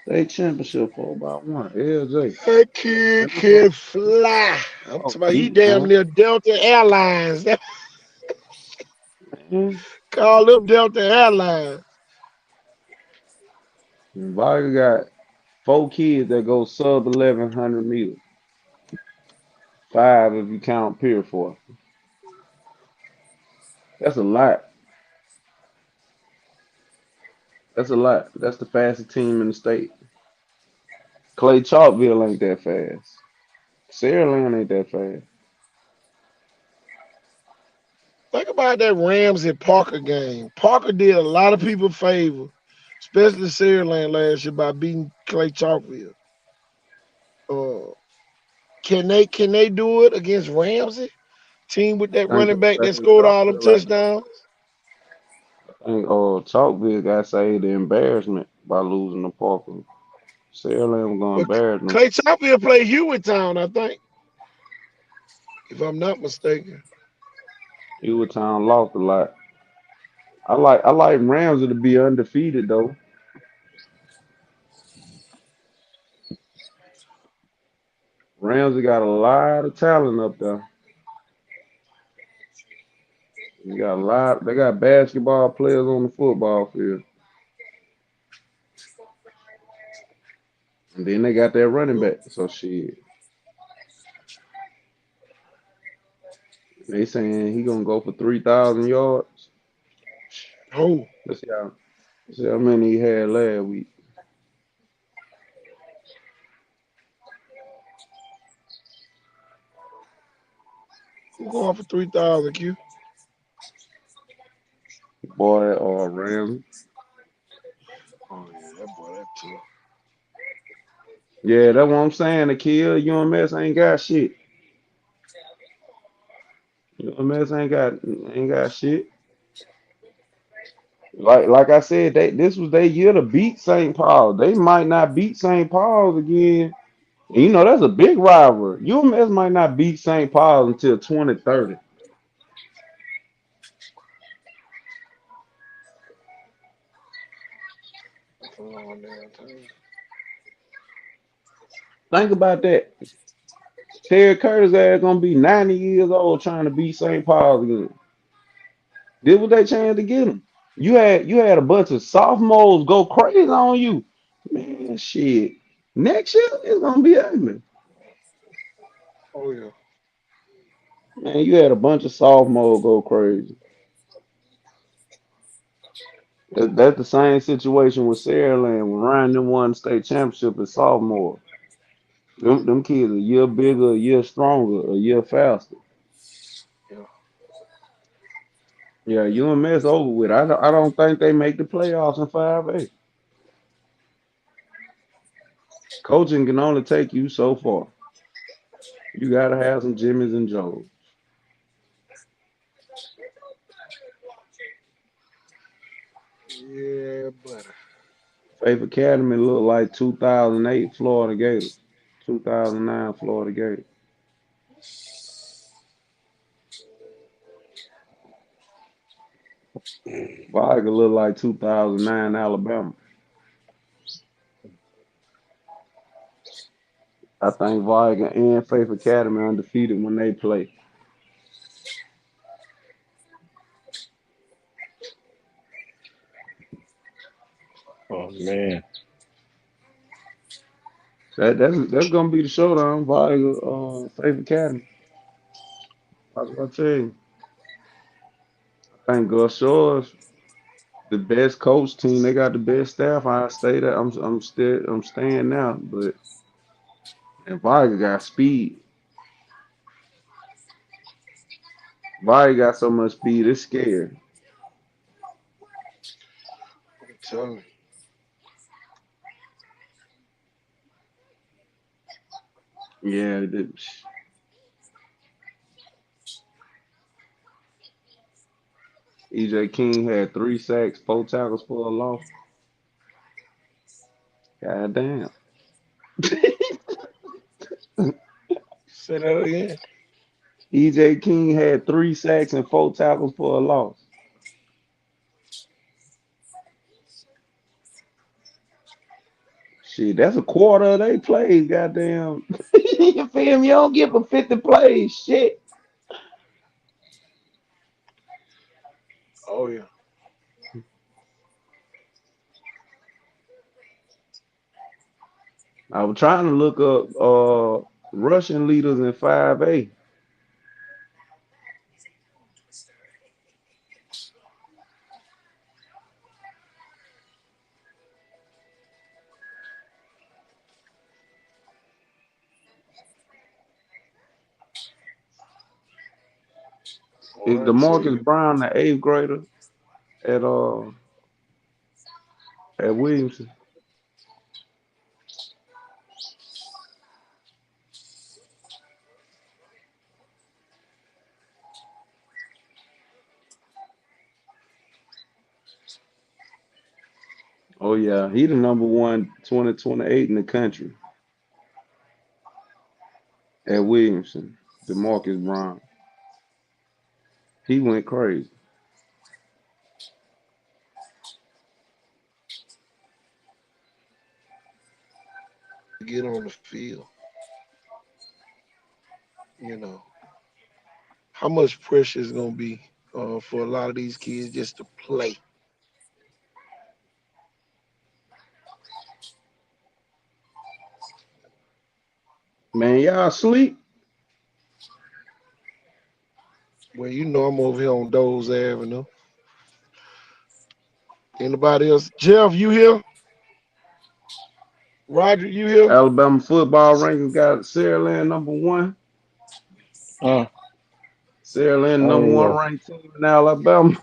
State championship 4x1. LJ. That kid And them folks, can fly. I'm talking oh, about he deep, damn man. near Delta Airlines. That Man. call them Delta Airlines. And Vargas got 4 kids that go sub 1100 meters. 5 if you count Pier 4. That's a lot. That's a lot. That's the fastest team in the state. Clay Chalkville ain't that fast. Saraland ain't that fast. Think about that Ramsey Parker game. Parker did a lot of people favor, especially Saraland last year by beating Clay Chalkville. Uh, can they do it against Ramsey? Team with that I think running back I that think scored all them Chalkville like touchdowns. I think Chalkville got saved the embarrassment by losing to Parker. Saraland was gonna But embarrass them. Clay Chalkville played Hewitttown, I think, if I'm not mistaken. Town lost a lot. I like Ramsey to be undefeated though. Ramsey got a lot of talent up there. You got a lot. They got basketball players on the football field, and then they got that running back. So shit, they saying he gonna go for 3,000 yards. Oh, Let's see how many he had last week. who going for 3,000 Q? Boy, or Ramsey. Oh yeah, that boy that tough. Yeah, that's what I'm saying. The kid UMS ain't got shit. UMS ain't got shit. Like I said, this was their year to beat St. Paul. They might not beat St. Paul's again. And that's a big rivalry. UMS might not beat St. Paul's until 2030. That's a long damn time. Think about that. Terry Curtis ass gonna be 90 years old trying to beat St. Paul's again. This was their chance to get him. You had a bunch of sophomores go crazy on you. Man, shit. Next year it's gonna be ugly. Oh yeah. Man, you had a bunch of sophomores go crazy. That's the same situation with Sarah Land when Ryan them won the state championship as sophomore. Them kids a year bigger, a year stronger, a year faster. Yeah. Yeah, UMS over with. I don't think they make the playoffs in 5A. Coaching can only take you so far. You gotta have some Jimmys and Joes. Yeah, buddy. Faith Academy looked like 2008 Florida Gators, 2009 Florida Gators. Viger looked like 2009 Alabama. I think Viger and Faith Academy undefeated when they play. Oh man. That's gonna be the showdown. Viger, Faith Academy. I tell you, I think Gus Shores the best coach team. They got the best staff. I stay there. I'm staying now, but and Viger got speed. Viger got so much speed, it's scary. I'm telling you. Yeah, EJ King had 3 sacks, 4 tackles for a loss. God damn. Say that again. EJ King had 3 sacks and 4 tackles for a loss. Shit, that's a quarter of they plays, goddamn. You feel me? You don't get for 50 plays. Shit. Oh yeah. I was trying to look up Russian leaders in 5A. Boy, Is I tell DeMarcus you. Brown the eighth grader at uh at Williamson? Oh yeah, he the number one 2028 in the country at Williamson. DeMarcus Brown. He went crazy. Get on the field. You know how much pressure is gonna be for a lot of these kids just to play. Man, y'all sleep? Well, you know I'm over here on Doze Avenue. Anybody else? Jeff, you here? Roger, you here? Alabama football rankings got Sarah Land number one. Uh, Sarah Land oh number one yeah. ranked team in Alabama.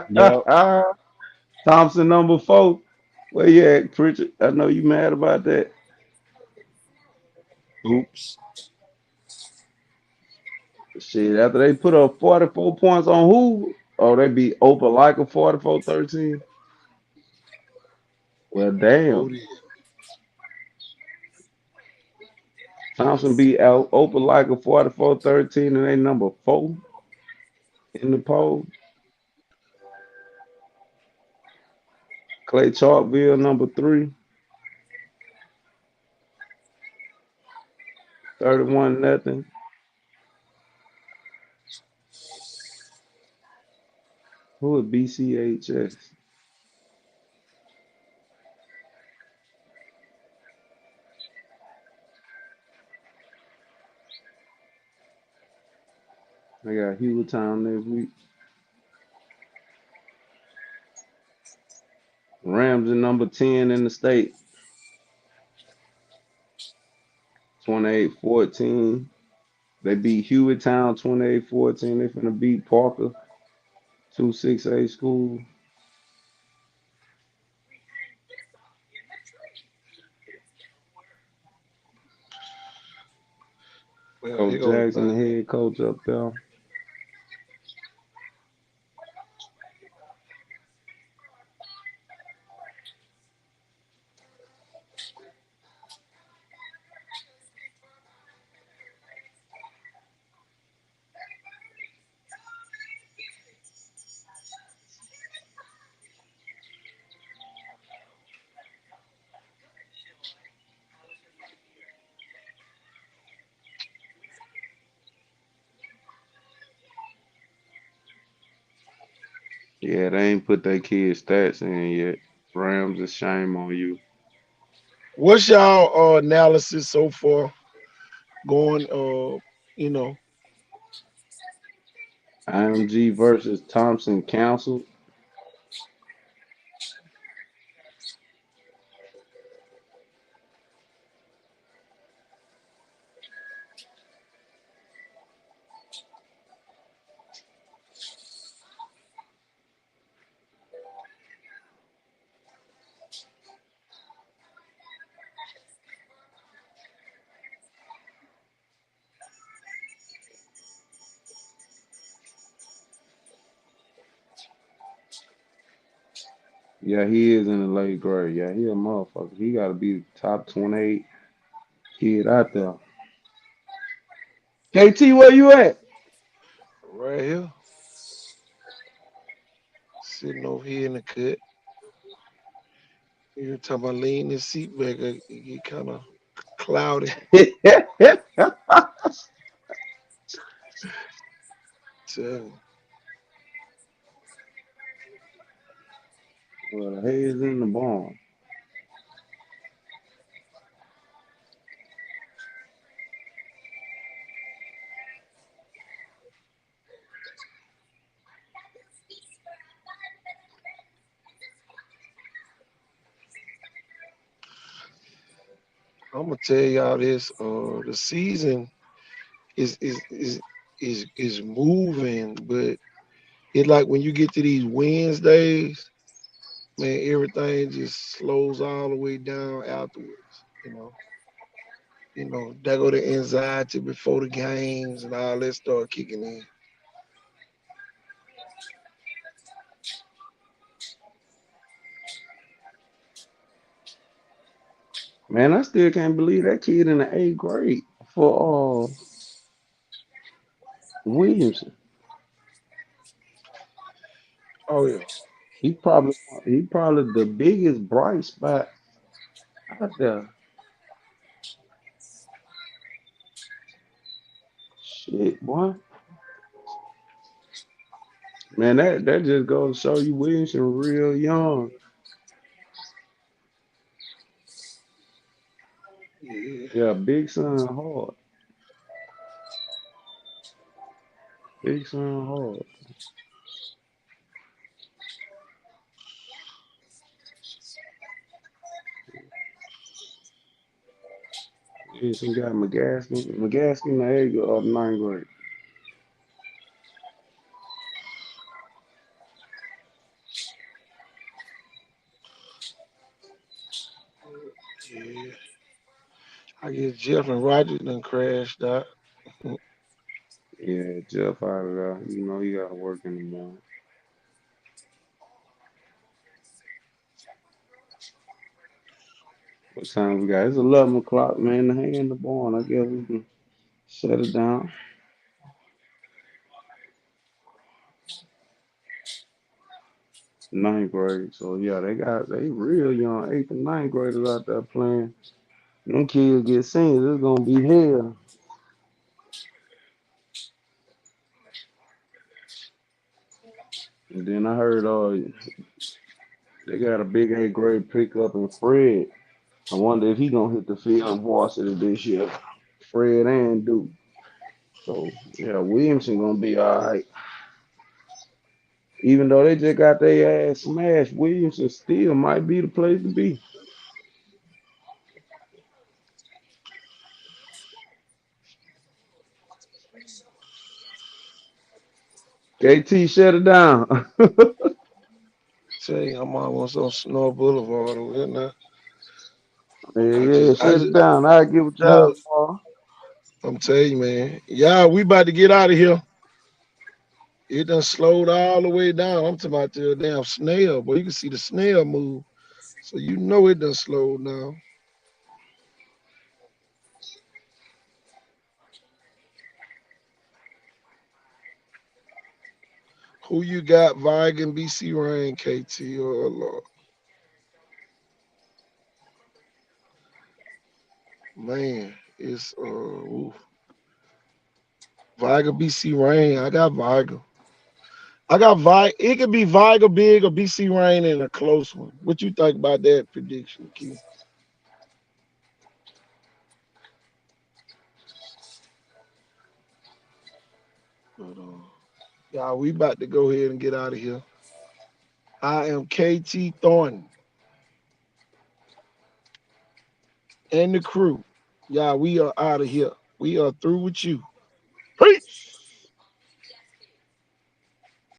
Yep. Thompson number four. Where you at, Pritchard? I know you mad about that. Oops. Shit, after they put up 44 points on who? Oh, they beat Opelika 44-13. Well, Oh, damn. yeah. Thompson beat out Opelika 44-13, and they number four in the poll. Clay Chalkville number three, 31-0. Who is BCHS? I got Hewlett next week. Rams are number 10 in the state. 28-14. They beat Hewlett 28-14. They finna beat Parker 268 school. Well, here Coach goes Jackson, the head coach up there. Yeah, they ain't put their kids' stats in yet. Rams, a shame on you. what's y'all analysis so far going? You know, IMG versus Thompson Council. Yeah, he is in the late grade. Yeah, he a motherfucker. He got to be the top 28 kid out there. KT, where you at? right here, sitting over here in the cut. You're talking about leaning the seat back, it get kind of cloudy. So, Well, the head's in the barn. I'm gonna tell y'all this. The season is moving, but it like when you get to these Wednesdays, man, everything just slows all the way down afterwards. There go the anxiety before the games and all that start kicking in. Man, I still can't believe that kid in the eighth grade for Williamson. Oh yeah, He probably he probably the biggest bright spot out there. Shit, boy. Man, that just goes to show you Williamson real young. yeah. Yeah, big son hard. Big son hard. Williamson got McGaskin. McGaskin the eighth of ninth grade. Yeah. I guess Jeff and Roger done crashed out. Yeah, Jeff out of there. You know he gotta work in the morning. What time we got? It's 11 o'clock, man. To hang in the barn. I guess we can shut it down. Ninth grade. So yeah, they real young, eighth and ninth graders out there playing. Them kids get seniors, it's gonna be hell. And then I heard they got a big A grade pickup in Fred. I wonder if he gonna hit the field in varsity this year. Fred and Duke. So yeah, Williamson gonna be all right. Even though they just got their ass smashed, Williamson still might be the place to be. KT shut it down. Tell you, I'm almost on Snow Boulevard over here now. Yeah, I shut just it down. I'll give a job look. tomorrow. I'm telling you, man. Yeah, we about to get out of here. It done slowed all the way down. I'm talking about the damn snail, but you can see the snail move. So you know it done slowed down. Who you got, Vigan, BC Rain, KT, or Lord? Man, it's Viga, BC Rain. I got Viga. I got Vi. It could be Viga big or BC Rain in a close one. What you think about that prediction, Key? But, yeah, we about to go ahead and get out of here. I am KT Thornton and the crew. Yeah, we are out of here. We are through with you.